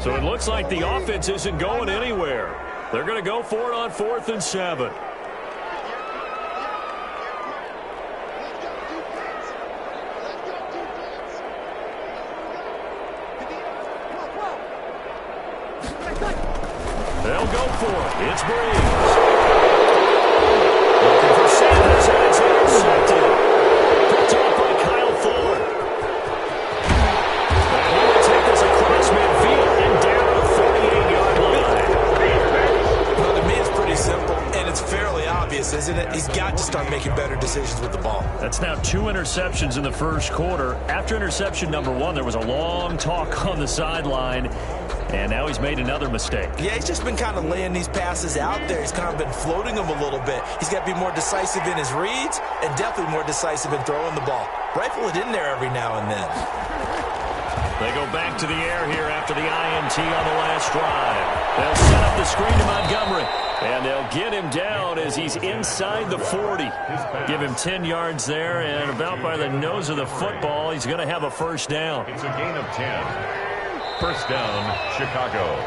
So it looks like the offense isn't going anywhere. They're going to go for it on 4th and 7. They'll go for it. It's Breeze. Looking for Sanders, and it's intercepted. Picked off by Kyle Fuller. And he will take this across midfield and down the 48-yard line. Well, to me, it's pretty simple, and it's fairly obvious, isn't it? He's got to start making better decisions with the ball. That's now 2 interceptions in the first quarter. After interception number 1, there was a long talk on the sideline. And now he's made another mistake. Yeah, he's just been kind of laying these passes out there. He's kind of been floating them a little bit. He's got to be more decisive in his reads and definitely more decisive in throwing the ball. Rifle it in there every now and then. They go back to the air here after the INT on the last drive. They'll set up the screen to Montgomery. And they'll get him down as he's inside the 40. Give him 10 yards there, and about by the nose of the football, he's going to have a first down. It's a gain of 10. First down, Chicago.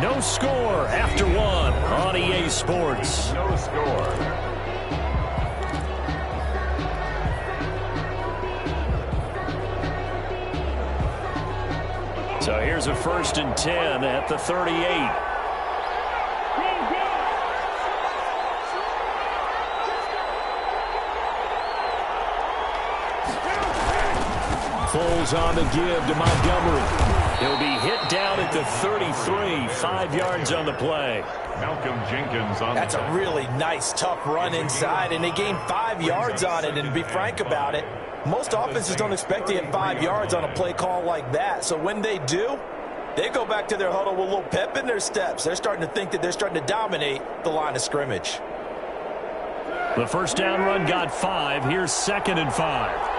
No score after one on EA Sports. No score. So here's a 1st and 10 at the 38. Foles on the give to Montgomery. He'll be hit down at the 33, 5 yards on the play. Malcolm Jenkins on That's a really nice, tough run inside, and they gained 5 yards on it. And to be frank about it, most offenses don't expect to get 5 yards on a play call like that. So when they do, they go back to their huddle with a little pep in their steps. They're starting to think that they're starting to dominate the line of scrimmage. The first down run got 5. Here's 2nd and 5.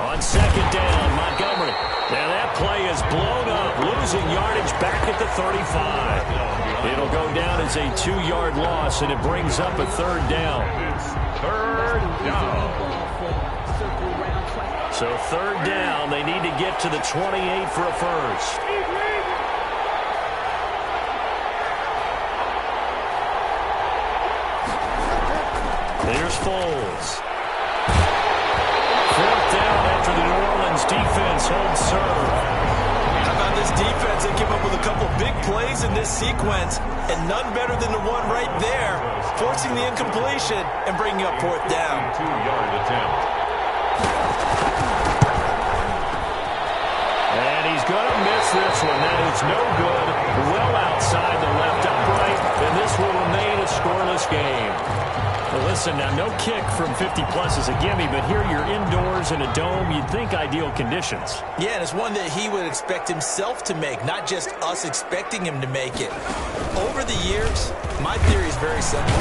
On 2nd down, Montgomery. Now that play is blown up, losing yardage back at the 35. It'll go down as a 2-yard loss, and it brings up a 3rd down. Third down. So 3rd down, they need to get to the 28 for a first. There's Foles. 4th down after the New Orleans defense holds serve. How about this defense? They came up with a couple big plays in this sequence, and none better than the one right there, forcing the incompletion and bringing up 4th down. 2-yard attempt. And he's going to miss this one. That is no good. Well outside the left upright, and this will remain a scoreless game. Well, listen, now no kick from 50-plus is a gimme, but here you're indoors in a dome. You'd think ideal conditions. Yeah, and it's one that he would expect himself to make, not just us expecting him to make it. Over the years, my theory is very simple.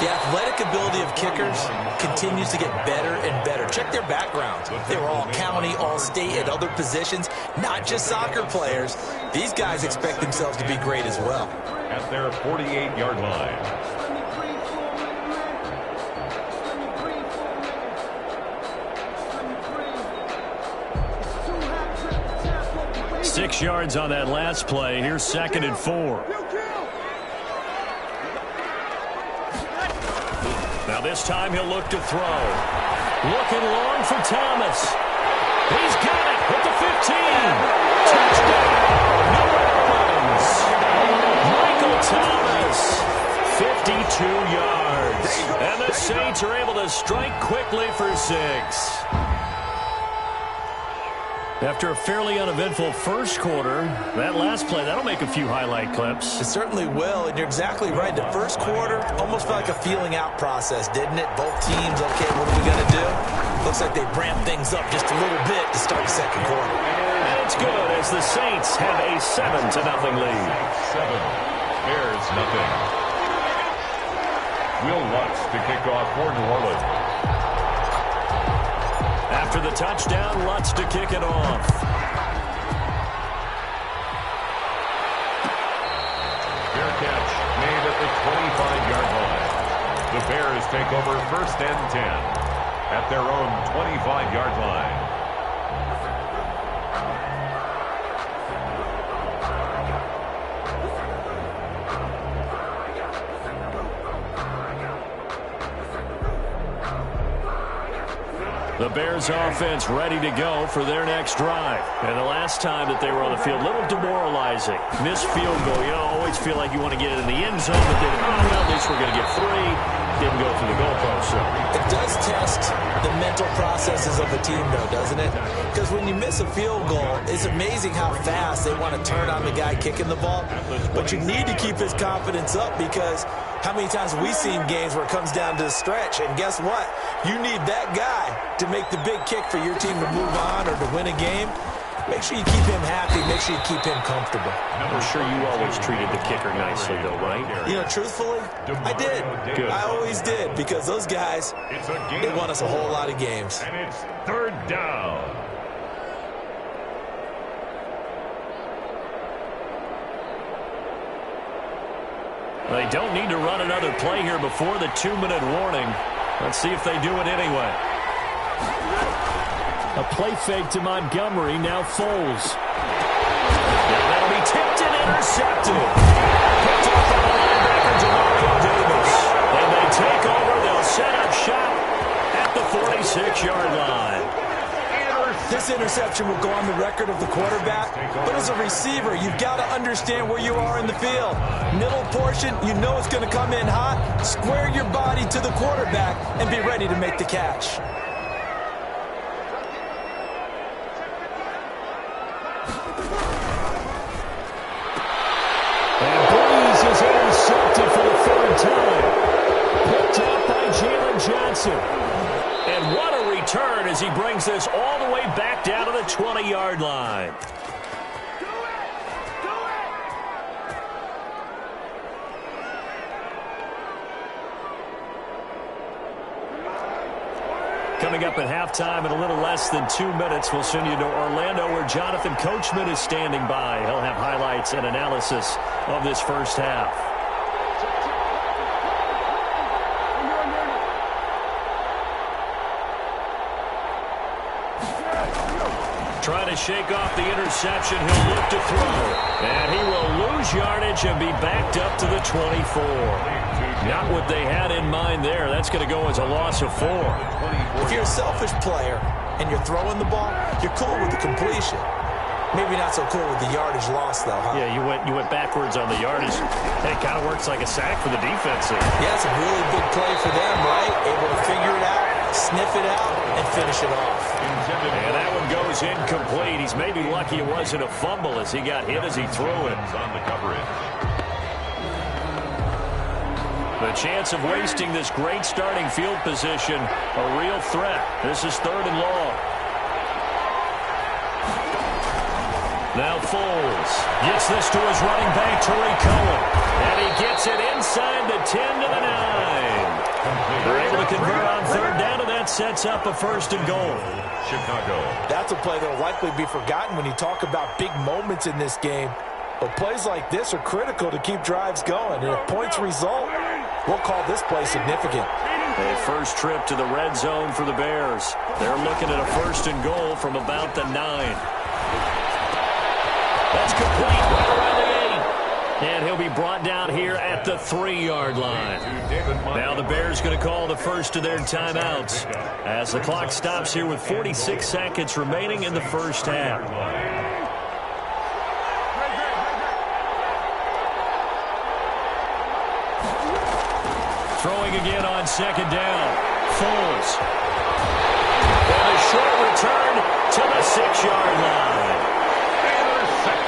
The athletic ability of kickers continues to get better and better. Check their backgrounds. They were all county, all state, at other positions, not just soccer players. These guys expect themselves to be great as well. At their 48-yard line. 6 yards on that last play. Here's 2nd and 4. Now this time he'll look to throw. Looking long for Thomas. He's got it at the 15. Touchdown, New Orleans. Michael Thomas, 52 yards. And the Saints are able to strike quickly for 6. After a fairly uneventful first quarter, that last play, that'll make a few highlight clips. It certainly will, and you're exactly right. The first quarter almost felt like a feeling out process, didn't it? Both teams, okay, what are we going to do? Looks like they ramped things up just a little bit to start the second quarter. And it's good as the Saints have a 7-0 lead. 7. Bears nothing. Will Lutz to kick off for New Orleans. After the touchdown, Lutz to kick it off. Fair catch made at the 25-yard line. The Bears take over 1st and 10 at their own 25-yard line. The Bears offense ready to go for their next drive. And the last time that they were on the field, a little demoralizing. Missed field goal. You know, always feel like you want to get it in the end zone, but then, oh, well, at least we're going to get 3. Didn't go through the goalpost. So it does test the mental processes of a team, though, doesn't it? Because when you miss a field goal, it's amazing how fast they want to turn on the guy kicking the ball. But you need to keep his confidence up, because how many times have we seen games where it comes down to the stretch, and guess what? You need that guy to make the big kick for your team to move on or to win a game. Make sure you keep him happy. Make sure you keep him comfortable. I'm sure you always treated the kicker nicely, though, right? You know, truthfully, I did. Good. I always did, because those guys, they won us a whole lot of games. And it's 3rd down. They don't need to run another play here before the 2-minute warning. Let's see if they do it anyway. A play fake to Montgomery, now Foles. Now that'll be tipped and intercepted. Picked up by the linebacker, Demario Davis. And they take over. They'll set up shop at the 46-yard line. This interception will go on the record of the quarterback, but as a receiver, you've got to understand where you are in the field. Middle portion, you know it's going to come in hot. Square your body to the quarterback and be ready to make the catch. And Breeze is intercepted for the third time. Picked up by Jalen Johnson. And what a return as he brings this all the way back down to the 20-yard line. Coming up at halftime in a little less than 2 minutes, we'll send you to Orlando where Jonathan Coachman is standing by. He'll have highlights and analysis of this first half. Trying to shake off the interception. He'll look to throw. And he will lose yardage and be backed up to the 24. Not what they had in mind there. That's going to go as a loss of 4. If you're a selfish player and you're throwing the ball, you're cool with the completion. Maybe not so cool with the yardage loss, though, huh? Yeah, you went backwards on the yardage. It kind of works like a sack for the defense here. Yeah, it's a really big play for them, right? Able to figure it out, sniff it out, and finish it off. And that one goes incomplete. He's maybe lucky it wasn't a fumble as he got hit as he threw it. On the coverage. The chance of wasting this great starting field position, a real threat. This is 3rd and long. Now Foles gets this to his running back, Tariq Cohen. And he gets it inside the 10 to the 9. They're able to convert on 3rd down, and that sets up a 1st and goal. Chicago. That's a play that will likely be forgotten when you talk about big moments in this game. But plays like this are critical to keep drives going. And if points result, we'll call this play significant. A first trip to the red zone for the Bears. They're looking at a 1st and goal from about the 9. That's complete right around the 8. And he'll be brought down here at the 3-yard line. Now the Bears going to call the first of their timeouts as the clock stops here with 46 seconds remaining in the first half. Throwing again on 2nd down. Foles. And a short return to the 6-yard line.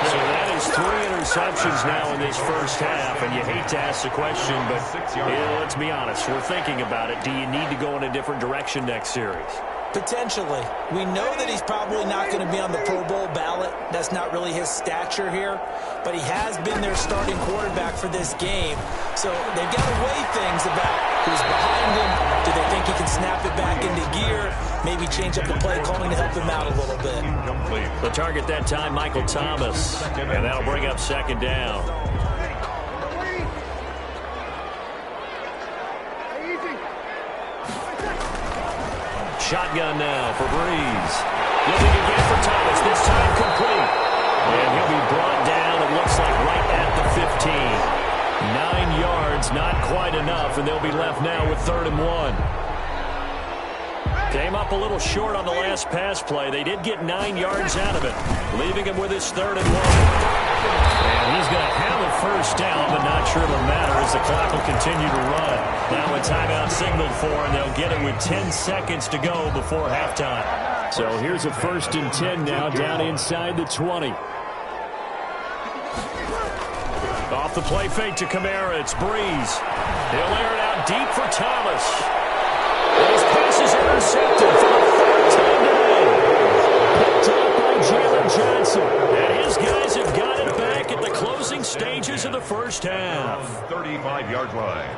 So that is 3 interceptions now in this first half, and you hate to ask the question, but let's be honest, we're thinking about it. Do you need to go in a different direction next series? Potentially. We know that he's probably not going to be on the Pro Bowl ballot. That's not really his stature here, but he has been their starting quarterback for this game, so they've got to weigh things about who's behind him. Do they think he can snap it back into gear? Maybe change up the play calling to help him out a little bit. The target that time, Michael Thomas, and that'll bring up 2nd down. Shotgun now for Breeze. Looking again for Thomas, this time complete. And he'll be brought down, it looks like, right at the 15. 9 yards, not quite enough, and they'll be left now with 3rd and 1. Came up a little short on the last pass play. They did get 9 yards out of it, leaving him with his 3rd and 1. And he's going to have a 1st down, but not sure it'll matter as the clock will continue to run. Now a timeout signaled for, and they'll get it with 10 seconds to go before halftime. So here's a 1st and 10 now down inside the 20. Off the play fake to Kamara, it's Breeze. He'll air it out deep for Thomas. His pass is intercepted for the 3rd time today. Picked up by Jalen Johnson. And his guys have got it back at the closing stages of the first half. 35-yard line.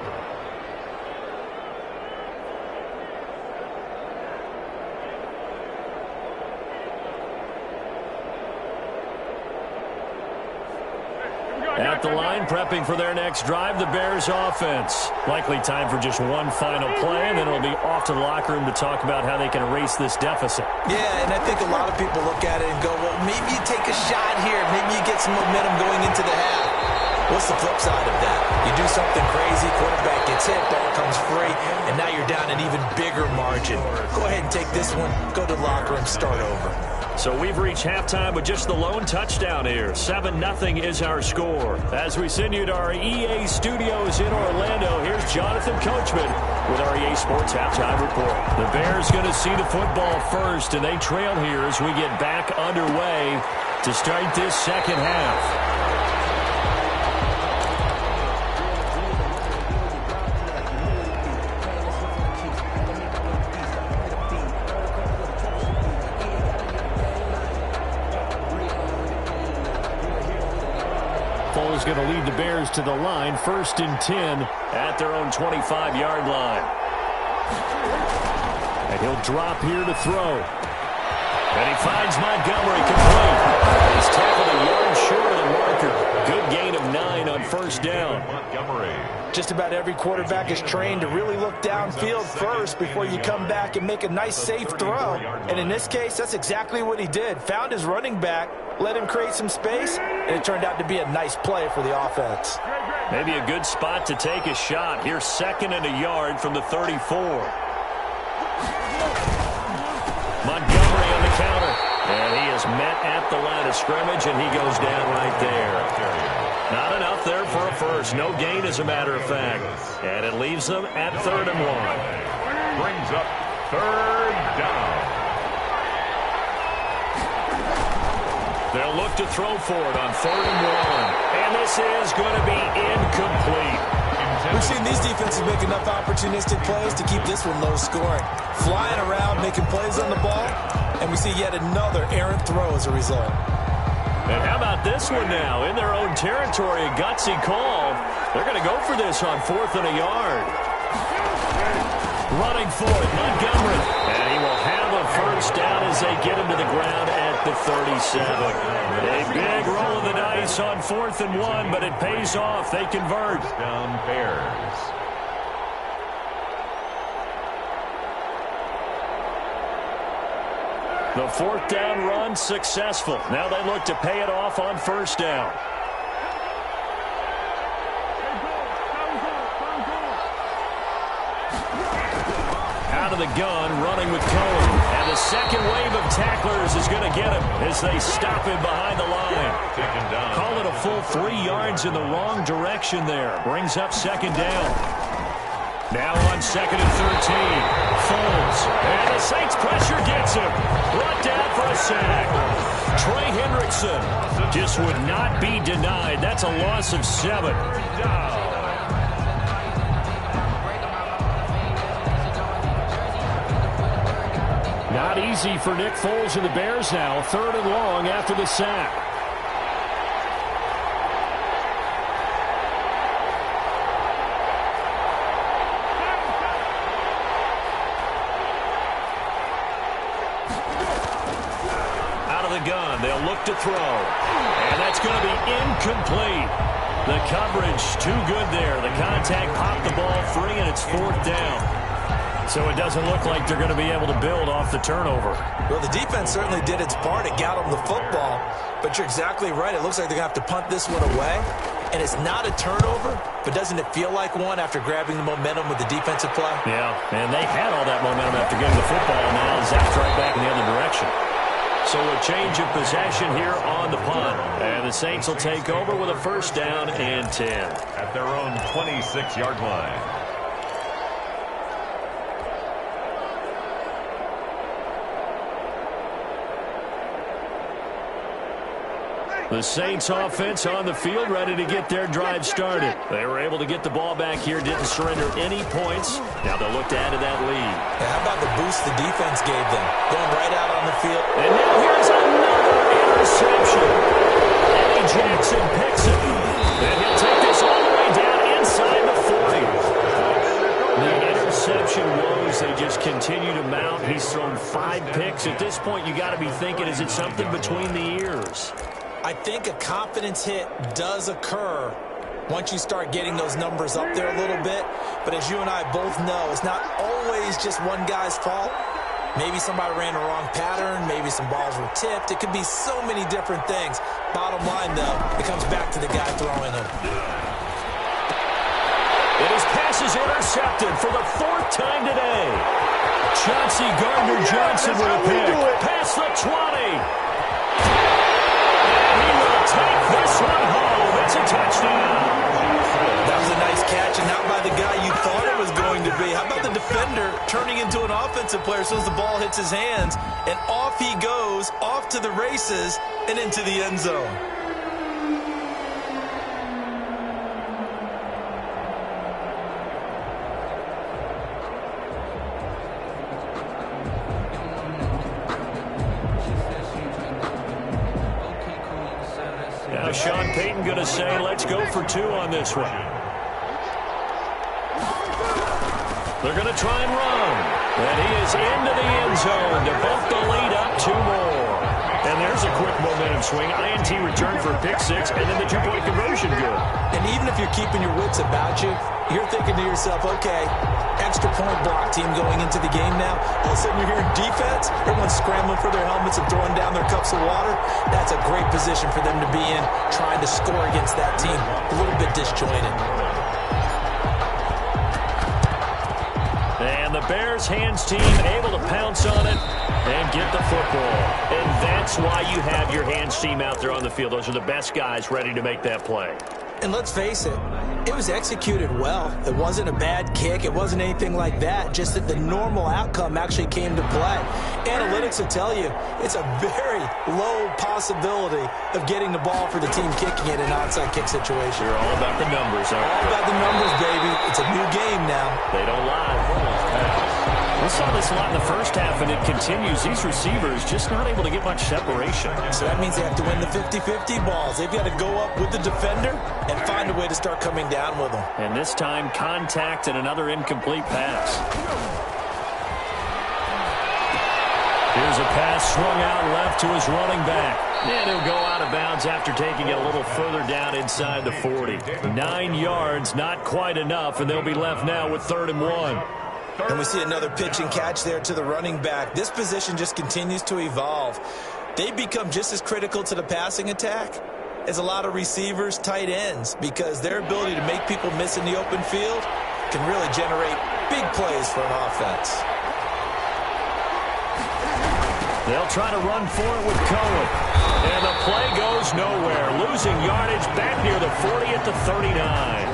Here we go. At the line, prepping for their next drive, the Bears offense. Likely time for just one final play, and then it'll be off to the locker room to talk about how they can erase this deficit. Yeah, and I think a lot of people look at it and go, well, maybe you take a shot here. Maybe you get some momentum going into the half. What's the flip side of that? You do something crazy, quarterback gets hit, ball comes free, and now you're down an even bigger margin. Go ahead and take this one, go to the locker room, start over. So we've reached halftime with just the lone touchdown here. 7-0 is our score. As we send you to our EA studios in Orlando, here's Jonathan Coachman with our EA Sports Halftime Report. The Bears going to see the football first, and they trail here as we get back underway to start this second half. Is going to lead the Bears to the line, 1st and 10 at their own 25-yard line. And he'll drop here to throw. And he finds Montgomery complete. He's tackled a yard short of the marker. Good gain of 9 on 1st down. Montgomery. Just about every quarterback is trained to really look downfield first before you come back and make a nice, safe throw. And in this case, that's exactly what he did. Found his running back, let him create some space, and it turned out to be a nice play for the offense. Maybe a good spot to take a shot. Here's 2nd and a yard from the 34. Montgomery on the counter. And he is met at the line of scrimmage, and he goes down right there. Not enough there for a first. No gain, as a matter of fact. And it leaves them at 3rd and 1. Brings up 3rd down. They'll look to throw for it on 3rd and 1. And this is going to be incomplete. We've seen these defenses make enough opportunistic plays to keep this one low scoring. Flying around, making plays on the ball, and we see yet another errant throw as a result. And how about this one now? In their own territory, a gutsy call. They're going to go for this on 4th and a yard. Running for it, Montgomery. And he will have a 1st down as they get him to the ground at the 37. A big roll of the dice on 4th and 1, but it pays off. They convert. Down Bears. The 4th down run successful. Now they look to pay it off on 1st down. Out of the gun, running with Cohen. And the second wave of tacklers is going to get him as they stop him behind the line. Call it a full 3 yards in the wrong direction there. Brings up 2nd down. Now on 2nd and 13. Foles. And the Saints pressure gets him. Brought down for a sack. Trey Hendrickson just would not be denied. That's a loss of 7. Not easy for Nick Foles and the Bears now. 3rd and long after the sack. Gun. They'll look to throw. And that's going to be incomplete. The coverage too good there. The contact popped the ball free, and it's 4th down. So it doesn't look like they're going to be able to build off the turnover. Well, the defense certainly did its part. It got them the football. But you're exactly right. It looks like they're going to have to punt this one away. And it's not a turnover, but doesn't it feel like one after grabbing the momentum with the defensive play? Yeah, and they had all that momentum after getting the football. Now zapped right back in the other direction. So a change of possession here on the punt. And the Saints will take over with a 1st down and 10. At their own 26-yard line. The Saints offense on the field, ready to get their drive started. They were able to get the ball back here, didn't surrender any points. Now they'll look to add to that lead. Yeah, how about the boost the defense gave them? Going right out on the field. And now here's another interception. Eddie Jackson picks it. And he'll take this all the way down inside the 40. The interception woes, they just continue to mount. He's thrown 5 picks. At this point, you got to be thinking, is it something between the ears? I think a confidence hit does occur once you start getting those numbers up there a little bit. But as you and I both know, it's not always just one guy's fault. Maybe somebody ran the wrong pattern. Maybe some balls were tipped. It could be so many different things. Bottom line, though, it comes back to the guy throwing them. And his pass is intercepted for the 4th time today. Chauncey Gardner-Johnson with a pick. Past the 20. He will take this one home. It's a touchdown. That was a nice catch, and not by the guy you thought it was going to be. How about the defender turning into an offensive player as soon as the ball hits his hands, and off he goes, off to the races, and into the end zone. Now Sean Payton going to say, let's go for 2 on this one. They're going to try and run. And he is into the end zone to bump the lead up 2 more. And there's a quick momentum swing. INT return for a pick-6, and then the 2-point conversion good. And even if you're keeping your wits about you, you're thinking to yourself, okay, extra point block team going into the game now. All of a sudden you're hearing defense. Everyone's scrambling for their helmets and throwing down their cups of water. That's a great position for them to be in, trying to score against that team. A little bit disjointed. And the Bears hands team able to pounce on it and get the football. And that's why you have your hands team out there on the field. Those are the best guys ready to make that play. And let's face it, it was executed well. It wasn't a bad kick. It wasn't anything like that. Just that the normal outcome actually came to play. Analytics will tell you it's a very low possibility of getting the ball for the team kicking it in an onside kick situation. You're all about the numbers, aren't you? All about the numbers, baby. It's a new game now. They don't lie. We saw this a lot in the first half, and it continues. These receivers just not able to get much separation. So that means they have to win the 50-50 balls. They've got to go up with the defender and find a way to start coming down with them. And this time, contact and another incomplete pass. Here's a pass swung out left to his running back. And he'll go out of bounds after taking it a little further down inside the 40. 9 yards, not quite enough, and they'll be left now with 3rd and 1. And we see another pitch and catch there to the running back. This position just continues to evolve. They become just as critical to the passing attack as a lot of receivers, tight ends, because their ability to make people miss in the open field can really generate big plays for an offense. They'll try to run for it with Cohen. And the play goes nowhere. Losing yardage back near the 40 at the 39.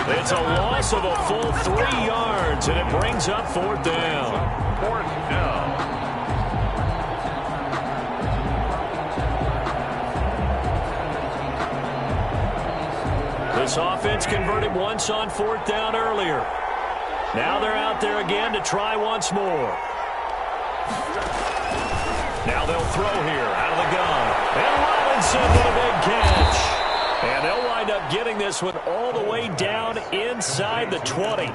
It's a loss of a full 3 yards, and it brings up 4th down. 4th down. This offense converted once on 4th down earlier. Now they're out there again to try once more. Now they'll throw here out of the gun. And Robinson with a big catch. And they'll wind up getting this one all the way down inside the 20.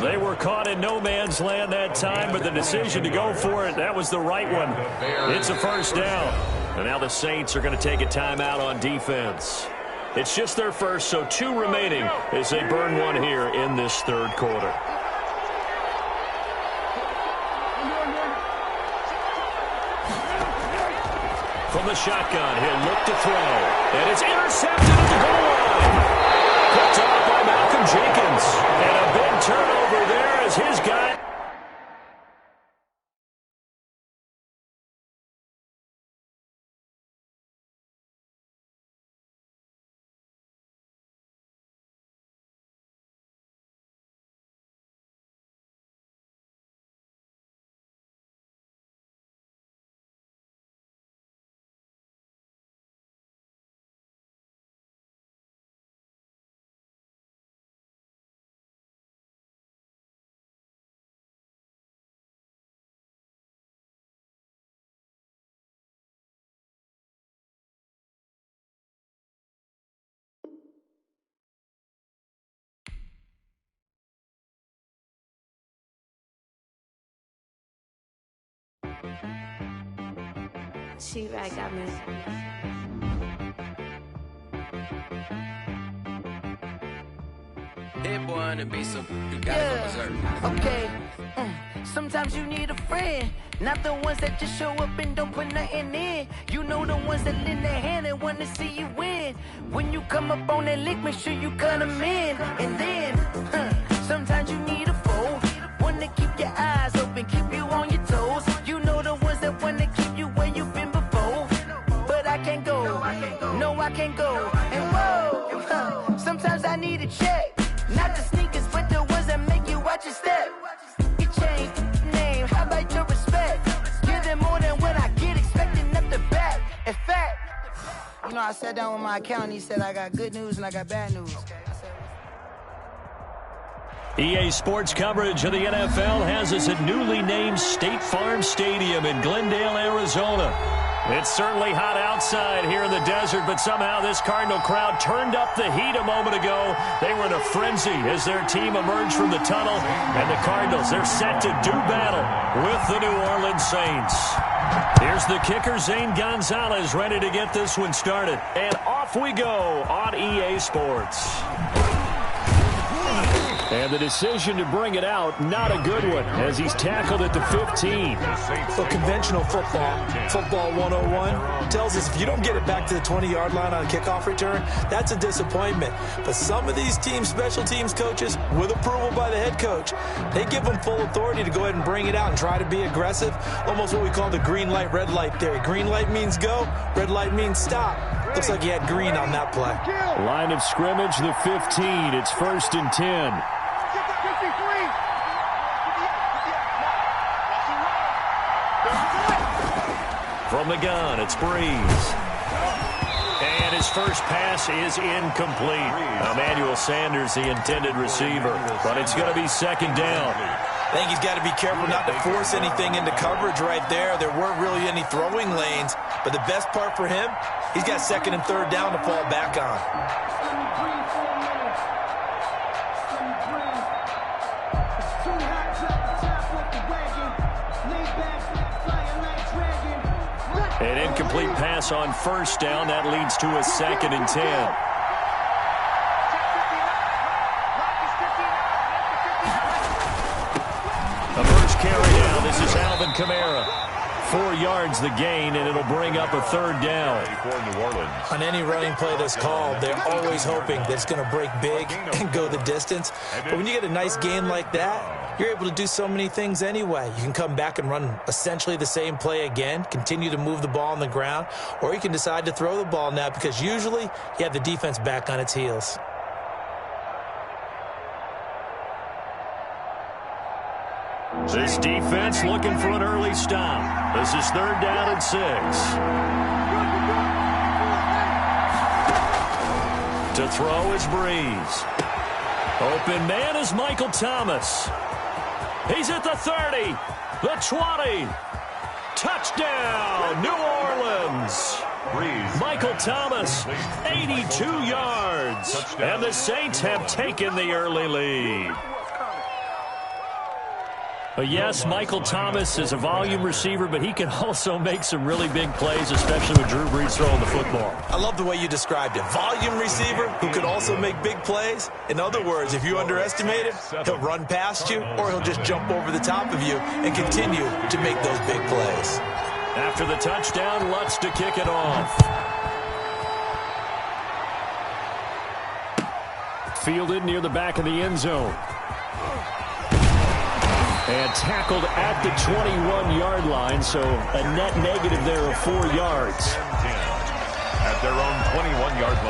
They were caught in no man's land that time, but the decision to go for it, that was the right one. It's a 1st down. And now the Saints are going to take a timeout on defense. It's just their first, so 2 remaining as they burn one here in this 3rd quarter. From the shotgun, he'll look to throw. And it's intercepted at the goal line. Picked off by Malcolm Jenkins. And a big turnover there as his guy. She right got me. head, boy, and it be some. You gotta go berserk. Okay. Sometimes you need a friend, not the ones that just show up and don't put nothing in. You know the ones that lend their hand and want to see you win. When you come up on that lick, make sure you cut them in. And then, sometimes you need a foe, one to keep your eyes open, keep you on your toes. You know the ones that want to keep you where you've been before. But I can't go, no I can't go. And whoa, sometimes I need a check, not the sneakers, but the ones that make you watch your step. Change name, how about your respect? Give them more than what I get, expecting nothing back. In fact, you know, I sat down with my accountant, he said I got good news and I got bad news. EA Sports coverage of the NFL has us at newly named State Farm Stadium in Glendale, Arizona. It's certainly hot outside here in the desert, but somehow this Cardinal crowd turned up the heat a moment ago. They were in a frenzy as their team emerged from the tunnel, and the Cardinals, they're set to do battle with the New Orleans Saints. Here's the kicker, Zane Gonzalez, ready to get this one started. And off we go on EA Sports. And the decision to bring it out, not a good one, as he's tackled at the 15. So conventional football 101, tells us if you don't get it back to the 20-yard line on a kickoff return, that's a disappointment. But some of these team special teams coaches, with approval by the head coach, they give them full authority to go ahead and bring it out and try to be aggressive, almost what we call the green light, red light theory. Green light means go, red light means stop. Looks like he had green on that play. Line of scrimmage, the 15. It's 1st and 10. From the gun, it's Breeze. And his first pass is incomplete. Emmanuel Sanders, the intended receiver. But it's going to be 2nd down. I think he's got to be careful not to force anything into coverage right there. There weren't really any throwing lanes. But the best part for him, he's got 2nd and 3rd down to fall back on. An incomplete pass on 1st down. That leads to a 2nd and 10. The first carry down. This is Alvin Kamara. 4 yards the gain, and it'll bring up a 3rd down. On any running play that's called, they're always hoping that it's going to break big and go the distance. But when you get a nice gain like that, you're able to do so many things anyway. You can come back and run essentially the same play again, continue to move the ball on the ground, or you can decide to throw the ball now because usually you have the defense back on its heels. This defense looking for an early stop. This is 3rd down and 6. To throw is Breeze. Open man is Michael Thomas. He's at the 30, the 20. Touchdown, New Orleans. Michael Thomas, 82 yards. And the Saints have taken the early lead. Yes, Michael Thomas is a volume receiver, but he can also make some really big plays, especially with Drew Brees throwing the football. I love the way you described it. Volume receiver who could also make big plays. In other words, if you underestimate him, he'll run past you or he'll just jump over the top of you and continue to make those big plays. After the touchdown, Lutz to kick it off. Fielded near the back of the end zone. And tackled at the 21-yard line, so a net negative there of 4 yards. At their own 21-yard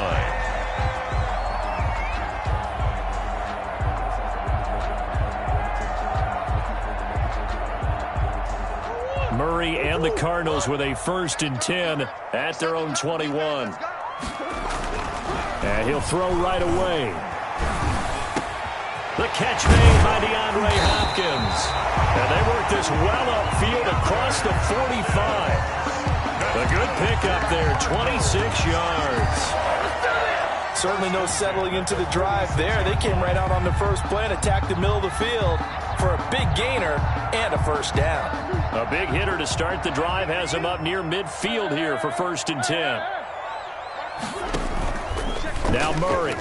line. Murray and the Cardinals with a 1st and 10 at their own 21. And he'll throw right away. The catch made by DeAndre Hopkins. And they work this well upfield across the 45. A good pickup there, 26 yards. Certainly no settling into the drive there. They came right out on the first play and attacked the middle of the field for a big gainer and a 1st down. A big hitter to start the drive has him up near midfield here for 1st and 10. Now Murray.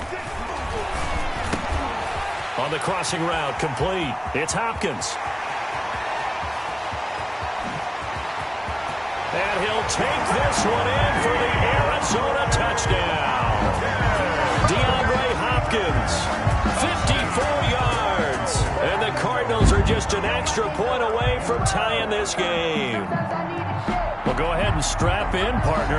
On the crossing route, complete. It's Hopkins. And he'll take this one in for the Arizona touchdown. DeAndre Hopkins, 54 yards. And the Cardinals are just an extra point away from tying this game. Well, go ahead and strap in, partner.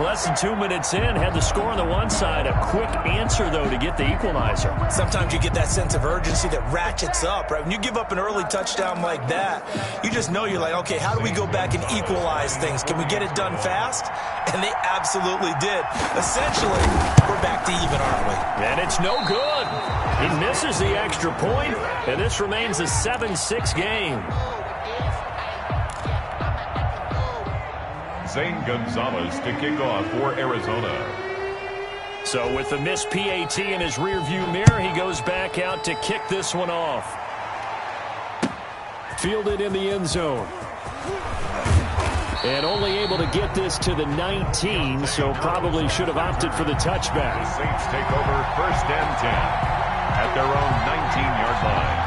Less than 2 minutes in, had the score on the one side. A quick answer, though, to get the equalizer. Sometimes you get that sense of urgency that ratchets up, right? When you give up an early touchdown like that, you just know you're like, okay, how do we go back and equalize things? Can we get it done fast? And they absolutely did. Essentially, we're back to even, aren't we? And it's no good. He misses the extra point, and this remains a 7-6 game. Zane Gonzalez to kick off for Arizona. So with the missed PAT in his rearview mirror, he goes back out to kick this one off. Fielded in the end zone. And only able to get this to the 19, so probably should have opted for the touchback. The Saints take over 1st and 10 at their own 19-yard line.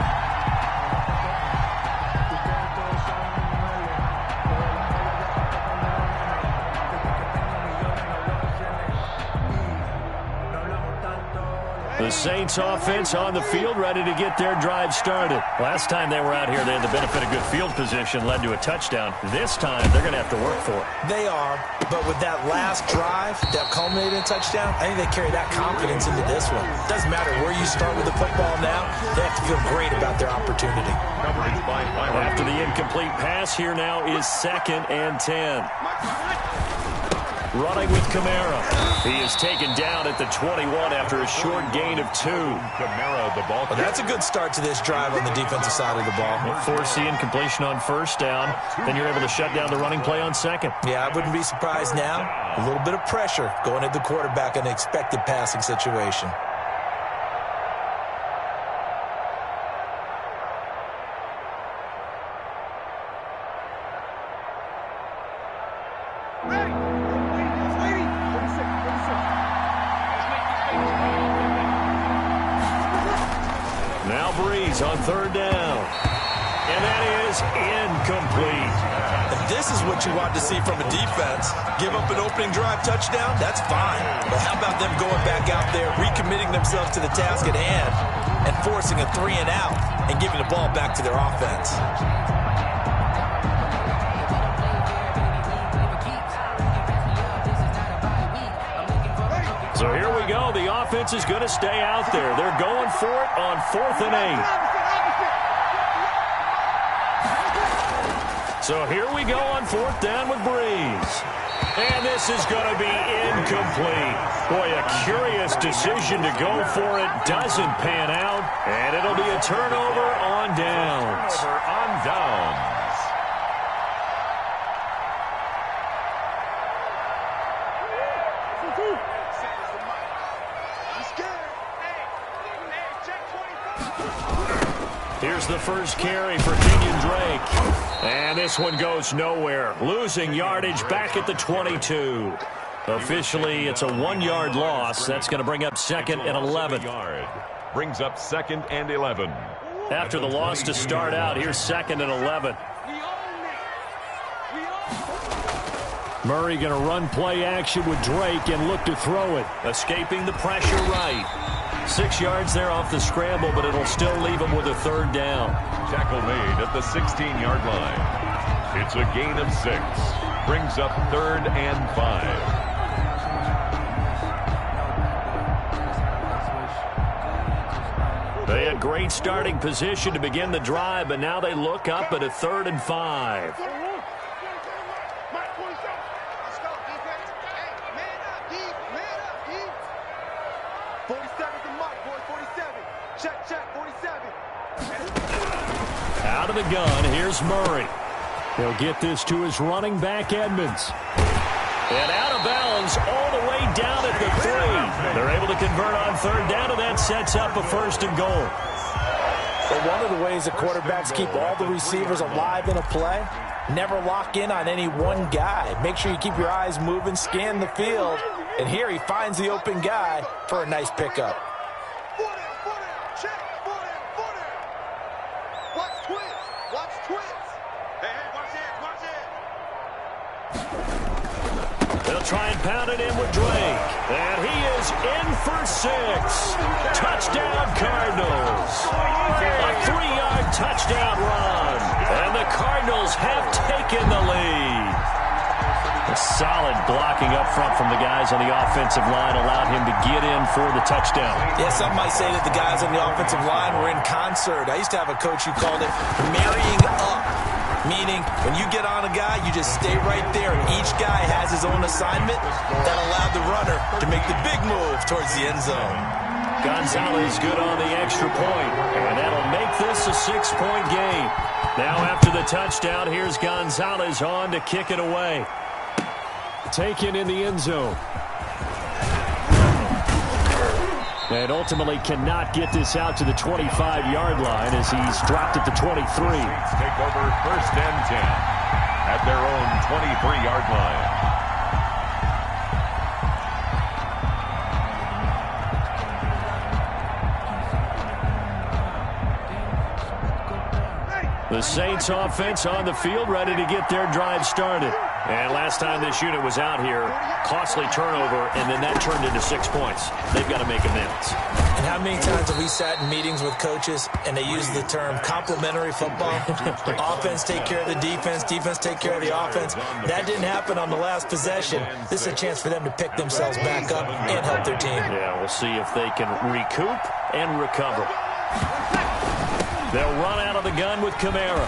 The Saints offense on the field, ready to get their drive started. Last time they were out here, they had the benefit of good field position, led to a touchdown. This time, they're going to have to work for it. They are, but with that last drive that culminated in a touchdown, I think they carry that confidence into this one. Doesn't matter where you start with the football now, they have to feel great about their opportunity. After the incomplete pass, here now is 2nd and 10. Running with Kamara. He is taken down at the 21 after a short gain of 2. Kamara, the ball. Well, that's a good start to this drive on the defensive side of the ball. Force the incompletion on 1st down. Then you're able to shut down the running play on 2nd. Yeah, I wouldn't be surprised now. A little bit of pressure going at the quarterback in an expected passing situation. On 3rd down. And that is incomplete. And this is what you want to see from a defense. Give up an opening drive touchdown, that's fine. But how about them going back out there, recommitting themselves to the task at hand, and forcing a 3 and out and giving the ball back to their offense. So here we go. The offense is going to stay out there. They're going for it on 4th and 8. So here we go on 4th down with Breeze. And this is going to be incomplete. Boy, a curious decision to go for it. Doesn't pan out. And it'll be a turnover on downs. Here's the first carry for Kenyon Drake. And this one goes nowhere. Losing yardage back at the 22. Officially, it's a 1-yard loss. That's going to bring up 2nd and 11. Brings up 2nd and 11. After the loss to start out, here's 2nd and 11. Murray going to run play action with Drake and look to throw it. Escaping the pressure right. 6 yards there off the scramble, but it'll still leave him with a 3rd down. Tackle made at the 16-yard line. It's a gain of 6. Brings up 3rd and 5. They had great starting position to begin the drive, but now they look up at a 3rd and 5. Out of the gun, here's Murray. He'll get this to his running back, Edmonds. And out of bounds all the way down at the 3. They're able to convert on 3rd down, and that sets up a 1st and goal. But one of the ways that quarterbacks keep all the receivers alive in a play, never lock in on any one guy. Make sure you keep your eyes moving, scan the field. And here he finds the open guy for a nice pickup. try and pound it in with Drake. And he is in for 6. Touchdown, Cardinals. A 3-yard touchdown run. And the Cardinals have taken the lead. A solid blocking up front from the guys on the offensive line allowed him to get in for the touchdown. Yeah, some might say that the guys on the offensive line were in concert. I used to have a coach who called it marrying up, meaning when you get on a guy, you just stay right there, and each guy has his own assignment that allowed the runner to make the big move towards the end zone. Gonzalez good on the extra point, and that'll make this a 6-point game. Now after the touchdown, here's Gonzalez on to kick it away. Taken in the end zone. And ultimately cannot get this out to the 25-yard line as he's dropped at the 23. Saints take over 1st and 10 at their own 23-yard line. The Saints offense on the field, ready to get their drive started. And last time this unit was out here, costly turnover, and then that turned into 6 points. They've got to make amends. And how many times have we sat in meetings with coaches and they use the term complementary football? Offense take care of the defense, defense take care of the offense. That didn't happen on the last possession. This is a chance for them to pick themselves back up and help their team. Yeah, we'll see if they can recoup and recover. They'll run out of the gun with Kamara.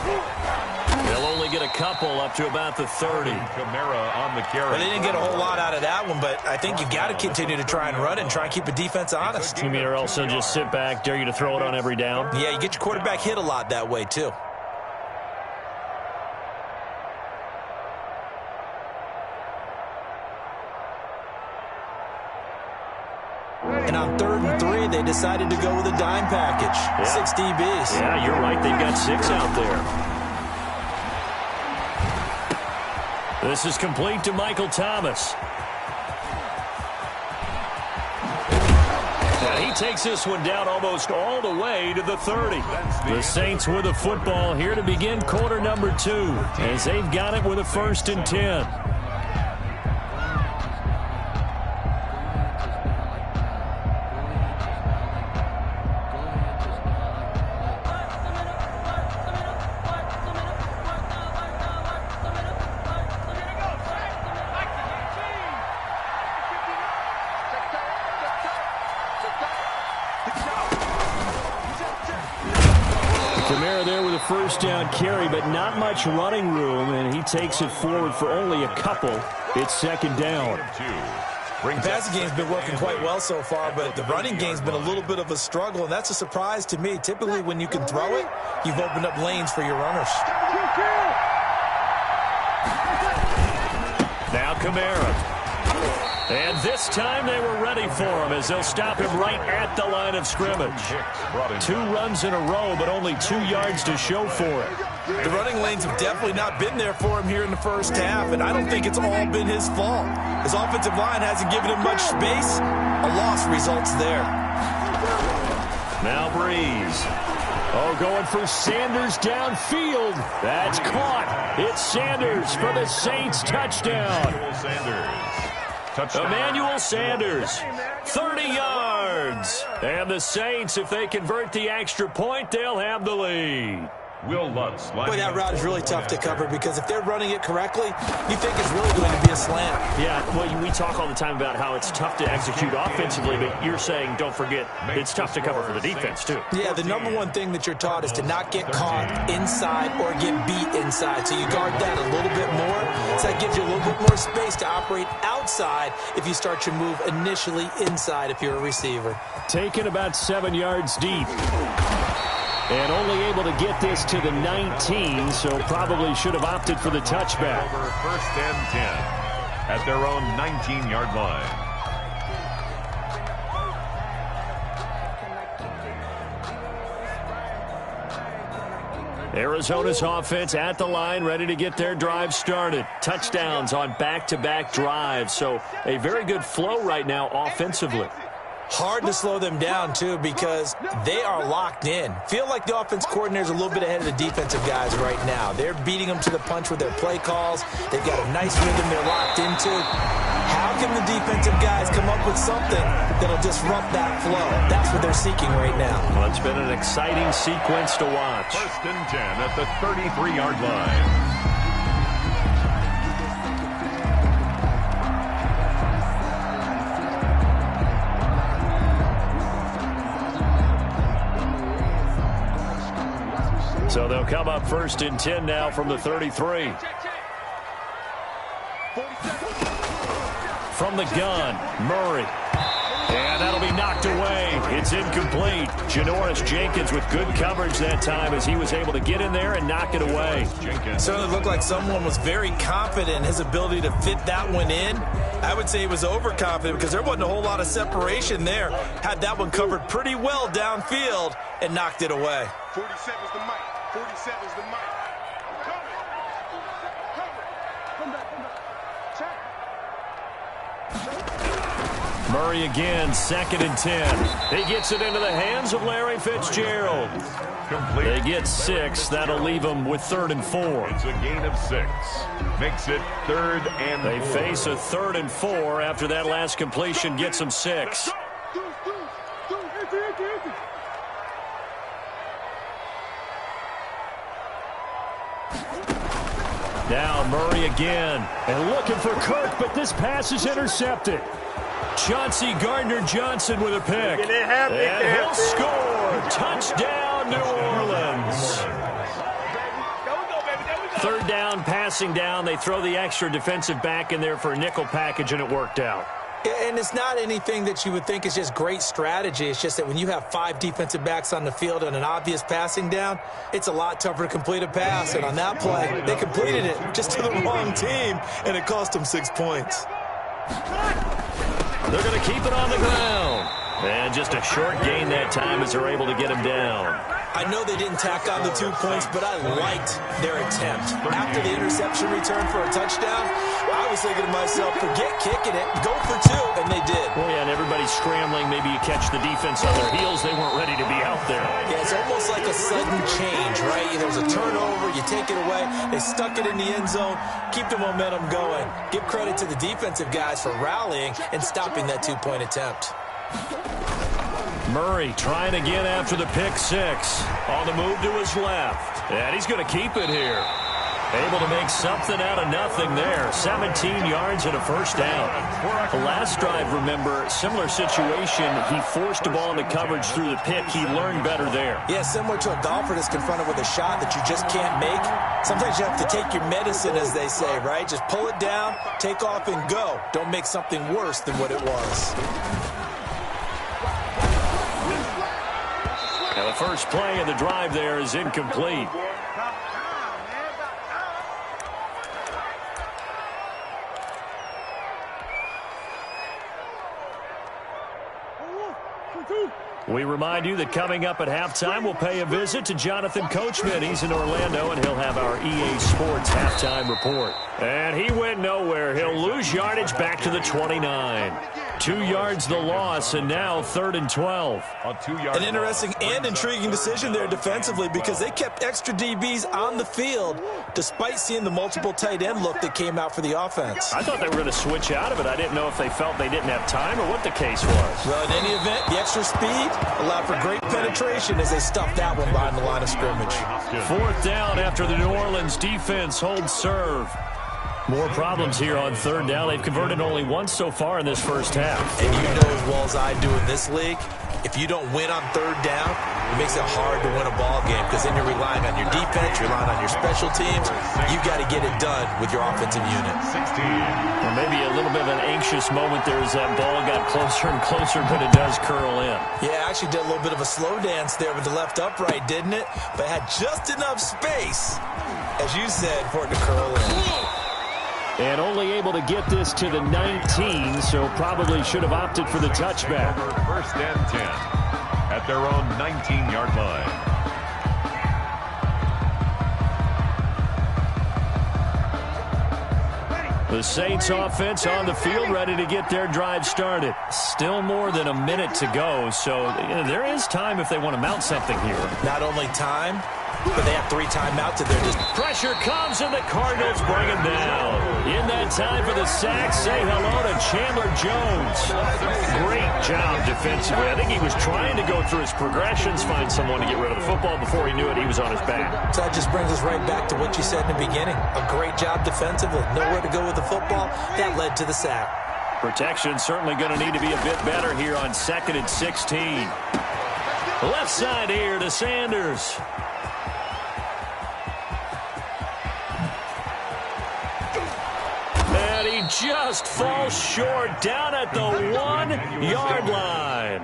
They'll only get a couple up to about the 30. Kamara on the carry. Well, they didn't get a whole lot out of that one, but I think you've got to continue to try and run and try and keep the defense honest. You mean or also just sit back, dare you to throw it on every down? Yeah, you get your quarterback hit a lot that way, too. And on 3rd and 3, they decided to go with a dime package. Yeah. 6 DBs. Yeah, you're right. They've got 6 out there. This is complete to Michael Thomas. And he takes this one down almost all the way to the 30. The Saints with the football here to begin quarter number 2 as they've got it with a 1st and 10. Kamara there with a 1st down carry, but not much running room, and he takes it forward for only a couple. It's 2nd down. The passing game's been working quite well so far, but the running game's been a little bit of a struggle, and that's a surprise to me. Typically, when you can throw it, you've opened up lanes for your runners. Now Kamara. And this time they were ready for him as they'll stop him right at the line of scrimmage. 2 runs in a row, but only 2 yards to show for it. The running lanes have definitely not been there for him here in the first half, and I don't think it's all been his fault. His offensive line hasn't given him much space. A loss results there. Now Breeze. Oh, going for Sanders downfield. That's caught. It's Sanders for the Saints touchdown. Emmanuel Sanders, 30 yards. And the Saints, if they convert the extra point, they'll have the lead. Will Lutz. Boy, that route is really tough to cover because if they're running it correctly, you think it's really going to be a slant. Yeah, well, we talk all the time about how it's tough to execute offensively, but you're saying, don't forget, it's tough to cover for the defense, too. Yeah, the number one thing that you're taught is to not get caught inside or get beat inside. So you guard that a little bit more. So that gives you a little bit more space to operate outside if you start your move initially inside if you're a receiver. Taken about 7 yards deep. And only able to get this to the 19, so probably should have opted for the touchback. Over 1st and 10 at their own 19-yard line. Arizona's offense at the line, ready to get their drive started. Touchdowns on back-to-back drives, so a very good flow right now offensively. Hard to slow them down, too, because they are locked in. Feel like the offense coordinator's a little bit ahead of the defensive guys right now. They're beating them to the punch with their play calls. They've got a nice rhythm they're locked into. How can the defensive guys come up with something that'll disrupt that flow? That's what they're seeking right now. Well, it's been an exciting sequence to watch. 1st and 10 at the 33-yard line. So they'll come up 1st and 10 now from the 33. From the gun, Murray. And that'll be knocked away. It's incomplete. Janoris Jenkins with good coverage that time as he was able to get in there and knock it away. Certainly looked like someone was very confident in his ability to fit that one in. I would say he was overconfident because there wasn't a whole lot of separation there. Had that one covered pretty well downfield and knocked it away. 47's the mic. 47's the mic. I'm coming. Come back. Check. Murray again, 2nd and 10. He gets it into the hands of Larry Fitzgerald. Complete. They get 6. That'll leave them with 3rd and 4. It's a gain of 6. Makes it 3rd and 4. They face a 3rd and 4 after that last completion gets them 6. Now Murray again, and looking for Kirk, but this pass is intercepted. Chauncey Gardner-Johnson with a pick. And he'll score. Touchdown, New Orleans. 3rd down, passing down. They throw the extra defensive back in there for a nickel package, and it worked out. And it's not anything that you would think is just great strategy. It's just that when you have 5 defensive backs on the field and an obvious passing down, it's a lot tougher to complete a pass. And on that play, they completed it just to the wrong team, and it cost them 6 points. They're going to keep it on the ground. And just a short gain that time as they're able to get him down. I know they didn't tack on the 2 points, but I liked their attempt. After the interception return for a touchdown, I was thinking to myself, forget kicking it, go for 2, and they did. Well, yeah, and everybody's scrambling. Maybe you catch the defense on their heels. They weren't ready to be out there. Yeah, it's almost like a sudden change, right? There's a turnover, you take it away. They stuck it in the end zone. Keep the momentum going. Give credit to the defensive guys for rallying and stopping that 2-point attempt. Murray trying again after the pick 6. On the move to his left. And he's going to keep it here. Able to make something out of nothing there. 17 yards and a 1st down. The last drive, remember, similar situation. He forced the ball into coverage through the pick. He learned better there. Yeah, similar to a golfer that's confronted with a shot that you just can't make. Sometimes you have to take your medicine, as they say, right? Just pull it down, take off, and go. Don't make something worse than what it was. Now the first play of the drive there is incomplete. We remind you that coming up at halftime, we'll pay a visit to Jonathan Coachman. He's in Orlando, and he'll have our EA Sports halftime report. And he went nowhere. He'll lose yardage back to the 29. 2 yards the loss, and now 3rd and 12. An interesting and intriguing decision there defensively because they kept extra DBs on the field despite seeing the multiple tight end look that came out for the offense. I thought they were going to switch out of it. I didn't know if they felt they didn't have time or what the case was. Well, in any event, the extra speed allowed for great penetration as they stuffed that one behind the line of scrimmage. 4th down after the New Orleans defense holds serve. More problems here on 3rd down. They've converted only once so far in this first half. And you know as well as I do in this league, if you don't win on 3rd down, it makes it hard to win a ball game because then you're relying on your defense, you're relying on your special teams. You've got to get it done with your offensive unit. 16. Or maybe a little bit of an anxious moment there as that ball got closer and closer, but it does curl in. Yeah, actually did a little bit of a slow dance there with the left upright, didn't it? But had just enough space, as you said, for it to curl in. And only able to get this to the 19, so probably should have opted for the touchback. 1st and 10 at their own 19-yard line. The Saints offense on the field ready to get their drive started. Still more than a minute to go, so there is time if they want to mount something here. Not only time, but they have 3 timeouts and they're just... Pressure comes and the Cardinals bring him down. In that time for the sack, say hello to Chandler Jones. Great job defensively. I think he was trying to go through his progressions, find someone to get rid of the football. Before he knew it, he was on his back. So that just brings us right back to what you said in the beginning. A great job defensively. Nowhere to go with the football. That led to the sack. Protection certainly going to need to be a bit better here on 2nd and 16. Left side here to Sanders. And he just falls short down at the 1-yard line.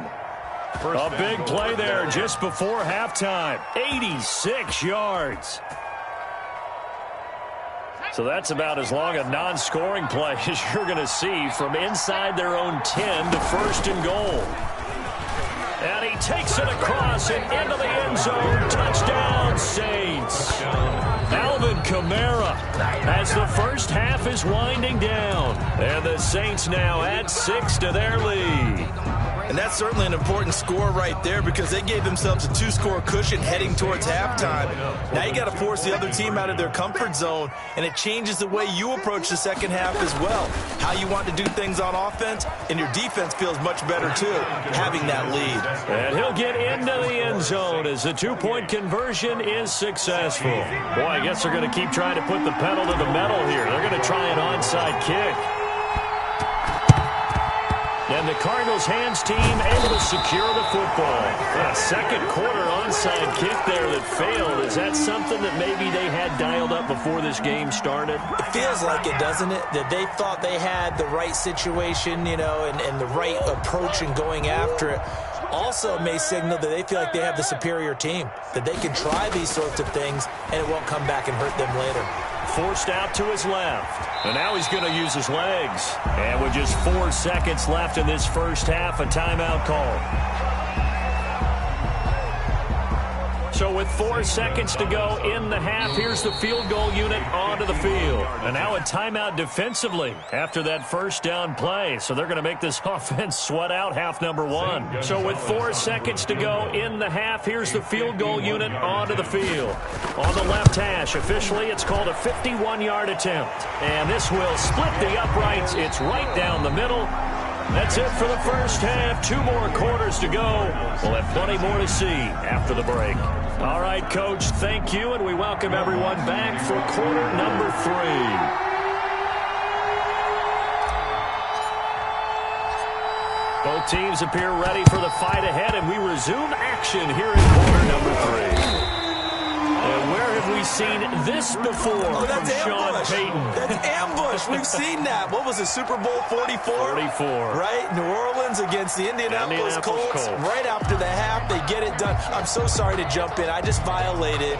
A big play there just before halftime. 86 yards. So that's about as long a non-scoring play as you're going to see from inside their own 10 to 1st and goal. And he takes it across and into the end zone. Touchdown, Saints. Alvin Kamara as the first half is winding down. And the Saints now add 6 to their lead. And that's certainly an important score right there because they gave themselves a 2-score cushion heading towards halftime. Now you got to force the other team out of their comfort zone, and it changes the way you approach the second half as well. How you want to do things on offense, and your defense feels much better too, having that lead. And he'll get into the end zone as the 2-point conversion is successful. Boy, I guess they're going to keep trying to put the pedal to the metal here. They're going to try an onside kick. And the Cardinals' hands team able to secure the football. A second quarter onside kick there that failed. Is that something that maybe they had dialed up before this game started? It feels like it, doesn't it? That they thought they had the right situation, you know, and the right approach in going after it. Also may signal that they feel like they have the superior team, that they can try these sorts of things and it won't come back and hurt them later. Forced out to his left. And now he's going to use his legs. And with just 4 seconds left in this first half, a timeout call. So with 4 seconds to go in the half, here's the field goal unit onto the field. And now a timeout defensively after that first down play. So they're going to make this offense sweat out half number 1. So with 4 seconds to go in the half, here's the field goal unit onto the field. On the left hash, officially it's called a 51-yard attempt. And this will split the uprights. It's right down the middle. That's it for the first half. 2 more quarters to go. We'll have plenty more to see after the break. All right, Coach, thank you, and we welcome everyone back for quarter number 3. Both teams appear ready for the fight ahead, and we resume action here in quarter number 3. And where have we seen this before from Sean Payton? That's ambush. We've seen that. What was it, Super Bowl 44? 44. Right? New Orleans against the Indianapolis Colts. Right after the half, they get it done. I'm so sorry to jump in. I just violated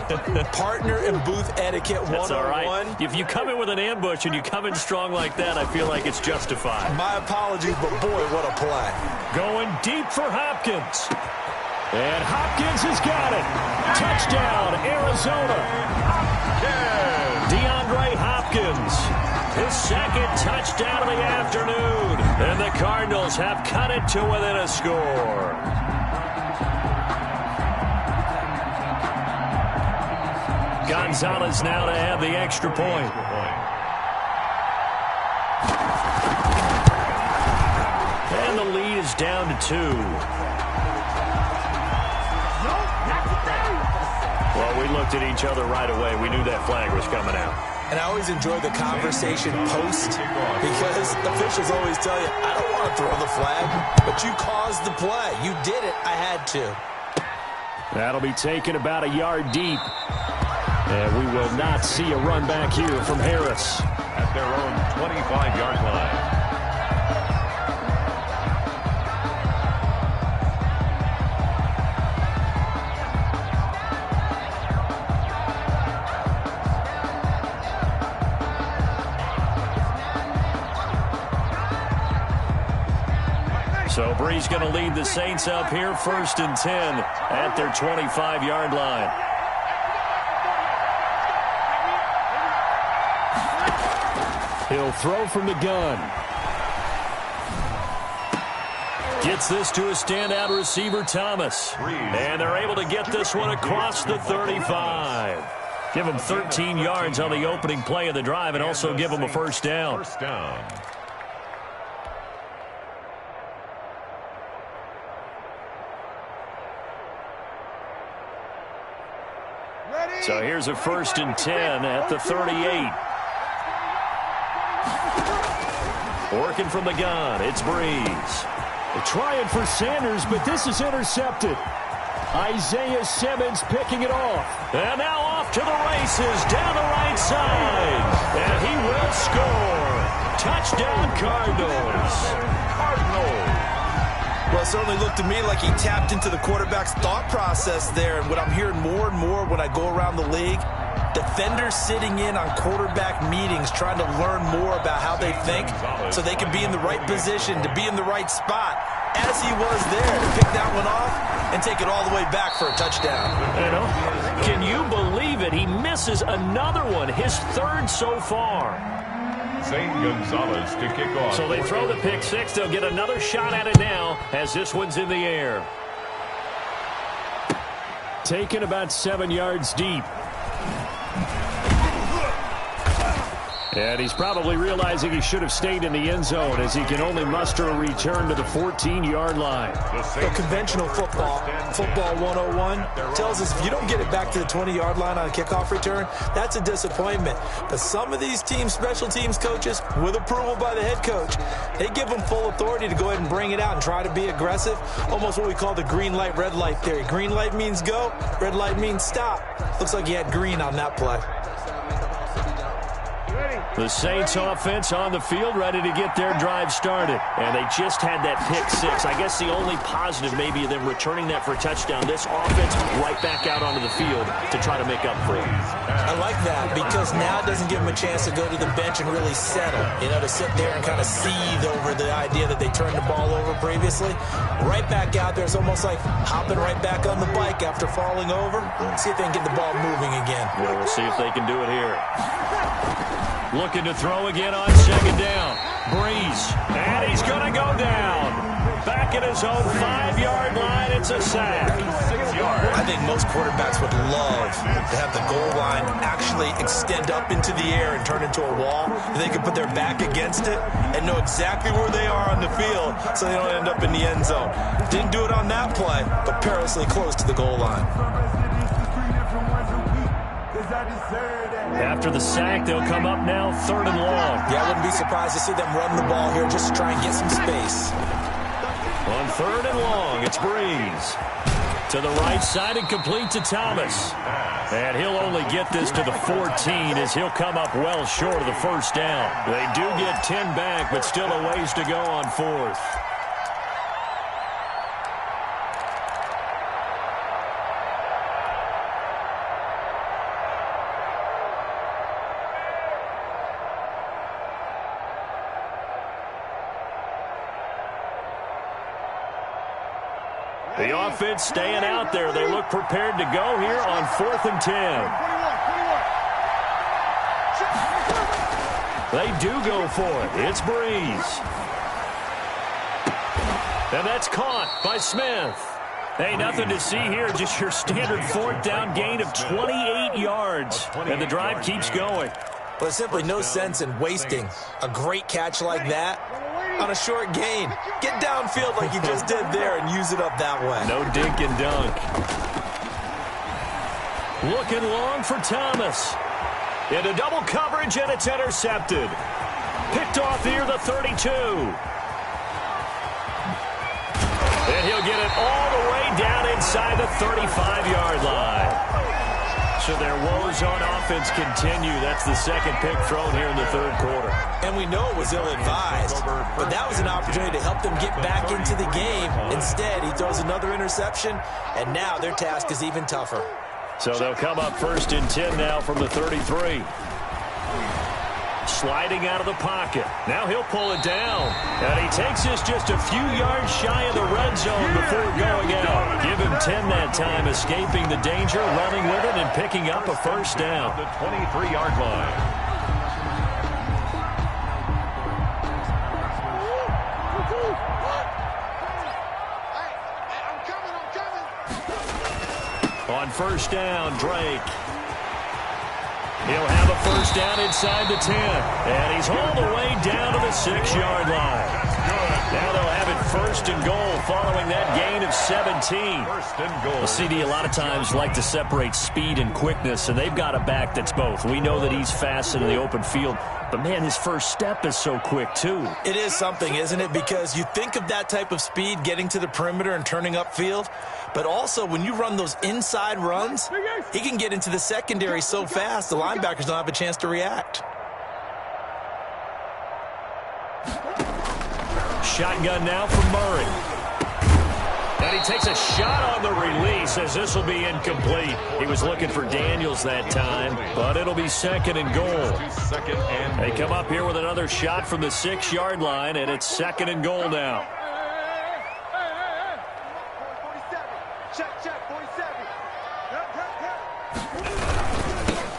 partner and booth etiquette 101. That's all right. If you come in with an ambush and you come in strong like that, I feel like it's justified. My apologies, but boy, what a play. Going deep for Hopkins. And Hopkins has got it. Touchdown, Arizona. DeAndre Hopkins. His second touchdown of the afternoon. And the Cardinals have cut it to within a score. Gonzalez now to have the extra point. And the lead is down to 2. Well, we looked at each other right away. We knew that flag was coming out. And I always enjoy the conversation post because officials always tell you, I don't want to throw the flag, but you caused the play. You did it. I had to. That'll be taken about a yard deep. And we will not see a run back here from Harris. At their own 25-yard line. So Bree's going to lead the Saints up here 1st and 10 at their 25-yard line. He'll throw from the gun. Gets this to a standout receiver, Thomas. And they're able to get this one across the 35. Give him 13 yards on the opening play of the drive and also give him a first down. First down. So here's a 1st and 10 at the 38. Working from the gun, it's Breeze. They're trying for Sanders, but this is intercepted. Isaiah Simmons picking it off. And now off to the races, down the right side. And he will score. Touchdown, Cardinals. Well, it certainly looked to me like he tapped into the quarterback's thought process there. And what I'm hearing more and more when I go around the league, defenders sitting in on quarterback meetings trying to learn more about how they think so they can be in the right position, to be in the right spot, as he was there to pick that one off and take it all the way back for a touchdown. You know, can you believe it? He misses another one, his 3rd so far. St. Gonzalez to kick off. So they throw the pick 6. They'll get another shot at it now as this one's in the air. Taken about 7 yards deep. And he's probably realizing he should have stayed in the end zone as he can only muster a return to the 14-yard line. The conventional football 101, tells us if you don't get it back to the 20-yard line on a kickoff return, that's a disappointment. But some of these teams, special teams coaches, with approval by the head coach, they give them full authority to go ahead and bring it out and try to be aggressive. Almost what we call the green light, red light theory. Green light means go, red light means stop. Looks like he had green on that play. The Saints offense on the field, ready to get their drive started. And they just had that pick 6. I guess the only positive maybe of them returning that for a touchdown. This offense right back out onto the field to try to make up for it. I like that because now it doesn't give them a chance to go to the bench and really settle. You know, to sit there and kind of seethe over the idea that they turned the ball over previously. Right back out there. It's almost like hopping right back on the bike after falling over. See if they can get the ball moving again. Well, we'll see if they can do it here. Looking to throw again on 2nd down. Breeze. And he's going to go down. Back at his own 5-yard line. It's a sack. 6 yards. I think most quarterbacks would love to have the goal line actually extend up into the air and turn into a wall. They can put their back against it and know exactly where they are on the field so they don't end up in the end zone. Didn't do it on that play, but perilously close to the goal line. After the sack, they'll come up now 3rd and long. Yeah, I wouldn't be surprised to see them run the ball here just to try and get some space. On 3rd and long, it's Breeze. To the right side and complete to Thomas. And he'll only get this to the 14 as he'll come up well short of the first down. They do get 10 back, but still a ways to go on 4th. The offense staying out there. They look prepared to go here on 4th and 10. They do go for it. It's Breeze. And that's caught by Smith. Hey, nothing to see here. Just your standard 4th down gain of 28 yards. And the drive keeps going. Well, there's simply no sense in wasting a great catch like that on a short gain. Get downfield like you just did there and use it up that way. No dink and dunk. Looking long for Thomas. Into double coverage, and it's intercepted. Picked off here, the 32. And he'll get it all the way down inside the 35-yard line. So their woes on offense continue. That's the 2nd pick thrown here in the 3rd quarter. And we know it was ill-advised, but that was an opportunity to help them get back into the game. Instead, he throws another interception, and now their task is even tougher. So they'll come up 1st and 10 now from the 33. Sliding out of the pocket. Now he'll pull it down. And he takes this just a few yards shy of the red zone before going out. Give him 10 that time, escaping the danger, running with it, and picking up a first down. The 23-yard line. On first down, Drake. He'll have a first down inside the 10. And he's all the way down to the 6-yard line. Now they'll have it first and goal following that gain of 17. First and goal. Well, CD a lot of times like to separate speed and quickness, and they've got a back that's both. We know that he's fast in the open field, but, man, his first step is so quick, too. It is something, isn't it? Because you think of that type of speed getting to the perimeter and turning upfield, but also when you run those inside runs, he can get into the secondary so fast the linebackers don't have a chance to react. Shotgun now from Murray. And he takes a shot on the release as this will be incomplete. He was looking for Daniels that time, but it'll be second and goal. They come up here with another shot from the 6-yard line, and it's second and goal now.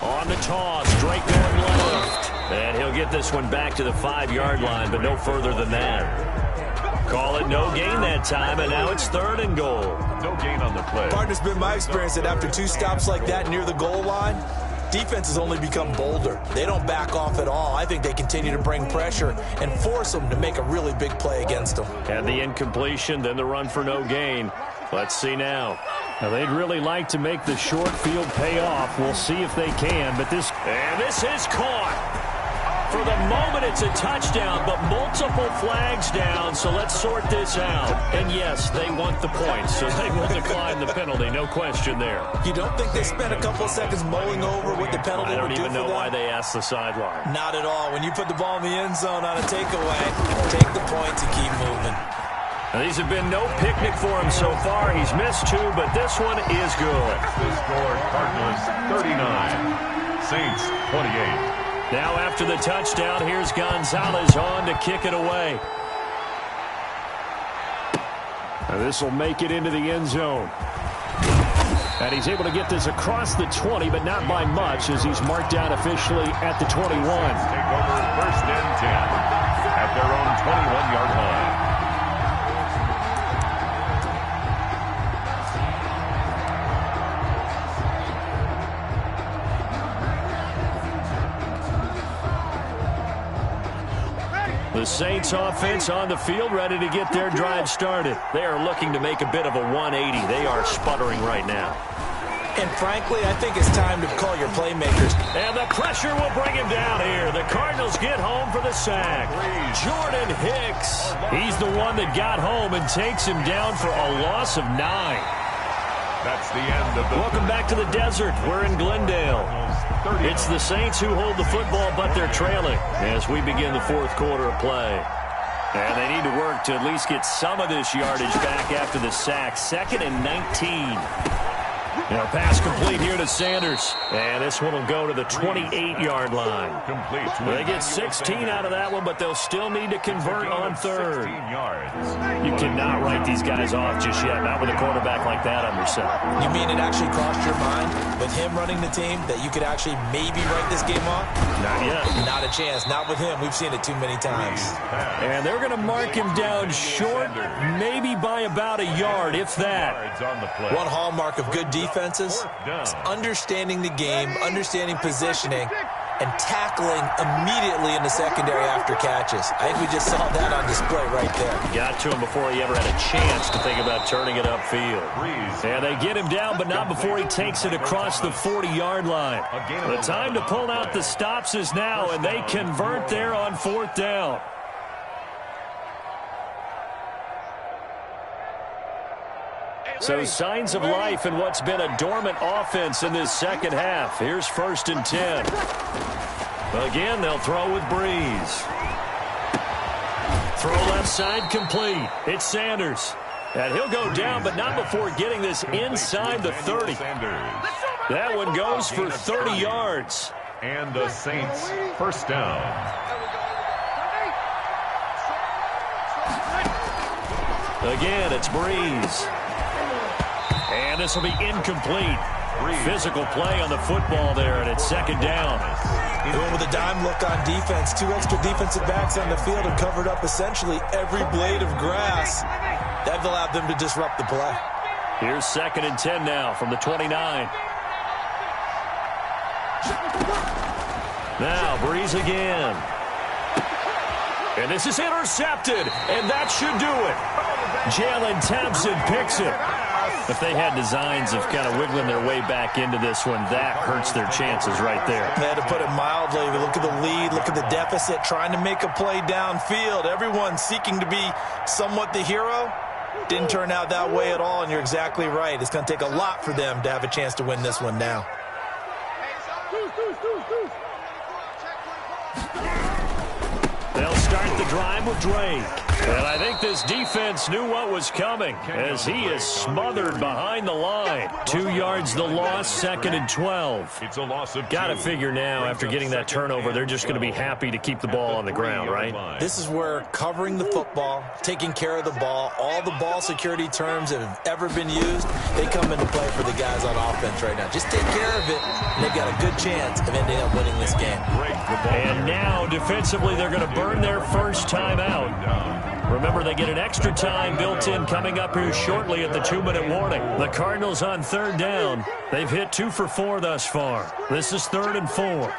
On the toss, Drake going left. And he'll get this one back to the 5-yard line, but no further than that. Call it no gain that time, and now it's third and goal. No gain on the play. Partner's been my experience that after 2 stops like that near the goal line, defenses only become bolder. They don't back off at all. I think they continue to bring pressure and force them to make a really big play against them. And the incompletion, then the run for no gain. Let's see now. Now, they'd really like to make the short field pay off. We'll see if they can, but this is caught. For the moment, it's a touchdown, but multiple flags down, so let's sort this out. And, yes, they want the points, so they will decline the penalty, no question there. You don't think they spent a couple of seconds mulling over what the penalty would do for them? I don't even know why they asked the sideline. Not at all. When you put the ball in the end zone on a takeaway, take the points and keep moving. Now, these have been no picnic for him so far. He's missed 2, but this one is good. The score, Cardinals 39, Saints 28. Now after the touchdown, here's Gonzalez on to kick it away. Now this will make it into the end zone. And he's able to get this across the 20, but not by much as he's marked down officially at the 21. Take over first and 10 at their own 21-yard line. The Saints offense on the field, ready to get their drive started. They are looking to make a bit of a 180. They are sputtering right now. And frankly, I think it's time to call your playmakers. And the pressure will bring him down here. The Cardinals get home for the sack. Jordan Hicks. He's the one that got home and takes him down for a loss of 9. That's the end of the... Welcome back to the desert. We're in Glendale. It's the Saints who hold the football, but they're trailing as we begin the 4th quarter of play. And they need to work to at least get some of this yardage back after the sack. 2nd and 19. Now pass complete here to Sanders. And this one will go to the 28-yard line. Complete. They get 16 out of that one, but they'll still need to convert on 3rd. You cannot write these guys off just yet, not with a quarterback like that on your side. You mean it actually crossed your mind with him running the team that you could actually maybe write this game off? Not yet. Not a chance. Not with him. We've seen it too many times. And they're going to mark him down short, maybe by about a yard, if that. One hallmark of good defenses is understanding the game, understanding positioning, and tackling immediately in the secondary after catches. I think we just saw that on display right there. Got to him before he ever had a chance to think about turning it upfield. And they get him down, but not before he takes it across the 40-yard line. The time to pull out the stops is now, and they convert there on 4th down. So signs of life in what's been a dormant offense in this second half. Here's 1st and 10. Again, they'll throw with Breeze. Throw left side complete. It's Sanders. And he'll go down, but not before getting this inside the 30. That one goes for 30 yards. And the Saints first down. Again, it's Breeze. And this will be incomplete. Physical play on the football there, and it's 2nd down. Going with a dime look on defense. 2 extra defensive backs on the field and covered up essentially every blade of grass. That allowed them to disrupt the play. Here's 2nd and 10 now from the 29. Now Breeze again. And this is intercepted, and that should do it. Jalen Thompson picks it. If they had designs of kind of wiggling their way back into this one, that hurts their chances right there. They had to put it mildly. Look at the lead, look at the deficit, trying to make a play downfield. Everyone seeking to be somewhat the hero. Didn't turn out that way at all, and you're exactly right. It's going to take a lot for them to have a chance to win this one now. They'll start the drive with Drake. And I think this defense knew what was coming as he is smothered behind the line. 2 yards the loss, 2nd and 12. It's a loss of 2. Got to figure now, after getting that turnover, they're just going to be happy to keep the ball on the ground, right? This is where covering the football, taking care of the ball, all the ball security terms that have ever been used, they come into play for the guys on offense right now. Just take care of it, and they've got a good chance of ending up winning this game. And now, defensively, they're going to burn their first time out. Remember, they get an extra time built in coming up here shortly at the 2-minute warning. The Cardinals on 3rd down. They've hit 2 for 4 thus far. This is 3rd and 4.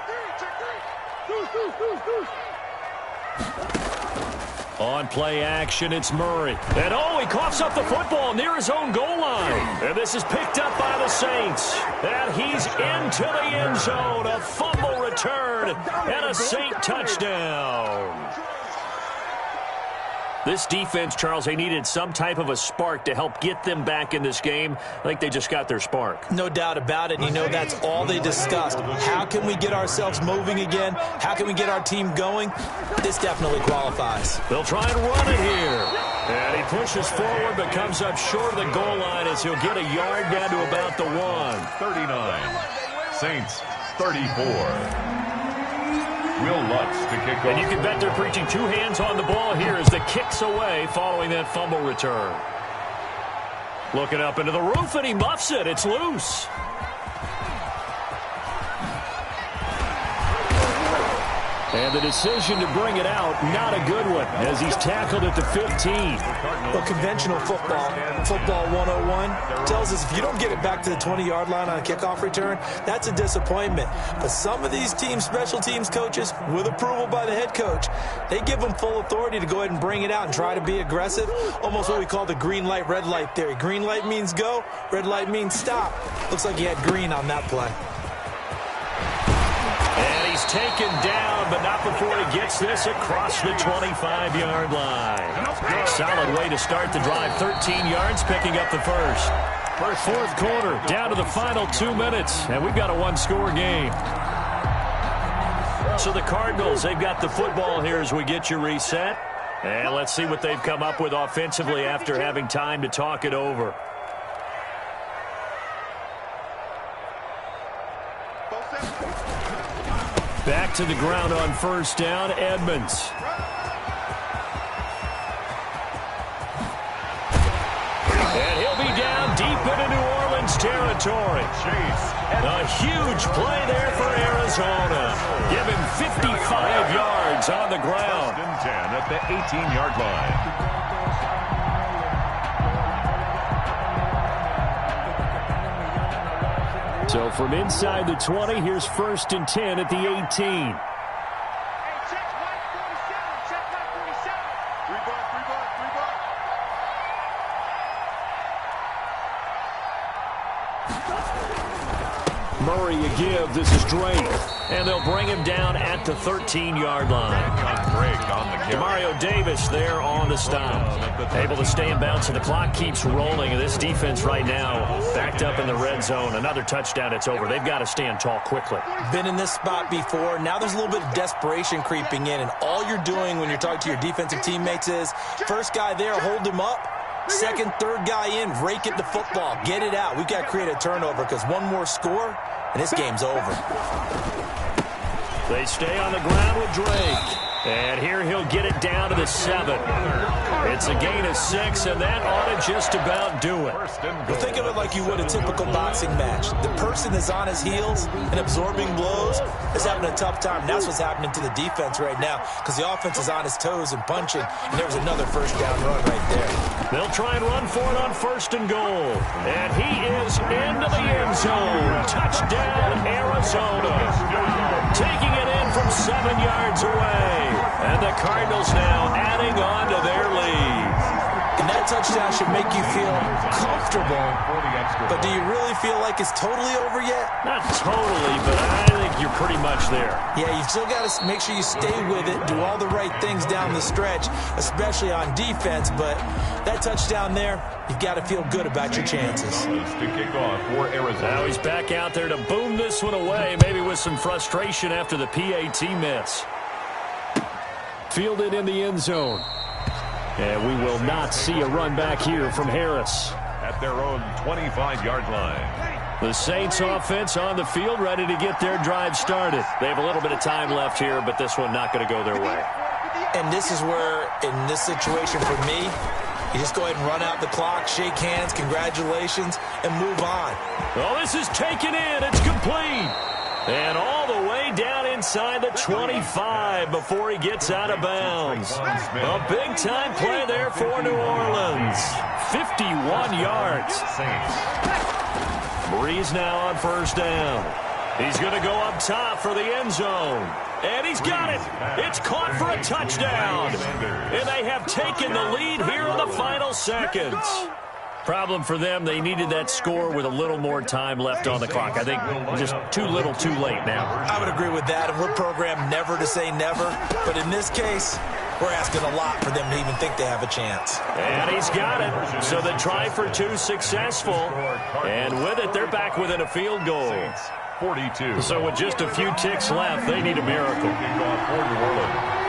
On play action, it's Murray. And he coughs up the football near his own goal line. And this is picked up by the Saints. And he's into the end zone. A fumble return and a Saint touchdown. This defense, Charles, they needed some type of a spark to help get them back in this game. I think they just got their spark. No doubt about it. You know, that's all they discussed. How can we get ourselves moving again? How can we get our team going? This definitely qualifies. They'll try and run it here. And he pushes forward but comes up short of the goal line as he'll get a yard down to about the 1. 39. Saints 34. Will Lutz to kick off. And you can bet they're preaching 2 hands on the ball here as the kick's away following that fumble return. Looking up into the roof, and he muffs it. It's loose. And the decision to bring it out, not a good one, as he's tackled at the 15. Well, conventional football 101, tells us if you don't get it back to the 20-yard line on a kickoff return, that's a disappointment. But some of these teams, special teams coaches, with approval by the head coach, they give them full authority to go ahead and bring it out and try to be aggressive, almost what we call the green light, red light theory. Green light means go, red light means stop. Looks like he had green on that play. And he's taken down, but not before he gets this across the 25-yard line. Solid way to start the drive. 13 yards, picking up the first. Fourth quarter, down to the final 2 minutes, and we've got a 1-score game. So the Cardinals, they've got the football here as we get you reset. And let's see what they've come up with offensively after having time to talk it over. Back to the ground on first down, Edmonds. And he'll be down deep into New Orleans territory. A huge play there for Arizona. Give him 55 yards on the ground. 10 at the 18-yard line. So from inside the 20, here's 1st and 10 at the 18. Murray a give. This is Drake. And they'll bring him down at the 13-yard line. Demario Davis there on the stop. Able to stay in bounds, and the clock keeps rolling. And this defense right now backed up in the red zone. Another touchdown, it's over. They've got to stand tall quickly. Been in this spot before. Now there's a little bit of desperation creeping in. And all you're doing when you're talking to your defensive teammates is, first guy there, hold him up. Second, third guy in, rake at the football. Get it out. We've got to create a turnover because one more score, and this game's over. They stay on the ground with Drake. And here he'll get it down to the 7. It's a gain of 6, and that ought to just about do it. Well, think of it like you would a typical boxing match. The person is on his heels and absorbing blows is having a tough time. That's what's happening to the defense right now because the offense is on his toes and punching, and there was another first down run right there. They'll try and run for it on 1st and goal. And he is into the end zone. Touchdown, Arizona. Taking it in from 7 yards away. And the Cardinals now adding on to their lead. And that touchdown should make you feel comfortable. But do you really feel like it's totally over yet? Not totally, but I think you're pretty much there. Yeah, you've still got to make sure you stay with it, do all the right things down the stretch, especially on defense. But that touchdown there, you've got to feel good about your chances. To kick off for Arizona. Now he's back out there to boom this one away, maybe with some frustration after the PAT miss. Fielded in the end zone. And we will not see a run back here from Harris. At their own 25-yard line. The Saints offense on the field, ready to get their drive started. They have a little bit of time left here, but this one not going to go their way. And this is where, in this situation for me, you just go ahead and run out the clock, shake hands, congratulations, and move on. Oh, this is taken in. It's complete. And all the way down inside the 25 before he gets out of bounds. A big-time play there for New Orleans. 51 yards. Breeze now on 1st down. He's going to go up top for the end zone. And he's got it. It's caught for a touchdown. And they have taken the lead here in the final seconds. Problem for them, they needed that score with a little more time left on the clock. I think just too little too late now. I would agree with that, and we're programmed never to say never. But in this case, we're asking a lot for them to even think they have a chance. And he's got it. So the try for 2 successful. And with it, they're back within a field goal. 42. So with just a few ticks left, they need a miracle. Kickoff for New Orleans.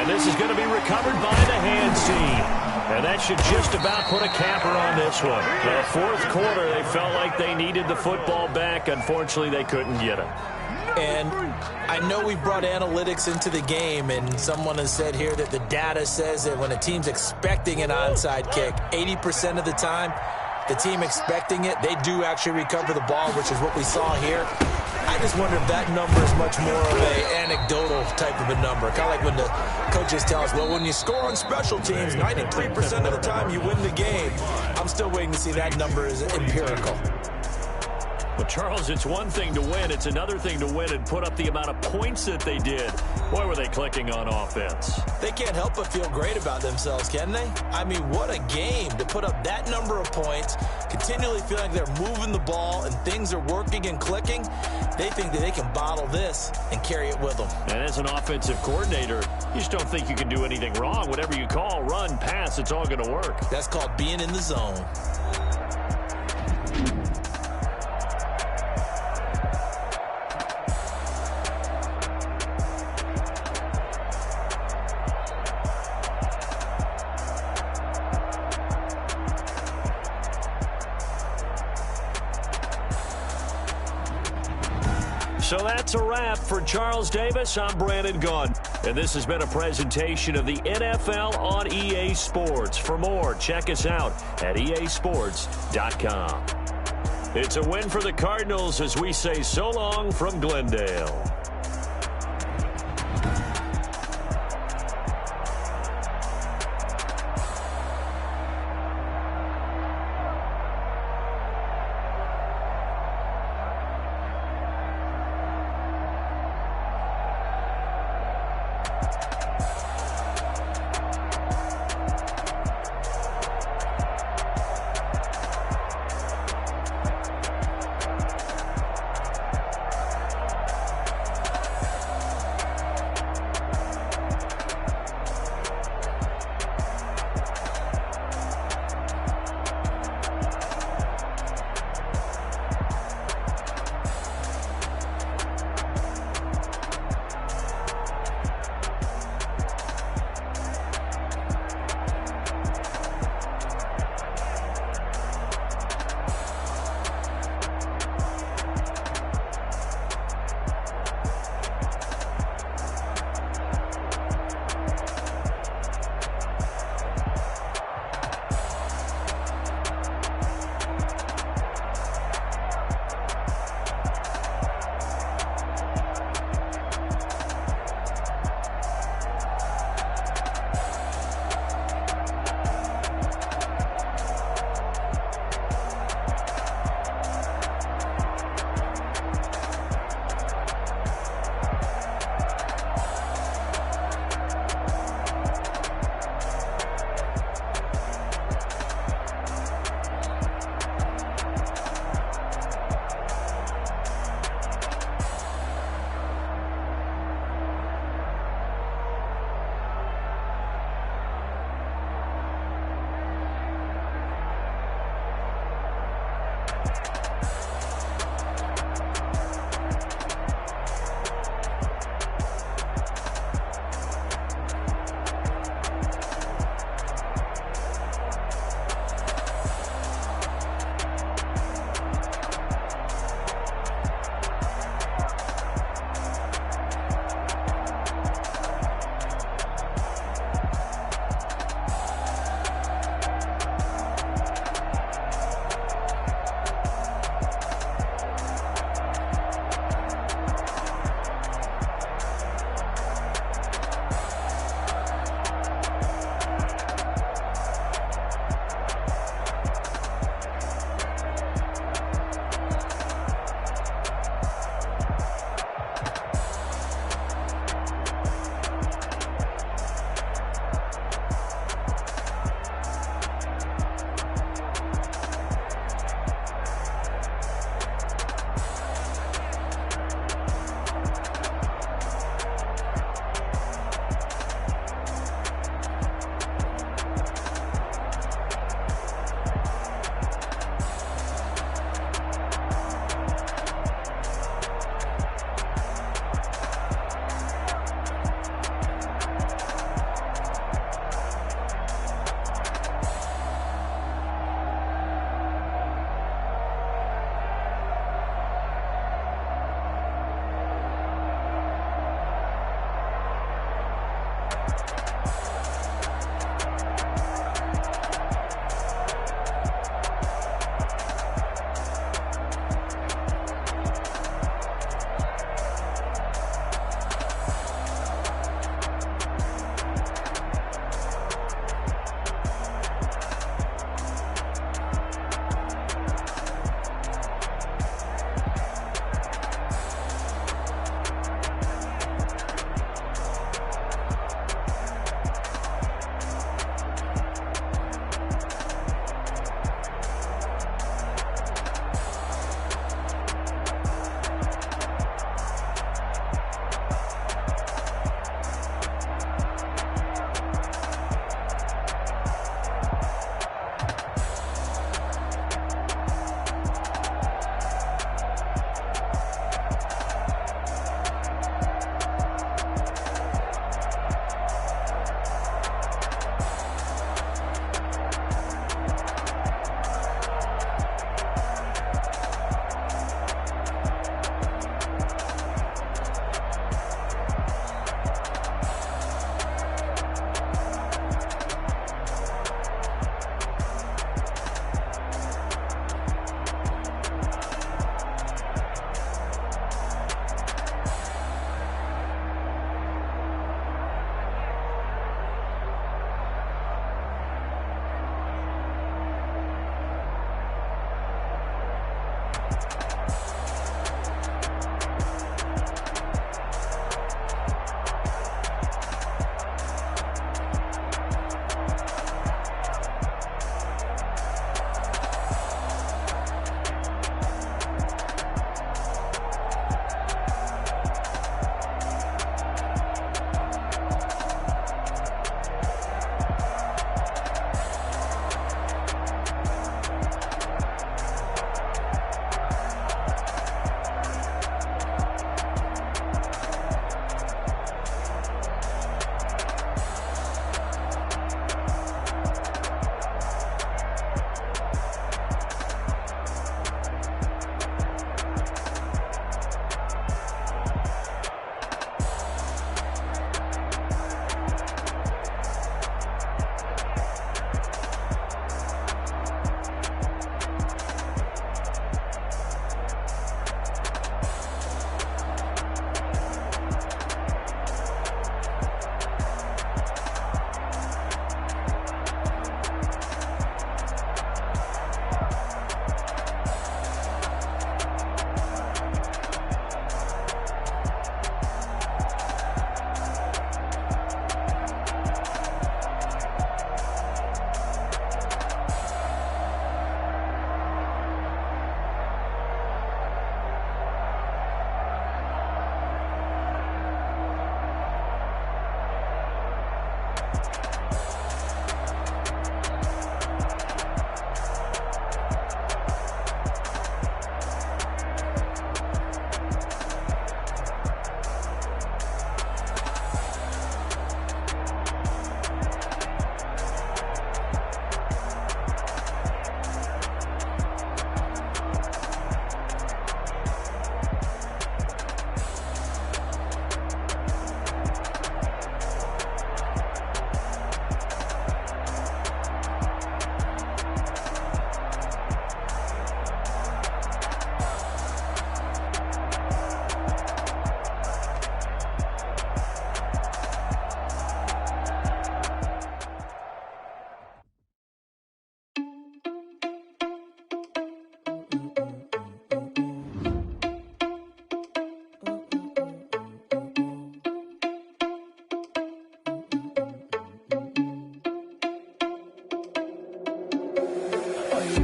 This is going to be recovered by the hands team. And that should just about put a capper on this one. The 4th quarter, they felt like they needed the football back. Unfortunately, they couldn't get it. And I know we brought analytics into the game, and someone has said here that the data says that when a team's expecting an onside kick, 80% of the time, the team expecting it, they do actually recover the ball, which is what we saw here. I just wonder if that number is much more of an anecdotal type of a number. Kind of like when the coaches tell us, well, when you score on special teams, 93% of the time you win the game. I'm still waiting to see that number is empirical. Well, Charles, it's one thing to win. It's another thing to win and put up the amount of points that they did. Boy, were they clicking on offense. They can't help but feel great about themselves, can they? I mean, what a game to put up that number of points, continually feeling like they're moving the ball and things are working and clicking. They think that they can bottle this and carry it with them. And as an offensive coordinator, you just don't think you can do anything wrong. Whatever you call, run, pass, it's all going to work. That's called being in the zone. So that's a wrap for Charles Davis. I'm Brandon Gunn. And this has been a presentation of the NFL on EA Sports. For more, check us out at easports.com. It's a win for the Cardinals as we say so long from Glendale.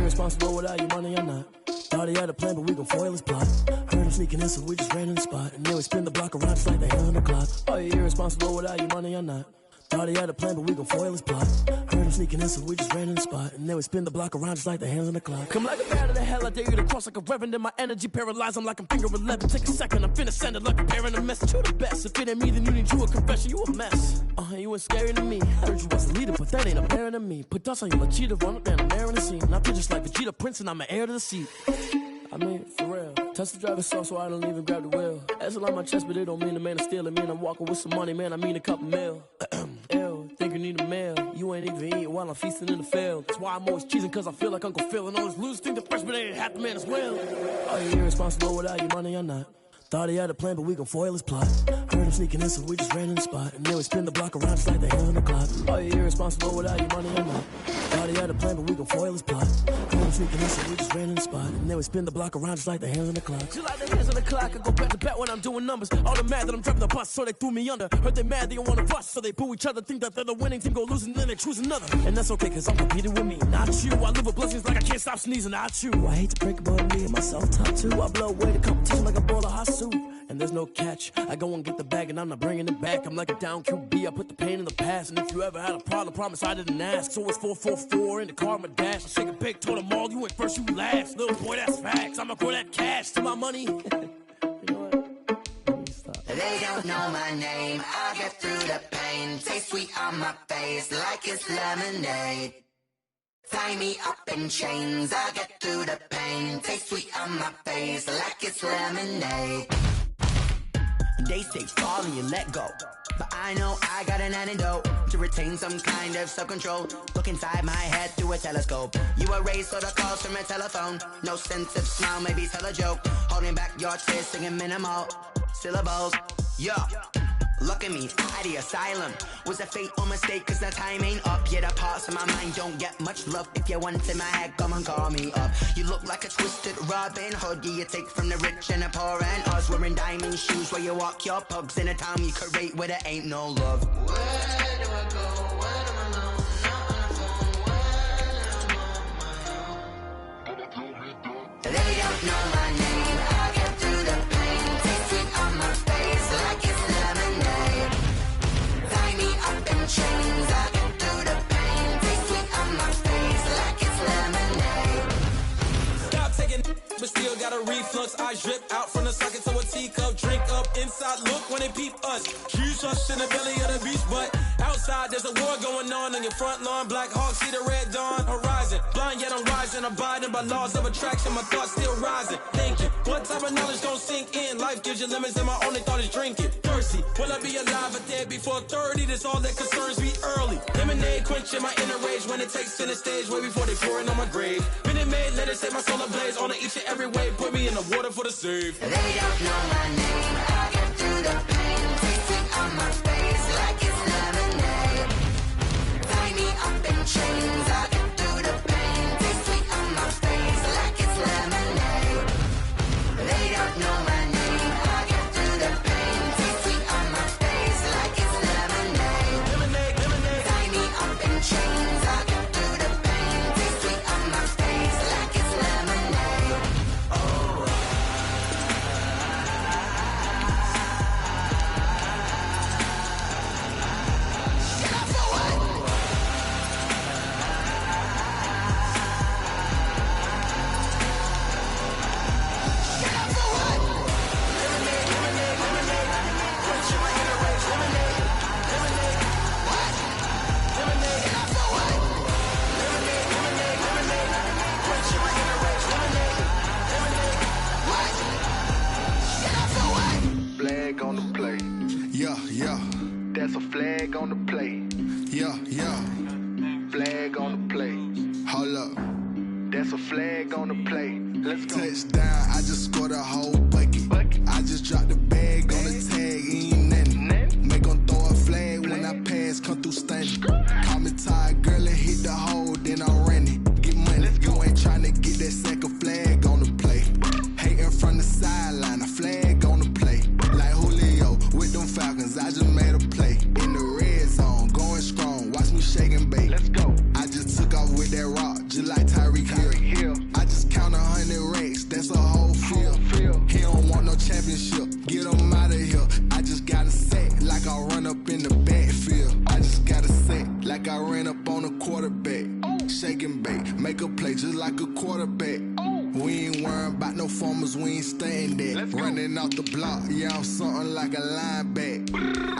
Responsible without your money or not. Thought he had a plan, but we gon' foil his plot. Heard him sneaking in, so we just ran in the spot. And then we spin the block around just like the hell on the clock. Are you irresponsible without your money or not? Thought he had a plan, but we gon' foil his plot. Heard him sneaking in, so we just ran in the spot. And then we spin the block around just like the hands on the clock. Come like a bat of the hell, I dare you to cross like a reverend. And my energy paralyzed, I'm like I'm finger 11. Take a second, I'm finna send it like a parent a message. You the best, if it ain't me, then you need you a confession. You a mess, you ain't scary to me. Heard you was a leader, but that ain't apparent to me. Put dust on you like cheetah, run up down the air in the scene. And I feel just like Vegeta Prince, and I'm an heir to the seat. I mean, for real. Touch the driver's sauce so I don't even grab the wheel. That's on my chest, but it don't mean the man is stealing. Man, I'm walking with some money, man, I mean a couple mil. Ew, think you need a meal. You ain't even eating while I'm feasting in the field. That's why I'm always cheesing, cause I feel like Uncle Phil. And all those losers think the freshman ain't half the man as well. Are you irresponsible without your money or not? Thought he had a plan, but we gon' foil his plot. Heard him sneaking in, so we just ran in the spot. And then we spin the block around just like the hell on the clock. Are you irresponsible without your money or not? Thought he had a plan, but we gon' foil his plot. Heard him sneaking in, so we just ran in the spot. And then we spin the block around just like the hands on the clock. Just like the hands on the clock, I go back to back when I'm doing numbers. All the mad that I'm driving the bus, so they threw me under. Heard they mad, they don't wanna bust, so they boo each other. Think that they're the winning team, go losing, then they choose another. And that's okay, cause I'm competing with me, not you. I live with blessings like I can't stop sneezing, not you. I hate to break it, but me and myself top two. I blow away the competition like a bowl of hot soup. And there's no catch. I go and get the bag and I'm not bringing it back. I'm like a down QB, I put the pain in the past. And if you ever had a problem, promise I didn't ask. So it's 444 in the car, my dash. I shake a big, told them all, you ain't first, you last. Little boy, that's facts. I'ma grow that cash to my money. You know what? Stop. They don't know my name, I get through the pain. Taste sweet on my face like it's lemonade. Tie me up in chains, I get through the pain. Taste sweet on my face like it's lemonade. They say fall and you let go, but I know I got an antidote to retain some kind of self-control. Look inside my head through a telescope. You erase all the calls from a telephone. No sense of smile, maybe tell a joke. Holding back your tears, singing minimal syllables. Yeah, Look at me, out the asylum. Was a fate or mistake, cause the time ain't up. Yeah, the parts of my mind don't get much love. If you want in my head, come and call me up. You look like a twisted Robin Hood. Yeah, you take from the rich and the poor and us. Wearing diamond shoes where you walk your pugs. In a town you create where there ain't no love. Where do I go? When I'm alone? Not on the phone. When I'm on my own. They don't know my name. I get through the pain. Taste sweet on my face like it's lemonade. Tie me up in chains. I get through the pain. Taste sweet on my face like it's lemonade. Stop taking, but still got a reflux. I drip out from the socket to a teacup. Drink up inside, look when they peep us. Juice us in the belly of the beast, but outside there's a war going on your front lawn. Black Hawk, see the red dawn horizon. Blind yet I'm rising, abiding by laws of attraction. My thoughts still rising, thinking what type of knowledge gon' sink in? Life gives you lemons and my only thought is drinking. Thirsty, will I be alive or dead before 30? That's all that concerns me early. Lemonade quenching my inner rage when it takes center stage way before they pour it on my grave. Minute Maid, let it set my soul ablaze on each and every way. Put me in the water for the save. They don't know my name. I get through the pain. Taste sweet on my face like it's lemonade. Tie me up in chains. I get through the pain. Taste sweet on my face like it's lemonade. They don't know my name. I get through the pain. Taste sweet on my face like it's lemonade. Lemonade, lemonade. Tie me up in chains. I get through the pain. Taste sweet on my face like it's lemonade. Oh. Flag on the play. Yeah, yeah. That's a flag on the play. Yeah, yeah. Flag on the play. Hold up. That's a flag on the play. Let's go. Touchdown, I just scored a whole bucket. I just dropped the bag on the tag, ain't nothing. Make 'em throw a flag when I pass, come through stunning. Call me tired, girl, and hit the hole, then I'm running. Get money, you ain't tryna get that second flag on the play. Hating from the sideline, a flag on the play. Like Julio with them Falcons, I just made a play. In the red zone, going strong, watch me shake and bake. Let's go. I just took off with that rock, just like Tyreek Hill. I just count 100 racks, that's a whole field. He don't want no championship, get him out of here. I just got a set, like I run up in the backfield. I just got a set, like I ran up on a quarterback. Shake and bake, make a play just like a quarterback. We ain't worrying about no formers, we ain't staying there. Running off the block, yeah, I'm something like a lineback.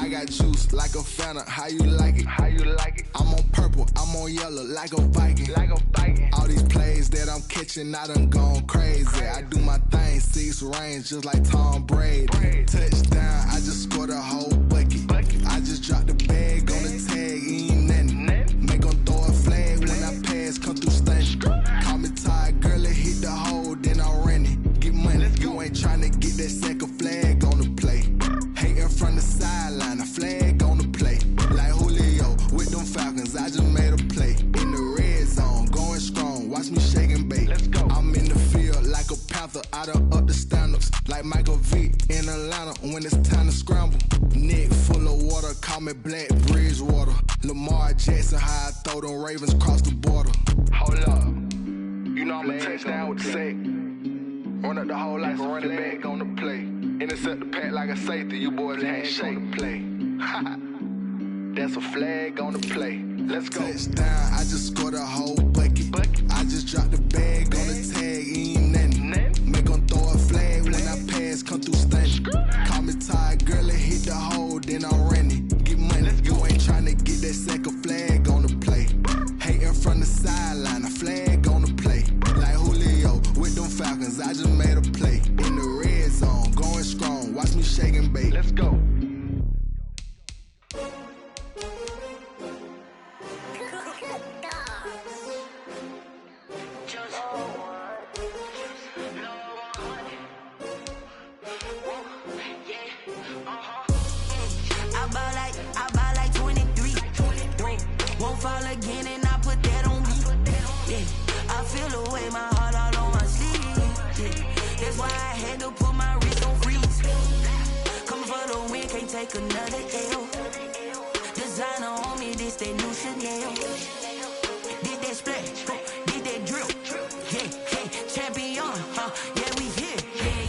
I got juice like a Fanta, how you like it? How you like it? I'm on purple, I'm on yellow, like a Viking. Like a Viking. All these plays that I'm catching, I done gone crazy. I do my thing, 6 range, just like Tom Brady. Touchdown, I just scored a whole bucket. I just dropped the bag on the tag, ain't nothing. Make 'em throw a flag when I pass, come through stunning. Call me tired, girl, and hit the hole, then I'm running. Get money, you ain't tryna get that second flag on the play. Hating from the sideline, a flag on the play. Like Julio with them Falcons, I just made a play. In the red zone, going strong, watch me shake and bake. Let's go. I'm in the field like a Panther, I done up the standards. Like Michael Vick in Atlanta when it's time to scramble. Neck full of water, call me Black Bridgewater. Lamar Jackson, how I throw them Ravens cross the border. Hold up. You know I'm a touchdown with the sack. Run up the hole like a running back on the play. Intercept the pack like a safety, you boys can't shake the play. That's a flag on the play. Let's go. Touchdown, I just scored a whole bucket. I just dropped the bag on the tag, ain't nothing. Make 'em throw a flag when I pass, come through stunning. Call me tired, girl, and hit the hole, then I'm running. Get money, you ain't tryna get that second flag on the play. Hating from the sideline, a flag on the play. Like Julio with them Falcons, I just made a play. In the red zone, going strong, watch me shake and bake. Let's go. take another L. Designer on me, this that new Chanel. Did that splash, did that drill. Yeah, champion, yeah, we here.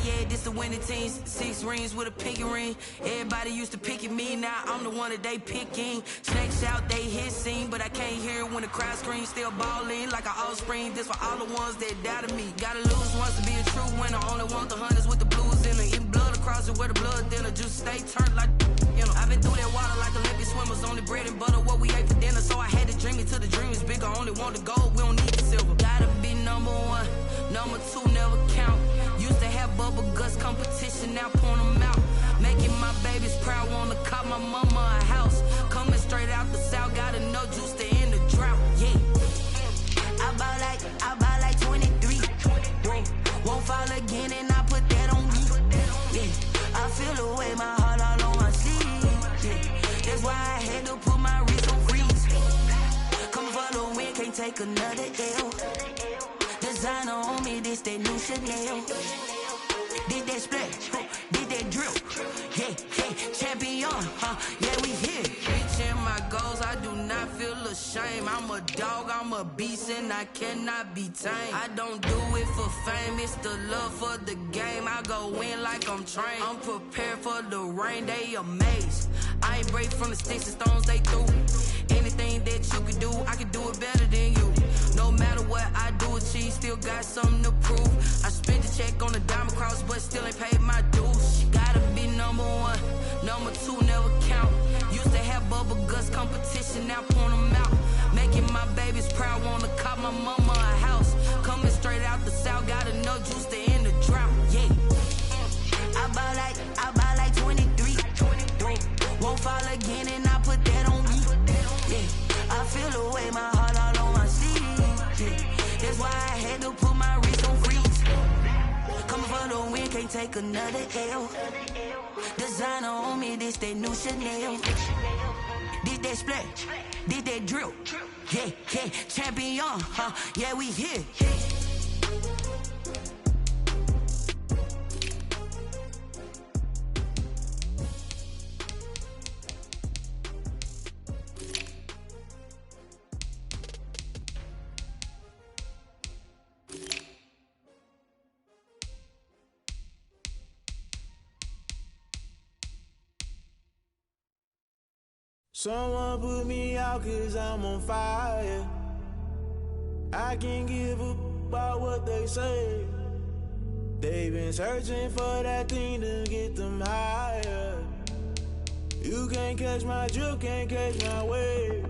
Yeah, this the winning team. 6 rings with a pinky ring. Everybody used to pick at me, now I'm the one that they picking. Snakes out, they hit scene, but I can't hear it when the crowd screams. Still balling like an offspring. This for all the ones that doubted me. Gotta lose once to be a true winner. Only want the hunters with the blues in it. Eating blood across it where the blood dinner. Just stay turned like, you know. I've been through that water like Olympic swimmers. Only bread and butter, what we ate for dinner. So I had to dream it till the dream is bigger. Only want the gold, we don't need the silver. Gotta be number 1, number 2 never count. Used to have bubble guts competition, now point them out. Making my babies proud, wanna cop my mama a house. Coming straight out the south, gotta know juice to end the drought. Yeah, I bought like 23. Won't fall again, and I put that on me. Yeah, I feel the way, my heart all on my sleeve. Yeah, that's why I had to put my wrist on freeze. Come for the win, can't take another L. Designer on me, this that new Chanel. Did that splash, did that drill. Yeah, champion, yeah, we here. Reaching my goals, I do not feel ashamed. I'm a dog, I'm a beast, and I cannot be tamed. I don't do it for fame, it's the love for the game. I go in like I'm trained. I'm prepared for the rain, they amazed. I ain't break from the sticks and stones they threw. Anything that you can do, I can do it better than you. No matter what I do, achieve, still got something to prove. I spent the check on the diamond cross, but still ain't paid my dues. Gotta be number 1, number 2 never count. Used to have bubble guts competition, now point them out. Making my babies proud, wanna cop my mama a house. Coming straight out the south, gotta know juice to end the drought. Yeah, I bought like 23. Won't fall again, and I put that on me. Yeah, I feel the way, my heart all on my sleeve. Yeah, that's why I had to put my wrist on freeze. Coming for the win, can't take another L. Designer on me, this that new Chanel. Did that splash, did that drill. Yeah, champion, yeah, we here. Someone put me out 'cause I'm on fire. I can't give up about what they say. They've been searching for that thing to get them higher. You can't catch my drift, can't catch my wave.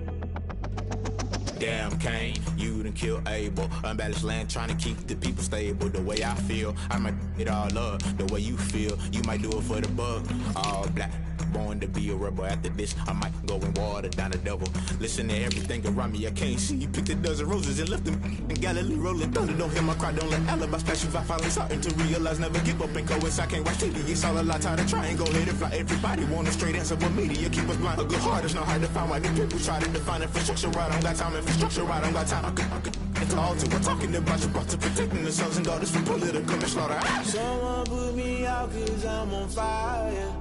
Damn Kane, you done killed Abel. Unbalanced land, trying to keep the people stable. The way I feel, I might it all up. The way you feel, you might do it for the buck. All black, born to be a rebel. After this, I might go and water down the devil. Listen to everything around me, I can't see. Picked a dozen roses and left them in Galilee rolling thunder. Don't hear my cry, don't let alibis pass you. I finally starting to realize, never give up and coincide. Can't watch TV, it's all a lot. Tired of trying, go ahead and fly. Everybody want a straight answer, but media keep us blind. A good heart is not hard to find. Why the people try to define infrastructure right? I don't got time, infrastructure right, I don't got time. I could call to. We're talking about you, brought to protecting the sons and daughters from political slaughter. Someone put me out 'cause I'm on fire.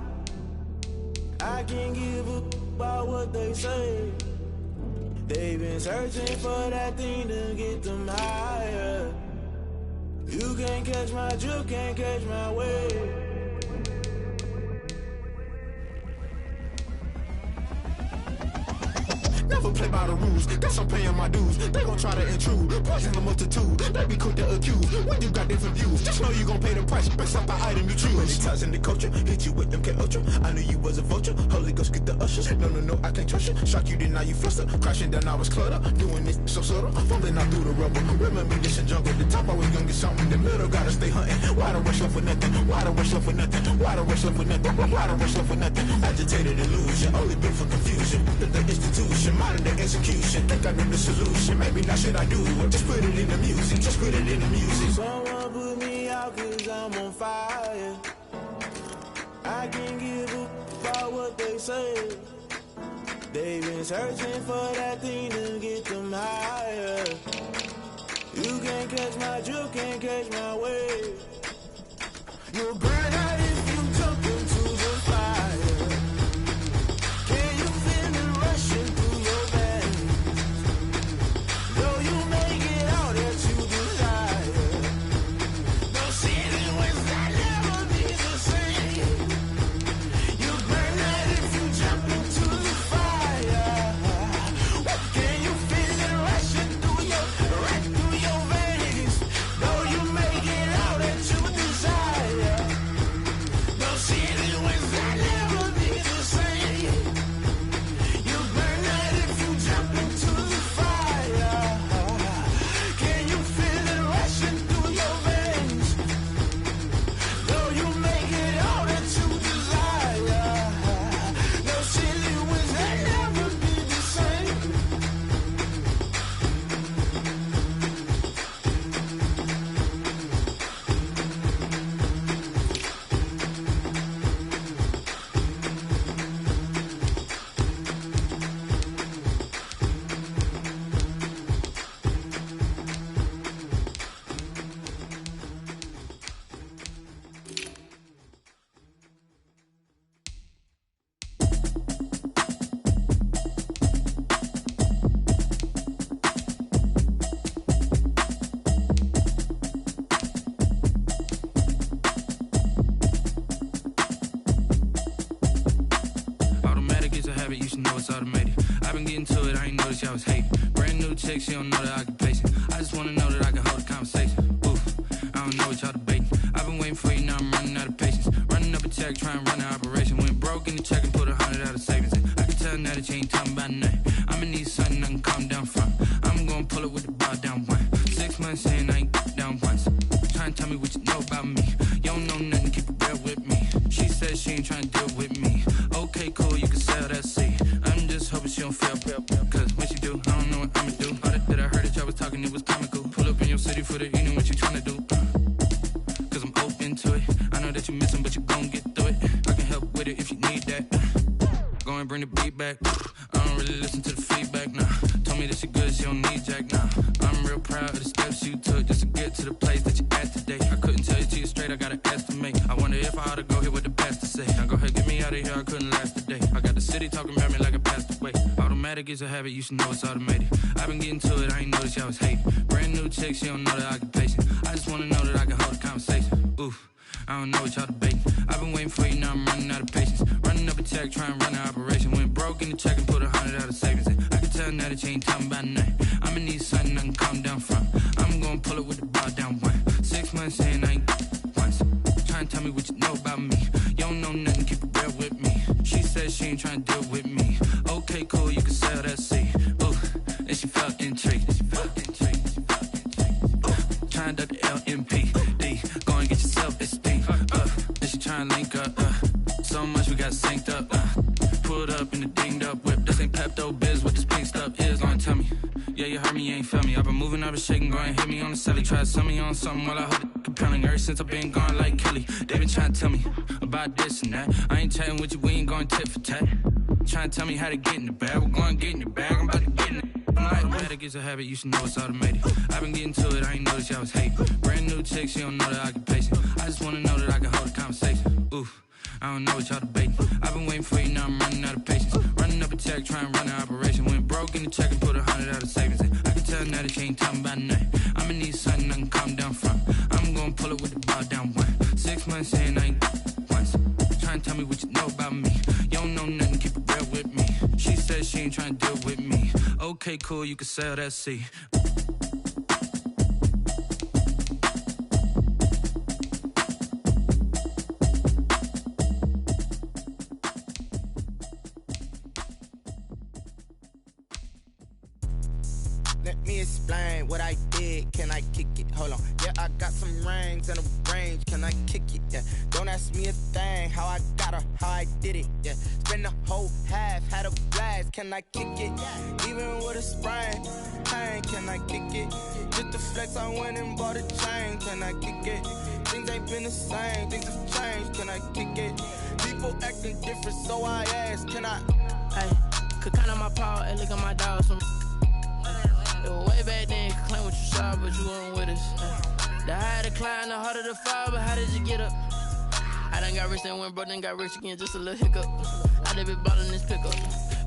I can't give up about what they say. They've been searching for that thing to get them higher. You can't catch my drift, can't catch my wave. Never play by the rules, guess I'm paying my dues. They gon' try to intrude, poison the multitude. They be quick to accuse, when you got different views. Just know you gon' pay the price, based off the item you choose. Many times in the culture, hit you with them K-Ultra. I knew you was a vulture, Holy Ghost get the ushers. No, I can't trust you. Shock you, then now you fluster. Crashing down, I was cluttered. Doing this so subtle, falling out through the rubble. Remember this in jungle, the top I was young and something. The middle gotta stay hunting. Why the rush left for nothing? Why the rush left for nothing? Why the rush left for nothing? Why the rush left for nothing? Agitated illusion, only built for confusion. The institution, modern day execution. Think I know the solution, maybe not should I do it? Just put it in the music, just put it in the music. Someone put me out 'cause I'm on fire. I can't give up about what they say. They've been searching for that thing to get them higher. You can't catch my drift, can't catch my wave. You'll burn out if you jump into the fire. getting to it, I ain't noticed y'all was hating. Brand new chick, she don't know the occupation. I just wanna know that I can hold a conversation. Oof, I don't know what y'all debating. I've been waiting for you, now I'm running out of patience. Running up a check, trying to run an operation. Went broke in the check and put 100 out of savings in. I can tell now that you ain't talking about nothing. I'ma need something I can calm down from. I'm gonna pull it with the bar down one. 6 months in, I ain't down once. Trying to tell me what you know about me. You don't know nothing, keep it real with me. She said she ain't trying to deal with me. Okay, cool, you can sell that seed. I'm just hoping she don't fail. Cause when she do, I don't know what I'ma do. All that I heard that y'all was talking, it was comical. Pull up in your city for the evening, what you trying to do? Cause I'm open to it. I know that you missing, but you gon' get through it. I can help with it if you need that. Go and bring the beat back. I don't really listen to the feedback, nah. Told me that she good, she don't need jack, nah. I'm real proud of the steps you took just to get to the place that you at today. I couldn't tell you to you straight, I gotta estimate. I wonder if I ought to go here with the pastor say. Now go ahead, get me out of here, I couldn't last today. I got the city talking about me like I passed away. Automatic is a habit, you should know it's automated. I've been getting to it, I ain't noticed y'all was hating. Brand new chick, she don't know the occupation. I just wanna know that I can hold a conversation. Oof, I don't know what y'all debating. I've been waiting for you, now I'm running out of patience. Running up a check, trying to run an operation. Went broke in the check and put 100 out of savings in. I can tell now that you ain't talking about nothing. I'ma need something I can calm down from. I'm gonna pull it with the bar down one. 6 months in, I ain't once. Trying to tell me what you know about me. You don't know nothing, keep it real with me. She said she ain't trying to deal with me. Okay, cool, you can sell that seed. Ooh, and she felt intrigued. Trying to duck the LMPD. Go and get yourself esteem. And she trying to link up. So much we got synced up. Pulled up in the dinged up whip. This ain't Pepto-Biz, what this pink stuff is. Long tell me. Yeah, you heard me, you ain't feel me. I've been moving, I've been shaking, go and hit me on the celly. Try to sell me on something while I hold it compelling. Ever since I've been gone like Kelly, they been trying to tell me about this and that. I ain't chatting with you, we ain't going tit for tat. Trying to tell me how to get in the bag. We're going to get in the bag, I'm about to get in it. Automatic is a habit, you should know it's automated. I've been getting to it, I ain't noticed y'all was hating. Brand new chick, she don't know the occupation. I just wanna know that I can hold a conversation. Oof, I don't know what y'all debating. I've been waiting for you, now I'm running out of patience. Running up a check, trying to run an operation. Went broke in the check and put 100 out of savings in. I can tell now that you ain't talking about nothing. I'ma need something I can calm down from. I'm gonna pull it with the bar down one. 6 months in, I ain't once. Trying to tell me what you know about me. You don't know nothing, keep it real with me. She said she ain't trying to deal with me. Okay, cool, you can sell that seed. Let me explain what I did. Can I kick it? Hold on. Yeah, I got some rings and a range. Can I kick it? Yeah. Don't ask me a thing. How I got her, how I did it. Yeah. Spend the whole half, had a blast. Can I kick it? Even with a sprain. Hey, can I kick it? Just the flex, I went and bought a chain. Can I kick it? Things ain't been the same. Things have changed. Can I kick it? People acting different, so I ask. Can I? Hey, could count on my power and look at my dogs. Way back then, you could claim what you saw, but you weren't with us. The higher the climb, the harder the fall, but how did you get up? I done got rich, then went broke, then got rich again, just a little hiccup. I done been ballin' this pickup.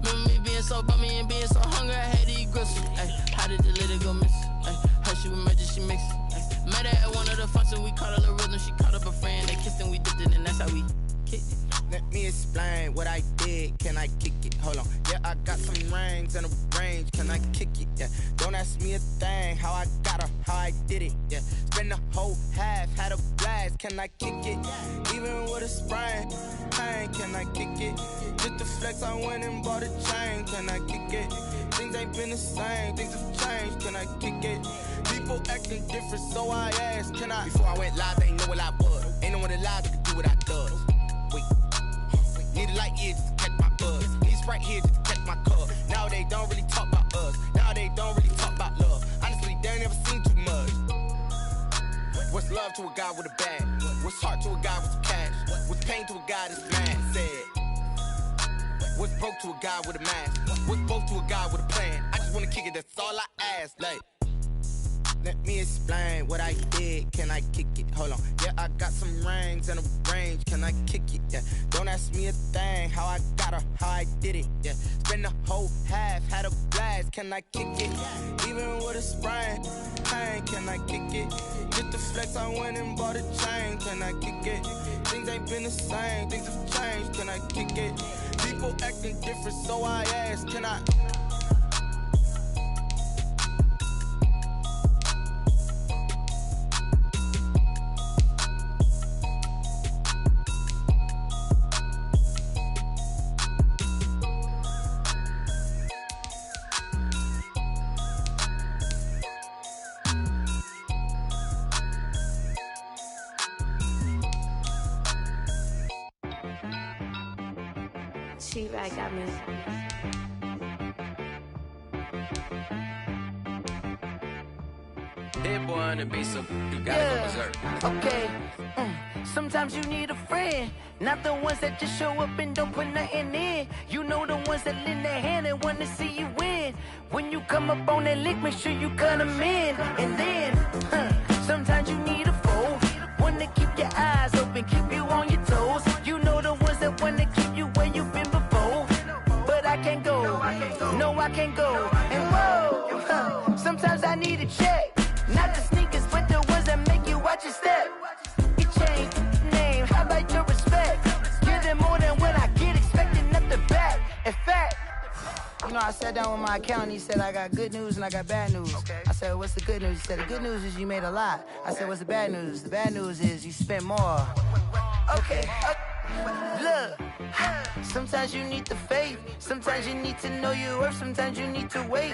Remember me being so bummy and being so hungry, I had to eat gristle. Ay, how did you let it go miss? Ay, how she was magic, she mixed. Met her at one of the functions, we caught a little rhythm, she caught up a friend, they kissed and we dipped it, and that's how we kicked it. Let me explain what I did. Can I kick it? Hold on. Yeah, I got some rings and a range. Can I kick it? Yeah. Don't ask me a thing. How I got her, how I did it. Yeah. Spend the whole half, had a blast. Can I kick it? Even with a sprain. Hey, can I kick it? Just the flex, I went and bought a chain. Can I kick it? Things ain't been the same. Things have changed. Can I kick it? People acting different, so I asked. Can I? Before I went live, they ain't know what I was. Ain't no one alive that could do what I does. Wait. Need a light year just to catch my buzz. Need Sprite here just to catch my cup. Now they don't really talk about us. Now they don't really talk about love. Honestly, they ain't never seen too much. What's love to a guy with a bag? What's heart to a guy with some cash? What's pain to a guy that's mad? Said. What's broke to a guy with a mask? What's both to a guy with a plan? I just wanna kick it, that's all I ask. Like, let me explain what I did. Can I kick it? Hold on. Yeah, I got some rings and a range. Can I kick it? Yeah. Don't ask me a thing. How I got her, how I did it. Yeah. Spend the whole half, had a blast. Can I kick it? Even with a sprain. Hey, can I kick it? Just the flex, I went and bought a chain. Can I kick it? Things ain't been the same. Things have changed. Can I kick it? People acting different, so I ask. Can I? T-Rack got me. Hit boy on the beat, so you gotta go berserk. Okay. Sometimes you need a friend, not the ones that just show up and don't put nothing in. You know the ones that lend their hand and want to see you win. When you come up on that lick, make sure you cut them in. And then, sometimes you need a foe, one to keep your eyes open, keep you on your toes. You know the ones that want to keep you where you've been before. But I can't go, no I can't go. And whoa, sometimes I need a check, not the sneakers, but the ones that make you watch your step. You change name, how about your respect? Give them more than what I get, expecting nothing back. In fact, you know, I sat down with my accountant, he said I got good news and I got bad news. I said, what's the good news? He said, the good news is you made a lot. I said, what's the bad news? The bad news is you spent more. Okay, look, sometimes you need the faith, sometimes you need to know your worth, sometimes you need to wait.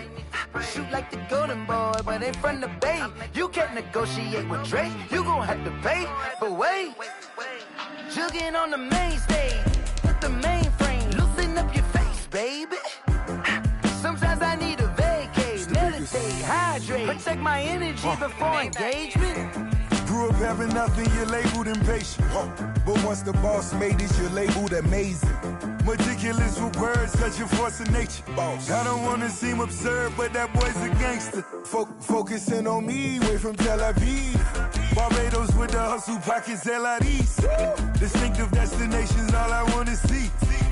Shoot like the golden boy, but ain't from the bay. You can't negotiate with Drake, you gon' have to pay. But wait, jugging on the main stage, with the mainframe, loosen up your face, baby. Sometimes I need a vacate, meditate, hydrate, protect my energy before engagement. Grew up having nothing, you're labeled impatient. But once the boss made it, you're labeled amazing. Meticulous with words, such a force of nature. I don't wanna seem absurd, but that boy's a gangster. Focusing on me, way from Tel Aviv. Barbados with the hustle pockets, LIDs. Distinctive destinations, all I wanna see.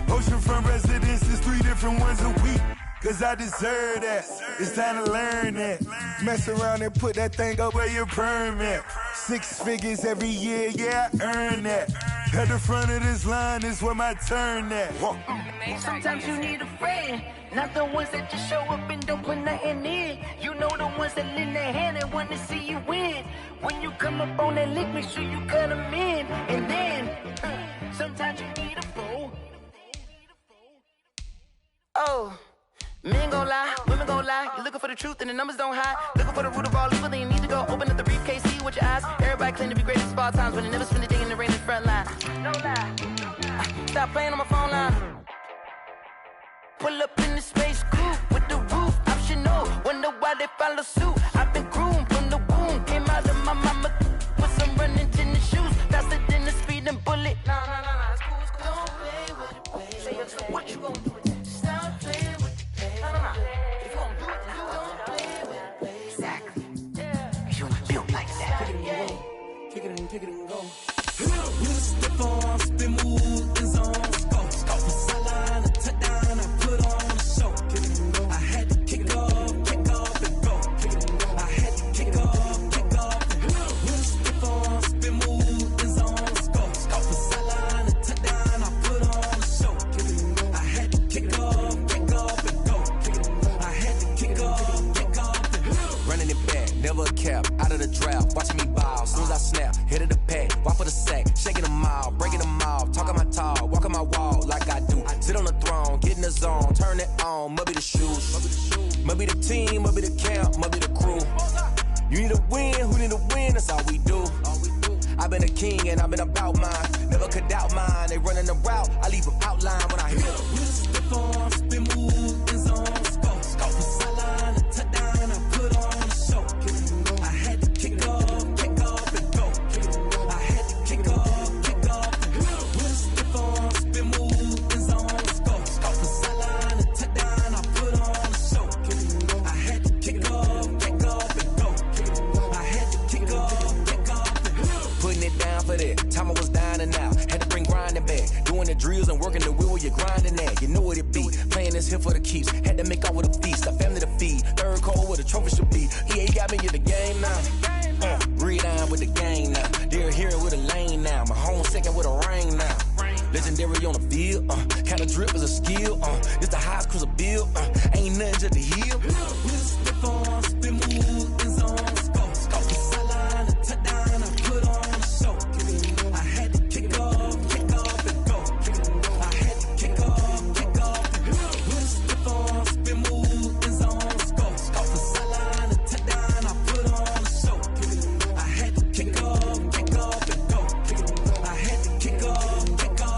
Oceanfront residences, 3 different ones a week. Cause I deserve that, it's time to learn that. Mess around and put that thing up where your perm at. 6 figures every year, yeah, I earn that. At the front of this line is where my turn at. Sometimes you need a friend, not the ones that just show up and don't put nothing in. You know the ones that lend their hand and want to see you win. When you come up on that lick, make sure you cut them in. And then, sometimes you need a foe. Oh. Men gon' lie, women gon' lie. You're looking for the truth and the numbers don't hide. Looking for the root of all evil, then you need to go open up the briefcase, see with your eyes. Everybody claim to be greatest of all times, but they never spend a day in the rain in the front line. No lie. Stop playing on my phone line. Pull up in the space coupe with the roof optional. Wonder why they follow suit. I've been groomed from the womb. Came out of my mama with some running tennis shoes. Faster than the speeding bullet. No, it's cool, it's cool. Don't play with it, baby. Say what you gon' do with it? Stop playing with it. If you gon' do it, you don't play with it, baby. Exactly. Cause you ain't built like that. Kick it and go. You step on, spin, move, and zone. Go. From sideline to touchdown, I put on a show. Kick it and go. I had to kick off and go. Kick it and go. I had to kick off and go. You step on, spin, move, and zone. Go. From sideline to touchdown, I put on a show. Kick it and go. I had to kick off and go. I had to kick off. Running it back, never a cap, out of the draft, watching me ball. Soon as I snap, hit of the pack, walk for the sack, shaking them all, breaking them off, talking my talk, walking my wall like I do. Sit on the throne, get in the zone, turn it on, must be the shoes, must be the team, must be the camp, must be the crew. You need a win, who need a win, that's all we do. I've been a king and I've been about mine, never could doubt mine. They running the route, I leave them outline when I hit them. You step on, spin, move, and zone. From sideline to touchdown, I put on a show. I had to kick off and go. I had to kick off and go. With a step on, spin, move, and zone. From sideline to touchdown, I put on a show. I had to kick off and go. I had to kick off and go. Putting it down for that, time I was down and out. Had to bring grinding back, doing the drills and working the wheel where you're grinding at. You know what it be, playing this here for the keeps. Had to make out with a feast, a family to feed. Third cold where the trophy should be. EA got me in the game now. Read on with the game now. They're here with a lane now. My home second with a ring now. Legendary on the field, kind of drip is a skill. This the highest cruiser bill, ain't nothing just to heal. Step on, spin, move, and zone. From sideline to touchdown, I put on a show. I had to kick off and go. I had to kick off and go. Step on, spin, move, and zone. From sideline to touchdown, I put on a show. I had to kick off and go. I had to kick off and go.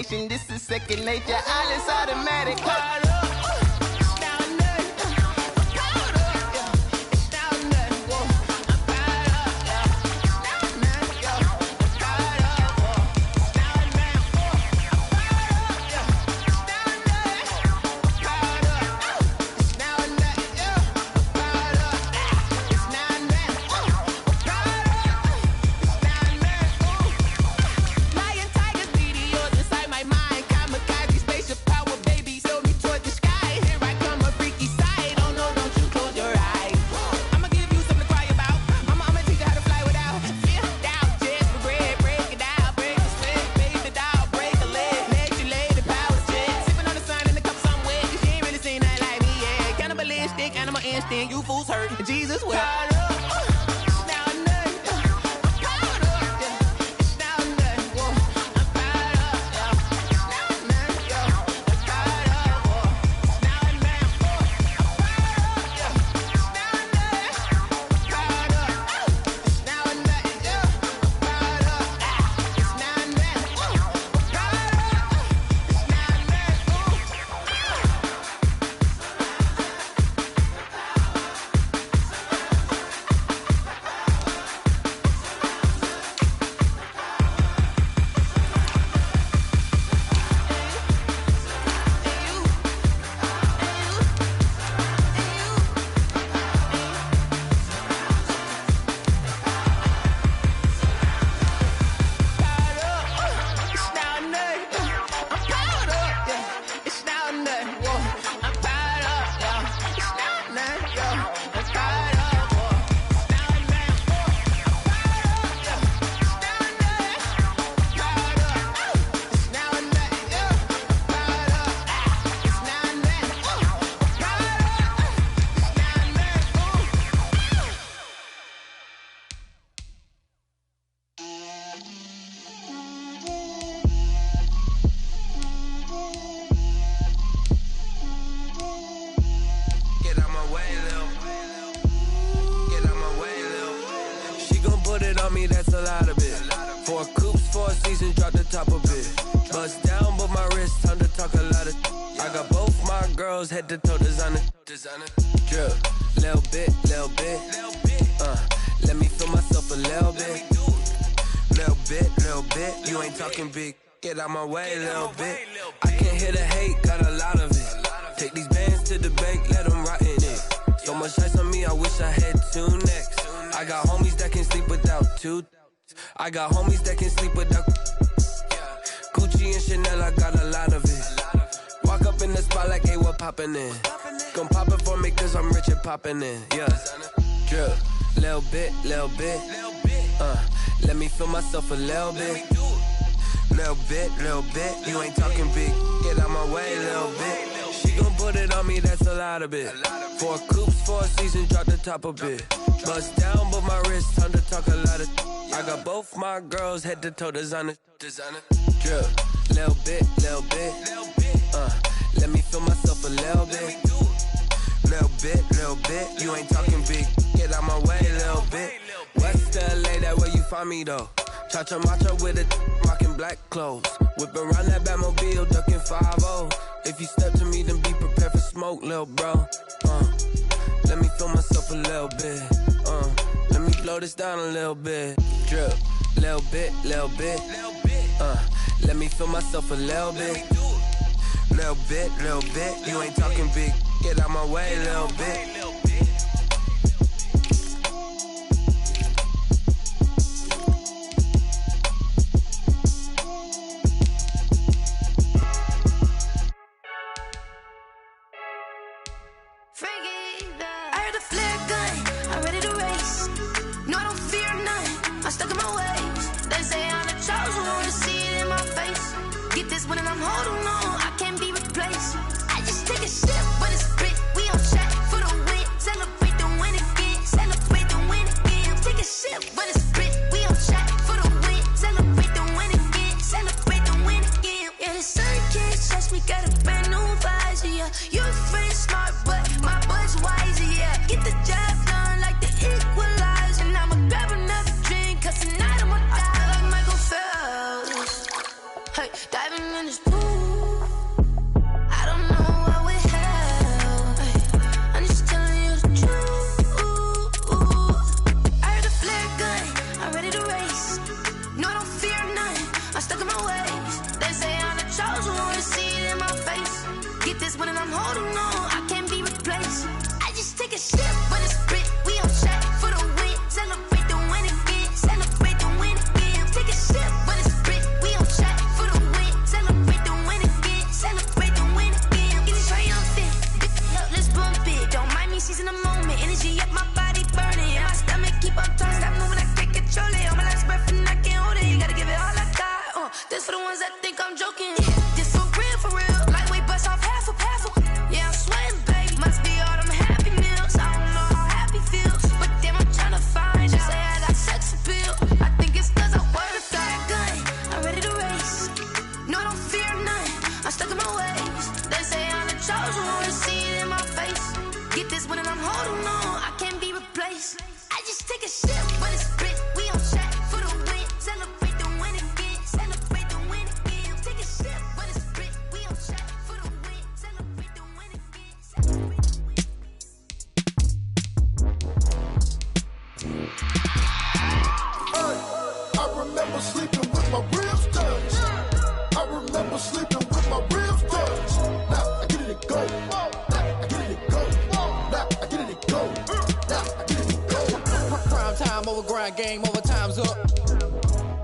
station. This is second nature. All is automatic. You fools hurt. Jesus will. That's a lot of it. 4 coops, 4 seasons, drop the top of it. Bust down, but my wrist, time to talk a lot of. I got both my girls head to toe designer. Drip, little bit. Let me feel myself a little bit. Little bit. You ain't talking big. Get out my way, little bit. I can't hear the hate, got a lot of it. Take these bands to the bank, let them rot in it. So much ice on me, I wish I had 2 necks. I got homies that can sleep without 2. I got homies that can sleep without Gucci and Chanel, I got a lot of it. Walk up in the spot like, hey, what poppin' in? Gon' pop it for me cause I'm rich and poppin' in. Yeah, drip, little bit. Let me feel myself a little bit. Little bit. You ain't talking big. Get out my way, little bit. She gon' put it on me, that's a lot of it. 4 coops, 4 seasons, drop the top of it. Bust down, but my wrist, time to talk a lot of. I got both my girls head to toe designer. Drip, little bit. Let me feel myself a little bit. Little bit. You ain't talking big. Get out my way, little bit. West LA, that where you find me though. Cha-cha matcha with it, rockin' black clothes. Whip around that Batmobile, ducking 5-0. If you step to me, then be prepared for smoke, lil' bro. Let me feel myself a little bit. Let me blow this down a little bit. Drip, little bit. Let me feel myself a little bit. Little bit. You ain't talking big. Get out my way, little bit. I heard the flare gun, I'm ready to race. No, I don't fear none, I'm stuck in my ways. They say I'm the chosen one, see it in my face. Get this one and I'm holding on, I can't be replaced. I just take a sip, but it's spit. We on track for the win. Celebrate the win again, celebrate the win again. Take a sip, but it's spit. We on track for the win. Celebrate the win again, celebrate the win again. Yeah, the sun can't touch me, got a brand new visor, yeah. Your friend's smart, but my bud's wiser, yeah. Get the job done like the equalizer. And I'ma grab another drink, cause tonight I'ma die like Michael Phelps. Hey, diving in this game over, time's up.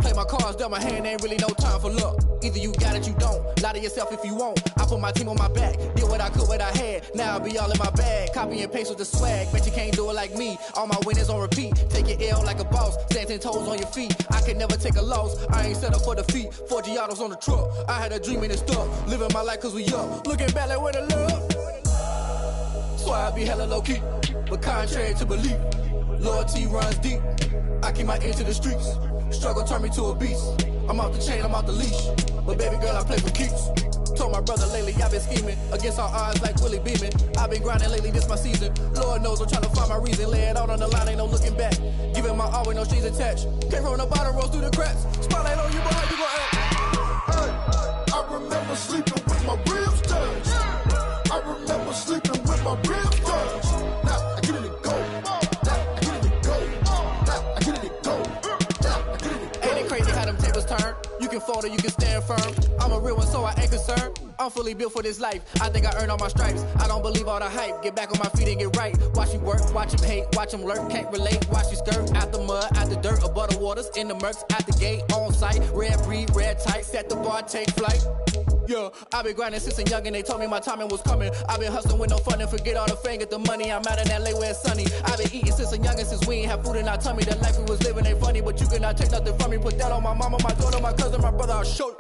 Play my cards, dealt my hand, ain't really no time for luck. Either you got it, you don't. Lie to yourself if you won't. I put my team on my back, did what I could, what I had. Now I'll be all in my bag. Copy and paste with the swag. Bet you can't do it like me. All my winners on repeat. Take your L like a boss. Stand 10 toes on your feet. I can never take a loss. I ain't set up for defeat. 4 Giottos on the truck. I had a dream and it stuck. Living my life cause we up. Looking back like where the love. So I be hella low key. But contrary to belief, loyalty runs deep. I keep my ear to the streets. Struggle turned me to a beast. I'm off the chain, I'm off the leash. But baby girl, I play for keeps. Told my brother lately, I've been scheming against all odds like Willie Beeman. I've been grinding lately, this my season. Lord knows I'm trying to find my reason. Lay it out on the line, ain't no looking back. Giving my all with no strings attached. Came from the bottom, rose through the cracks. Spotlight on you, but how you gon' act? Hey, I remember sleeping with my ribs touched. I remember sleeping with my ribs touched. Now I get it to go. Now I get it to go. Now I get it to go. Now I get it to go. Ain't it crazy how them tables turn? You can fold or you can stand firm. I'm a real one, so I ain't concerned. I'm fully built for this life. I think I earned all my stripes. I don't believe all the hype. Get back on my feet and get right. Watch you work, watch him hate, watch him lurk. Can't relate, watch you skirt. Out the mud, out the dirt, above the waters, in the murks, out the gate, on site. Red breed, red tight, set the bar, take flight. Yeah, I been grinding since a young and they told me my timing was coming. I been hustling with no fun and forget all the fame, get the money. I'm out in LA where it's sunny. I been eating since a young and since we ain't have food in our tummy. The life we was living ain't funny, but you cannot take nothing from me. Put that on my mama, my daughter, my cousin, my brother, I'll show you.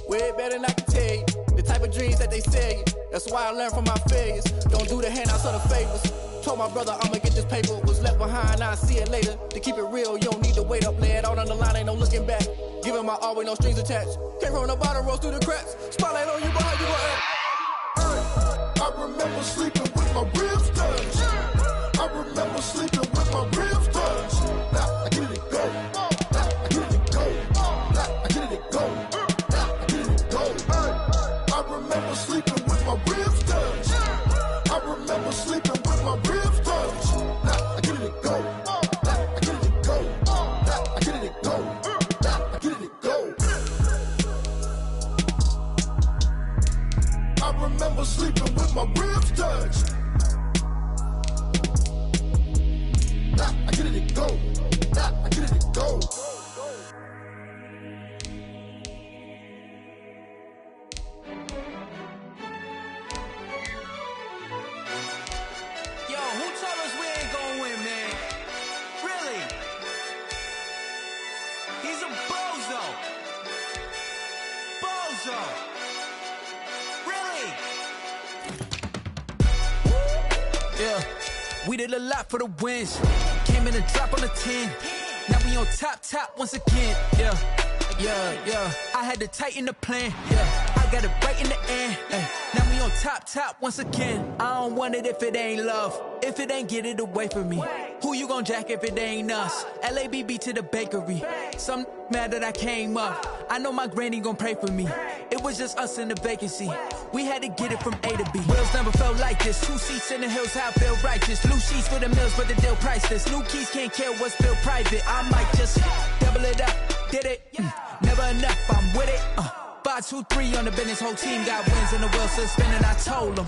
Way better than I can tell you. The type of dreams that they sell you. That's why I learned from my failures. Don't do the handouts or the favors. Told my brother I'ma get this paper. Was left behind, I'll see it later. To keep it real, you don't need to wait up. Lay it out on the line, ain't no looking back. Giving my all with no strings attached. Came from the bottom, rose through the cracks. Spotlight on you, but how you gon' act? Hey, I remember sleeping with my ribs touched. I remember sleeping with my ribs touched. Now I get it to go. Now I get it to go. Now I get it to go. Now I get it to go. Hey, I remember sleeping with my ribs touched. I remember sleeping with my ribs touched. Now I get it to go. Now I get it to go. Now I get it to go. Now I get it to go. I remember sleeping with my ribs touched. Now I get it to go. Now I get it to go. Yo, who told us we ain't gonna win, man? Really? He's a bozo. Bozo. Really? Yeah, we did a lot for the wins. Came in a drop on the 10. Now we on top once again. Yeah. I had to tighten the plan. Yeah, I got it right in the end. Now we on top once again. I don't want it if it ain't love. If it ain't, get it away from me. Who you gon' jack if it ain't us? LABB to the bakery. Some mad that I came up. I know my granny gon' pray for me. It was just us in the vacancy. We had to get it from A to B. Wheels never felt like this. 2 seats in the hills, how I feel righteous. Loose sheets for the mills, but the deal priceless. New keys can't care what's still private. I might just double it up. Did it? Never enough, I'm with it. 5, 2, 3 on the business. Whole team got wins and the wheels still spinning. I told them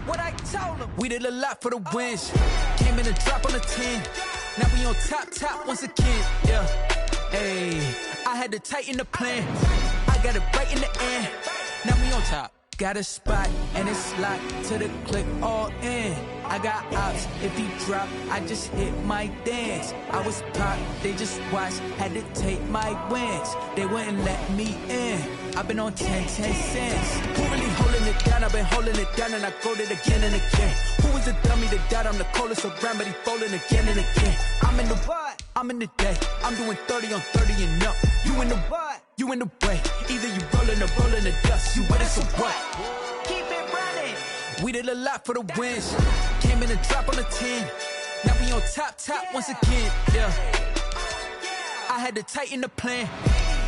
what I told them. We did a lot for the wins. Came in a drop on the 10. Now we on top once again. Yeah. Hey, I had to tighten the plan. I got it right in the end. Now we on top. Got a spot and it's locked to the click all in. I got ops, if he drop, I just hit my dance. I was pop, they just watched, had to take my wins. They wouldn't let me in. I've been on 10 cents. Who really holding it down? I've been holding it down and I go it again and again. Who was the dummy that died? I'm the coldest around, but he folding again and again. I'm in the what? I'm in the day. I'm doing 30 on 30 and up. You in the what? You in the way. Either you rolling or rolling the dust. You with it, so what? Keep it running. We did a lot for the wins. Came in a drop on the 10. Now we on top once again. Yeah. I had to tighten the plan.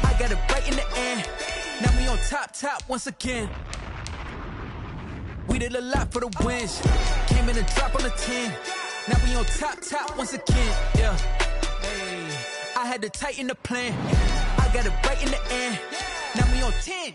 I got it right in the end. Now we on top once again. We did a lot for the wins. Came in a drop on the 10. Now we on top once again. Yeah. Hey, I had to tighten the plan. I got it right in the end. Now we on 10.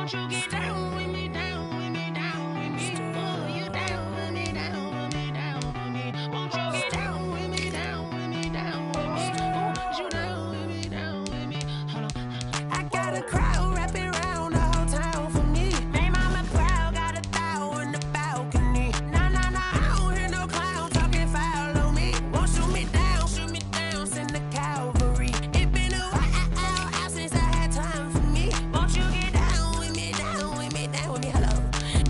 Won't you get down with me, down with me, down with me? Oh, you down with me, down with me, down with me? Won't you get down with me, down with me, down with me? Oh, you down with me, down with me? Hold on. I got a crowd wrapping around the whole town for me. Hey, mama proud, got a thou in the balcony. Nah, nah, nah, I don't hear no clown talking foul on me. Won't shoot me down, send the cavalry. It been a while since I had time for me. Won't you get down with me, down with me, down with me? Hello.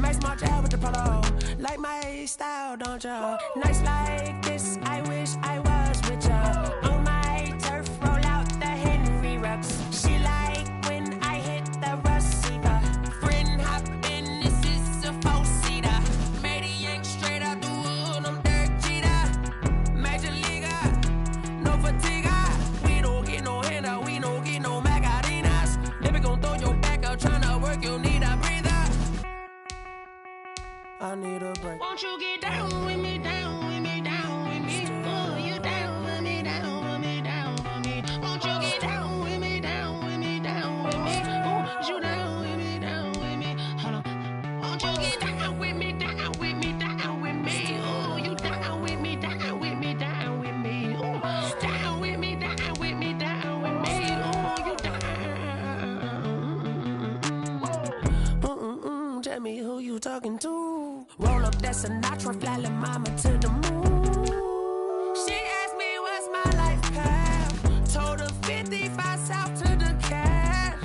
Max March out with the polo. Like my style, don't ya? Nights like this, I wish I was with ya. On my turf, roll out the Henry Rux. She like when I hit the receiver. Friend hop in, this is a four-seater. Made a yank straight out the wood, I'm Derek Jeter. Major leaguer, no fatigue. We don't get no handout, we don't get no Macarinas. Never gon' throw your back out, tryna work, you need a breather. I need a break. Won't you get down with me, down with me, down with me? Oh, you down with me, down with me, down with me? Won't you get down with me, down with me, down with me? Oh, you down with me, down with me? Hold on. Won't you get down with me, down with me, down with me? Oh, you down with me, down with me, down with me? Oh, down with me, down with me, down with me? Oh, you down. Tell me who you talking to. Roll up that Sinatra, fly la mama to the moon. She asked me what's my life path. Told her 55 south to the cash.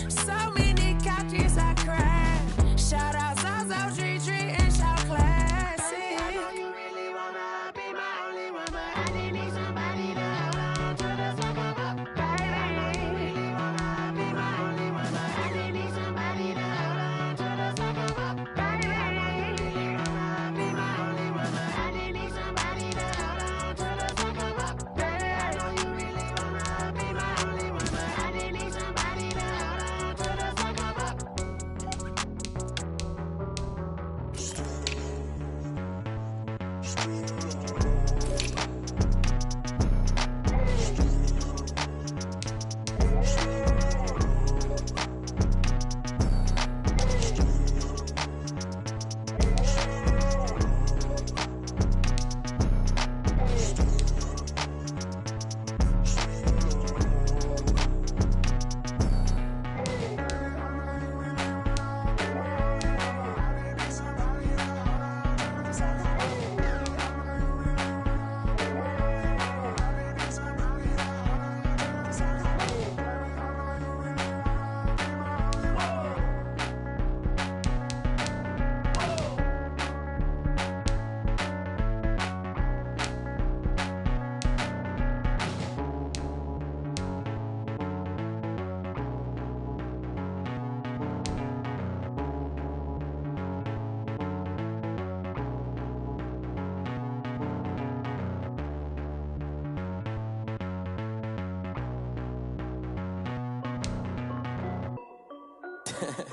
So many couches I crashed. Shout out Zazo, Tree, and shout classic. I know you really wanna be my only one, but I didn't need somebody to hold on to the sucker up. Baby, I know you really wanna be my only one, but I didn't need somebody to hold on to the sucker up. Baby, I know you really wanna be my only one, but I didn't need somebody to hold on to the sucker up. Baby, I know you really wanna be my only one, but I didn't need somebody to hold on to the sucker up.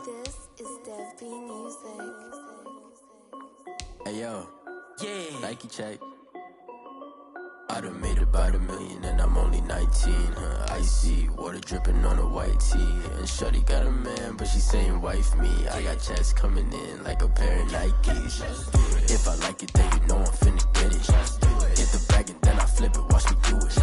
This is Dev B Music. Hey yo, yeah, Nike check. I done made about $1 million and I'm only 19. Icy water dripping on a white tee. And shorty got a man, but she saying wife me. I got checks coming in like a pair of Nikes. If I like it, then you know I'm finna get it. Get the bag and then I flip it, watch me do it.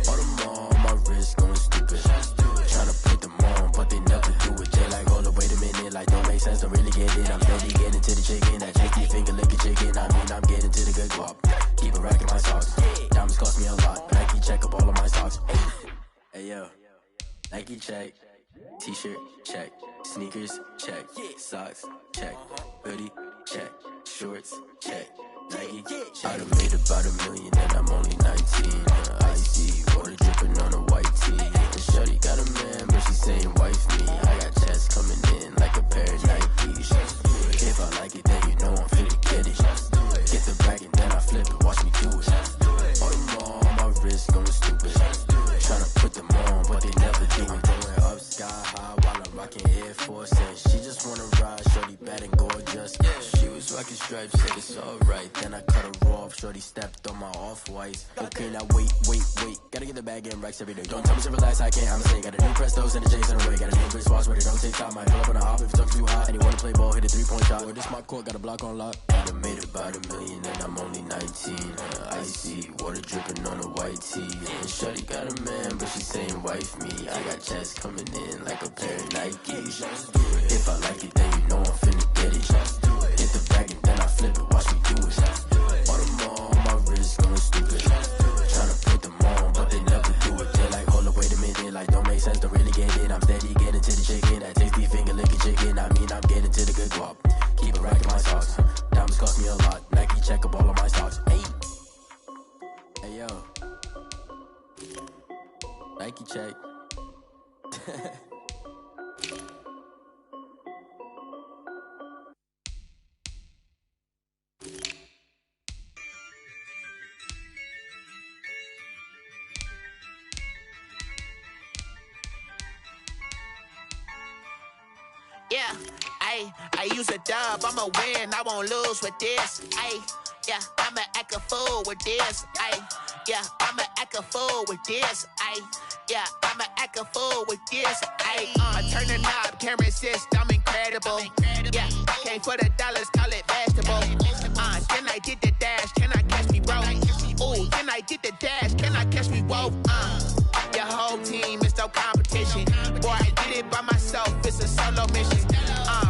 All them on my wrist going stupid. Tryna put them on, but they never do it. They like, hold up, wait a minute, like don't make sense, don't really get it. I'm steady getting to the chicken, that tricky finger licking chicken. I mean, I'm getting to the good guap. Keep a rack in my socks. Diamonds cost me a lot. Nike check up all of my socks. Hey yo, Nike check. T-shirt check. Sneakers check. Socks check. Hoodie check. Shorts check. Nike I done made about $1 million and I'm only 19. Icy water dripping on a white tee. And shorty got a man, but she saying wife me. I got checks coming in like a pair of Nikes. If I like it, then you know I'm finna get it. Get the bag and then I flip it, watch me do it. All them on my wrist going stupid. Tryna put them on, but they never do it. Going up sky high while I'm rocking Air Force. And she just wanna ride, shorty bad and gorgeous. She was rocking stripes, said it's alright. Then I cut her off, shorty stepped on my off-whites. Okay, now wait. Gotta get the bag in racks every day. Don't tell me to relax, I can't, I'm saying. Got a new Prestos and the J's in the way. Got a new Chris Foss, but it don't take time. Might pull up on a hop if it talks too hot. And you wanna play ball, hit a 3-point shot. Or this my court, got a block on lock. I done made about $1 million and I'm only 19. Icy, water dripping on a white tee. And shorty got a man, but she saying wife me. I got chest coming in like a pair of Nikes. If I like it, then you know I'm finna get it. Hit the bag and then I flip it, watch me do it. All them on my wrist going stupid. Tryna put them on, but they never do it. They like, hold up, wait a minute, like don't make sense, don't really get it. I'm steady getting to the chicken, that tasty finger licking chicken. I mean, I'm getting to the good guap. Keep a rack in my socks. Diamonds cost me a lot. Nike check up all of my stocks. Hey yo, Nike check. Yeah, I use a dub, I'ma win, I won't lose with this. Yeah, I'ma act a fool with this. Yeah, I'ma act a fool with this. Yeah, I'ma act a fool with this. I turn the knob, can't resist, I'm incredible. Yeah, came for the dollars, call it vegetable. Then I did the dash, can I catch me, bro? Ooh, then I did the dash, can I catch me, whoa? Your whole team is no competition. Boy, I did it by myself, it's a solo mission.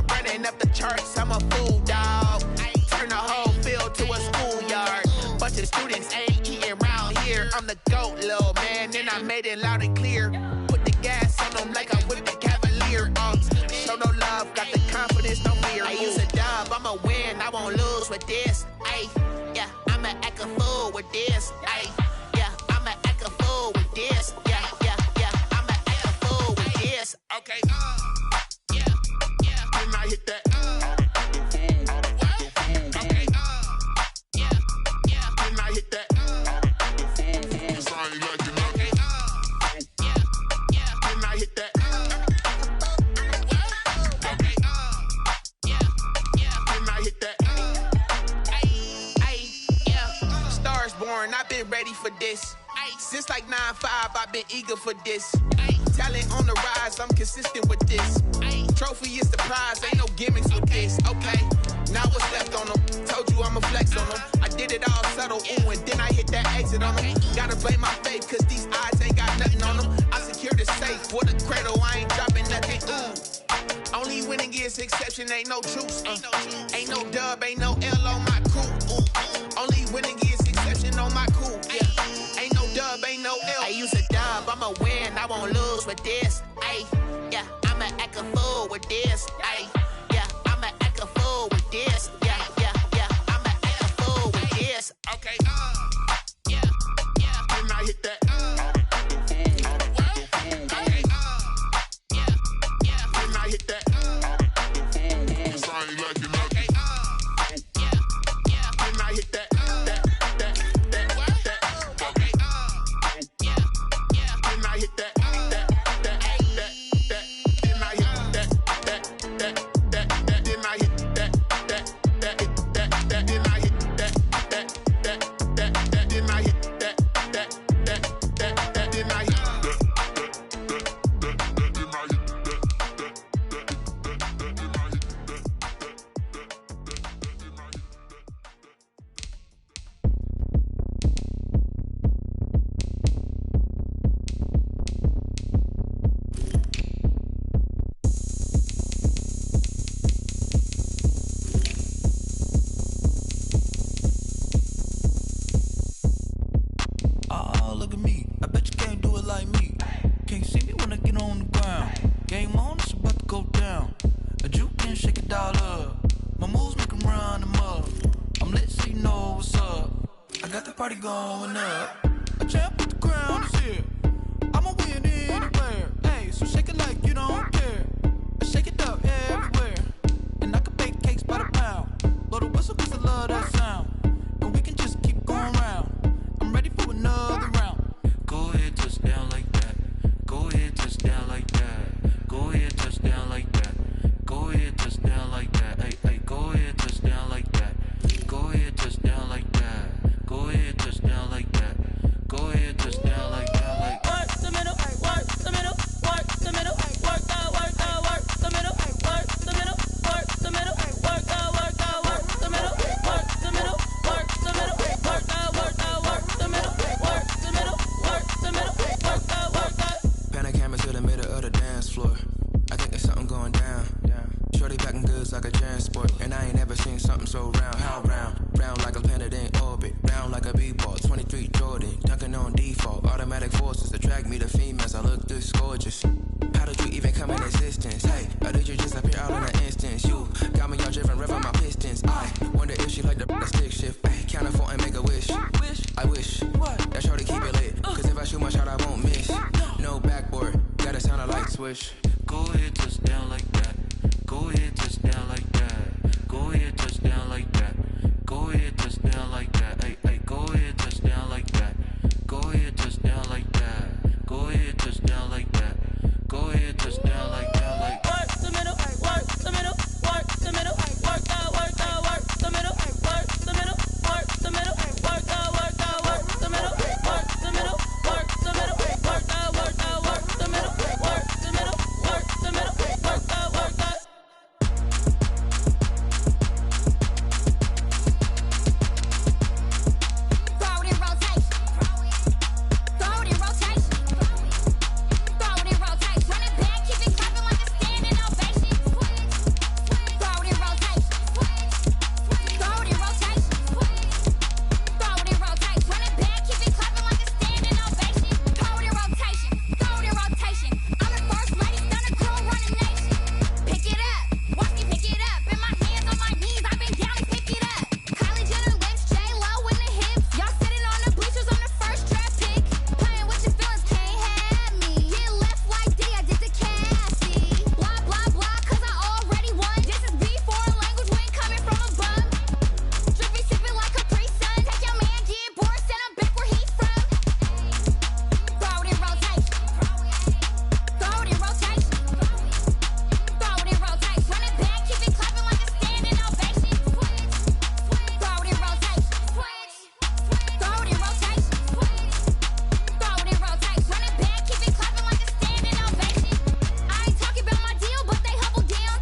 Running up the charts, I'm a fool, dog. Turn the whole field to a schoolyard. Bunch of students ain't eating round here. I'm the GOAT, little man, and I made it loud and clear. Put the gas on them like I'm with the Cavalier. Show no love, got the confidence, no fear. I use a dub, I'ma win, I won't lose with this. Yeah, I'ma act a fool with this. Yeah, I'ma act a fool with this. Yeah, I'ma act a fool with this. Okay, yeah, then I hit that. Okay, yeah, then I hit that. Cause I ain't like it, okay, yeah, then I hit that. Okay, then I hit that. Yeah, stars born, I've been ready for this. Since like 9-5, I've been eager for this. Talent on the rise, I'm consistent with this. Trophy is the prize, ain't no gimmicks with this. Okay, now what's left on them? Told you I'ma flex on them. I did it all subtle, ooh, and then I hit that exit on them. Gotta blame my faith, cause these odds ain't got nothing on them. I secured the safe with a cradle, I ain't dropping nothing, ooh. Only winning is exception, ain't no truce. Ain't no dub, ain't no L on my crew. Only winning is exception on my crew. Yeah, ain't no dub, ain't no L. I use a dub, I'ma win, I won't lose with this. Yeah, I'ma act a fool with this. Yeah, I'ma act a fool with this. Yeah, I'ma act a fool with this. Okay, yeah, then I hit that. Okay, yeah, then I hit that. Cause I ain't like it, okay, yeah, then I hit that. Okay, yeah, then I hit that. Party going up. A champ with the crown is here. I'ma win anywhere. Hey, so shake it like you don't care. Shake it up everywhere. And I can bake cakes by the pound. Blow the whistle cause I love that sound. And we can just keep going round. I'm ready for another round. Go ahead, touch down like that. Go ahead, touch down like that. Go ahead, touch down like that. Go ahead, touch down like that. Hey, go ahead, touch down like that. look this gorgeous. How did you even come in existence? Hey, or did you just appear all in an instance? You got me all driven, revving my pistons. I wonder if she like the stick shift. Ay, count it 4 and make a wish. I wish that shorty keep it lit. Cause if I shoot my shot, I won't miss. No backboard, gotta sound a light switch. Go ahead, touch down like that. Go ahead, touch down like that. Go ahead, touch down like that. Go ahead, touch down like that. Hey, hey, go ahead, touch down like that. Go ahead, touch down like that. Go ahead, touch down like that. Go ahead, touch down like that. Like work the middle, work the middle, work the middle, work the middle, work the middle, work the middle, work the middle, work the middle, work the middle, work the middle, work the middle, work the middle, work the middle, work the middle, work the. Throw it in rotation. Throw it in rotation. Throw it in rotation. Run it back, keep it clapping like a standing ovation. Throw it in rotation. Throw it in rotation. Throw it in rotation. Run it back, keep it clapping like a standing ovation. Throw it in rotation. Throw it in rotation. I'm the first lady, stunner girl running nation. Pick it up, watch me pick it up. In my hands on my knees, I've been down and pick it up. Kylie Jenner lips, J-Lo in the hips. Y'all sitting on the bleachers on the first draft pick. Playing with your feelings, can't have me. Get left like D, I did the Cassie. Blah, blah, blah, cause I already won. This is B, foreign language, we ain't coming from a bum. Drippy, sipping like Capri Sun. Take your man, get bored, send him back where he's from. Throw it in rotation. Throw it in rotation. Throw it in rotation. Run it back, keep it clapping like a standing ovation. Throw it in rotation. Throw it in rotation. Throw it in rotation. Run it back, keep it clapping like a standing ovation. I ain't talking about my deal, but they humble down.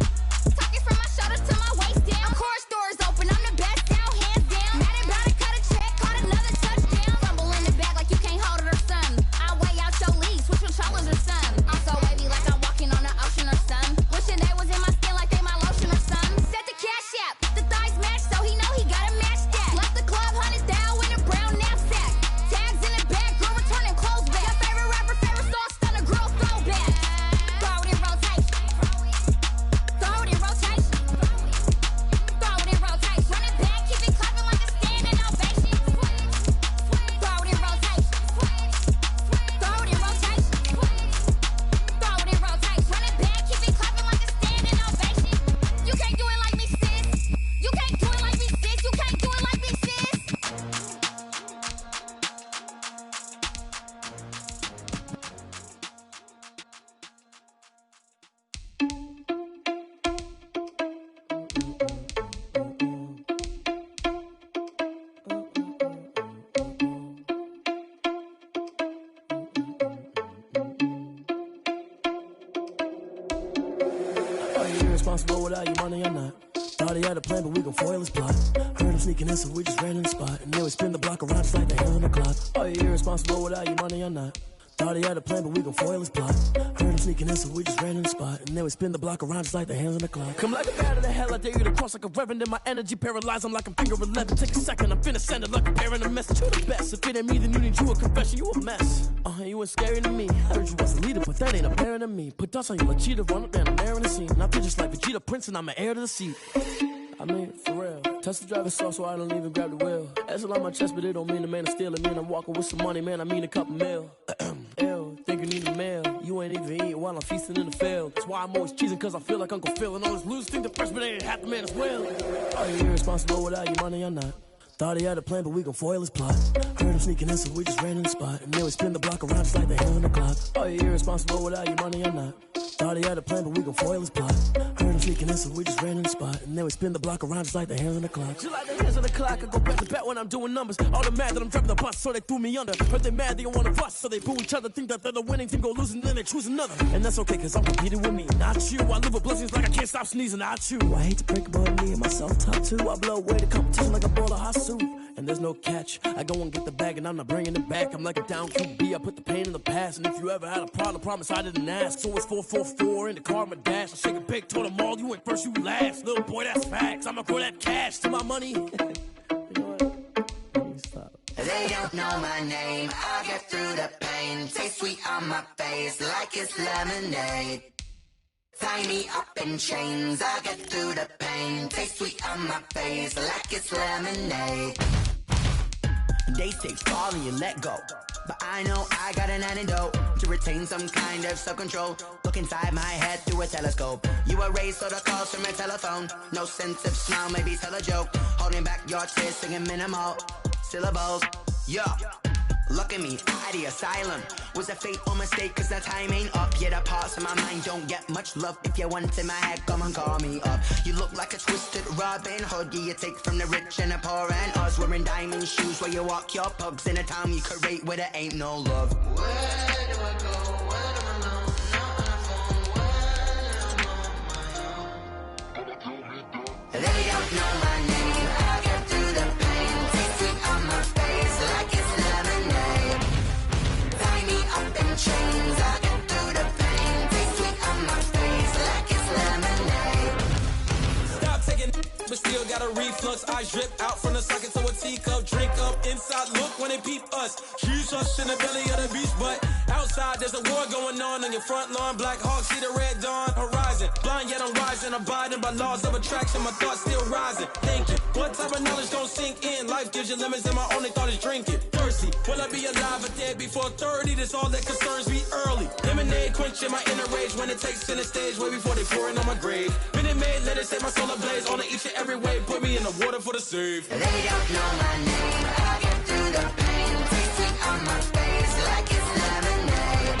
Talking from my shoulders to my waist down. Course doors open, I'm the best now, hands down. Mad about it, cut a check, caught another touchdown. Rumble in the bag like you can't hold it or something. I weigh out your league, switch with shoulders or something. I'm so wavy like I'm walking on the ocean or something. Wishing they was in my skin like they my lotion or something. Set the cash app, the thighs match, so he know he gotta match that. Left the club, $100 down with a brown knapsack. Tags in the bag, girl returning clothes back. Your favorite rapper, favorite song, stunner girl throwback. Throw it in rotation. Throw it in rotation. Throw it in rotation. Run it back, keep it clapping like a standing ovation. Throw it in rotation. Throw it in rotation. Throw it in rotation. Run it back, keep it clapping like a standing ovation. You can't do it like me, sis. You can't do it like me, sis. You can't do it like me, sis. Are you irresponsible without your money or not? Thought he had a plan, but we gon' foil his plot. Heard him sneaking in, so we just ran in the spot. And then we spin the block around just like the hands on the clock. Are you irresponsible without your money or not? Thought he had a plan, but we gon' foil his plot. Heard him sneaking in, so we just ran in the spot. And then we spin the block around just like the hands on the clock. Come like a bat of the hell, I dare you to cross like a reverend. In my energy paralyzed, I'm like I'm finger 11. Take a second, I'm finna send it like a parent a message. You the best, if it ain't me, then you need you a confession. You a mess, you ain't scary to me. I heard you was a leader, but that ain't apparent to me. Put dust on you like cheetah, run up down the air in the scene. And I feel just like Vegeta Prince, and I'm an heir to the seat. I mean, for real. Touch the driver's sauce, so I don't even grab the wheel. That's on my chest, but it don't mean the man is stealing. Man, I'm walking with some money, man, I mean a couple mil. Ew, think you need a meal. You ain't even eating while I'm feasting in the field. That's why I'm always cheesing, cause I feel like Uncle Phil. And all this losers think the freshman ain't half the man as well. Are you irresponsible without your money or not? Thought he had a plan, but we gon' foil his plot. Heard him sneaking in, so we just ran in the spot. And then we spin the block around just like the hands on the clock. Are you irresponsible without your money or not? Thought he had a plan, but we gon' foil his plot. Heard him sneaking in, so we just ran in the spot. And then we spin the block around just like the hands on the clock. Just like the hands on the clock, I go back to back when I'm doing numbers. All the mad that I'm driving the bus, so they threw me under. Heard they mad, they don't wanna bust, so they boo each other. Think that they're the winning team, go losing, then they choose another. And that's okay, cause I'm competing with me, not you. I live with blessings like I can't stop sneezing, not you. I hate to break it, but me and myself top two. I blow away the competition like a bowl of hot soup. And there's no catch, I go and get the bag and I'm not bringing it back. I'm like a down QB, I put the pain in the past. And if you ever had a problem, promise I didn't ask. So it's 444 in the car, my dash. I shake a big, told them all, you went first, you last. Little boy, that's facts, I'ma grow that cash to my money. You know what? Let me stop. They don't don't know my name, I'll get through the pain. Taste sweet on my face like it's lemonade. Tie me up in chains, I'll get through the pain. Taste sweet on my face like it's lemonade. They say fall and you let go, but I know I got an antidote to retain some kind of self-control. Look inside my head through a telescope. You erase all the calls from a telephone. No sense of smile, maybe tell a joke. Holding back your tears, singing minimal syllables. Yeah, look at me, out of the asylum. Was a fate or mistake, cause the time ain't up. Yet the parts of my mind don't get much love. If you want in my head, come and call me up. You look like a twisted Robin Hood. Yeah, you take from the rich and the poor and us. Wearing diamond shoes where you walk your pugs. In a town you create where there ain't no love. Where do I go? Where do I know? Not on the phone. Where am I on my own? They don't know my name, I'll get through the pain. Taste sweet on my face like it's lemonade. Tie me up in chains, I'll get through the pain. Taste sweet on my face like it's lemonade. Stop taking but still got a reflux. Eyes drip out from the socket to a teacup. Drink up inside, look when they peep us. She's us in the belly of the beast, but outside there's a war going on your front lawn. Black Hawk, see the red dawn horizon. Blind yet I'm rising, abiding by laws of attraction. My thoughts still rising, thinking what type of knowledge gon' sink in? Life gives you limits and my only thought is drinking. Thirsty, will I be alive or dead before 30? That's all that concerns me early. Lemonade quenching my inner rage when it takes center stage way before they pour it on my grave. Minute Maid, let it set my soul ablaze on each and every way. Put me in the water for the save. They don't know my name, I'll get through the pain. Taste sweet on my face like it's lemonade.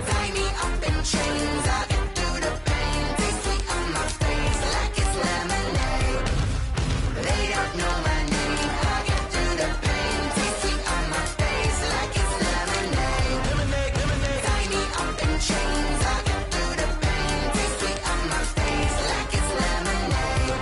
Tie me up in chains, I'll get through the pain. Taste sweet on my face like it's lemonade. They don't know my name, I'll get through the pain. Taste sweet on my face like it's lemonade. Lemonade, lemonade. Tie me up in chains, I'll get through the pain. Taste sweet on my face like it's lemonade.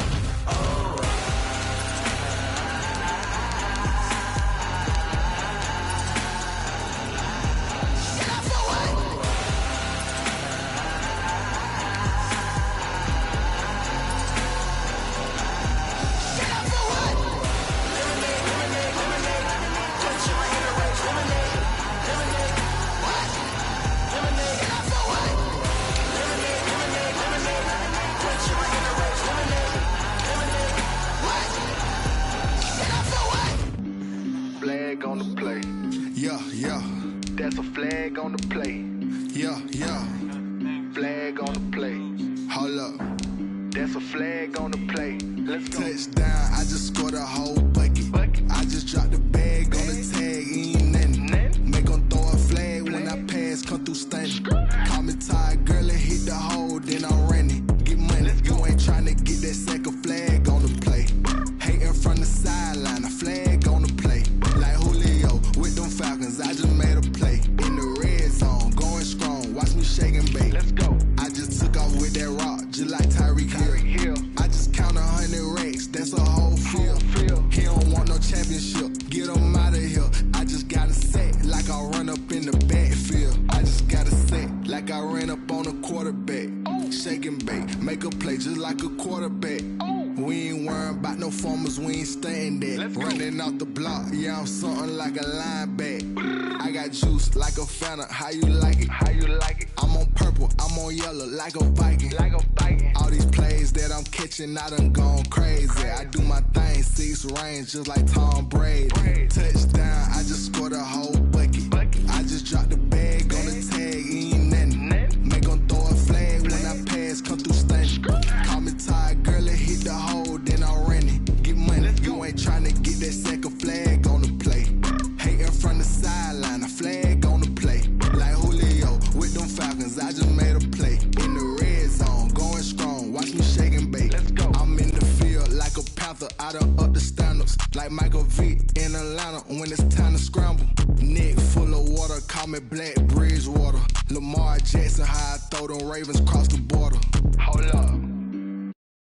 Flag on the play. Yeah, yeah. That's a flag on the play. Yeah, yeah. Flag on the play. Hold up. That's a flag on the play. Let's go. Touchdown, I just scored a whole bucket. I just dropped the bag on the tag, ain't nothing. Make 'em throw a flag when I pass, come through stunning. Call me tired, girl, and hit the hole, then I'm running. Get money, you ain't tryna get that second flag on the play. Hating from the sideline, a flag on the play. Like Julio with them Falcons, I just made a play. In the red zone, going strong, watch me shake and bake. Let's go. I just took off with that rock, just like Tyreek Hill. I just count 100 racks, that's a whole field. He don't want no championship, get him out of here. I just got a set, like I run up in the backfield. I just got a set, like I ran up on a quarterback. Shake and bake, make a play just like a quarterback. We ain't worrying about no formers, we ain't staying there. Running off the block, yeah, I'm something like a lineback. I got juice like a Fanta, how you like it? How you like it? I'm on purple, I'm on yellow, like a Viking. Like a Viking. All these plays that I'm catching, I done gone crazy. I do my thing, 6 range, just like Tom Brady. Touchdown, I just scored a whole bucket. I just dropped the bag on the tag, ain't nothing. Make 'em throw a flag when I pass, come through stunning. Call me tired, girl, and hit the hole, then I'm running. Get money, you ain't tryna get that second flag on the play. Hating from the sideline, a flag on the play. Like Julio with them Falcons, I just made a play. In the red zone, going strong, watch me shake and bake. Let's go. I'm in the field like a Panther, I done up the standards. Like Michael Vick in Atlanta when it's time to scramble. Neck full of water, call me Black Bridgewater. Lamar Jackson, how I throw them Ravens across the border. Hold up.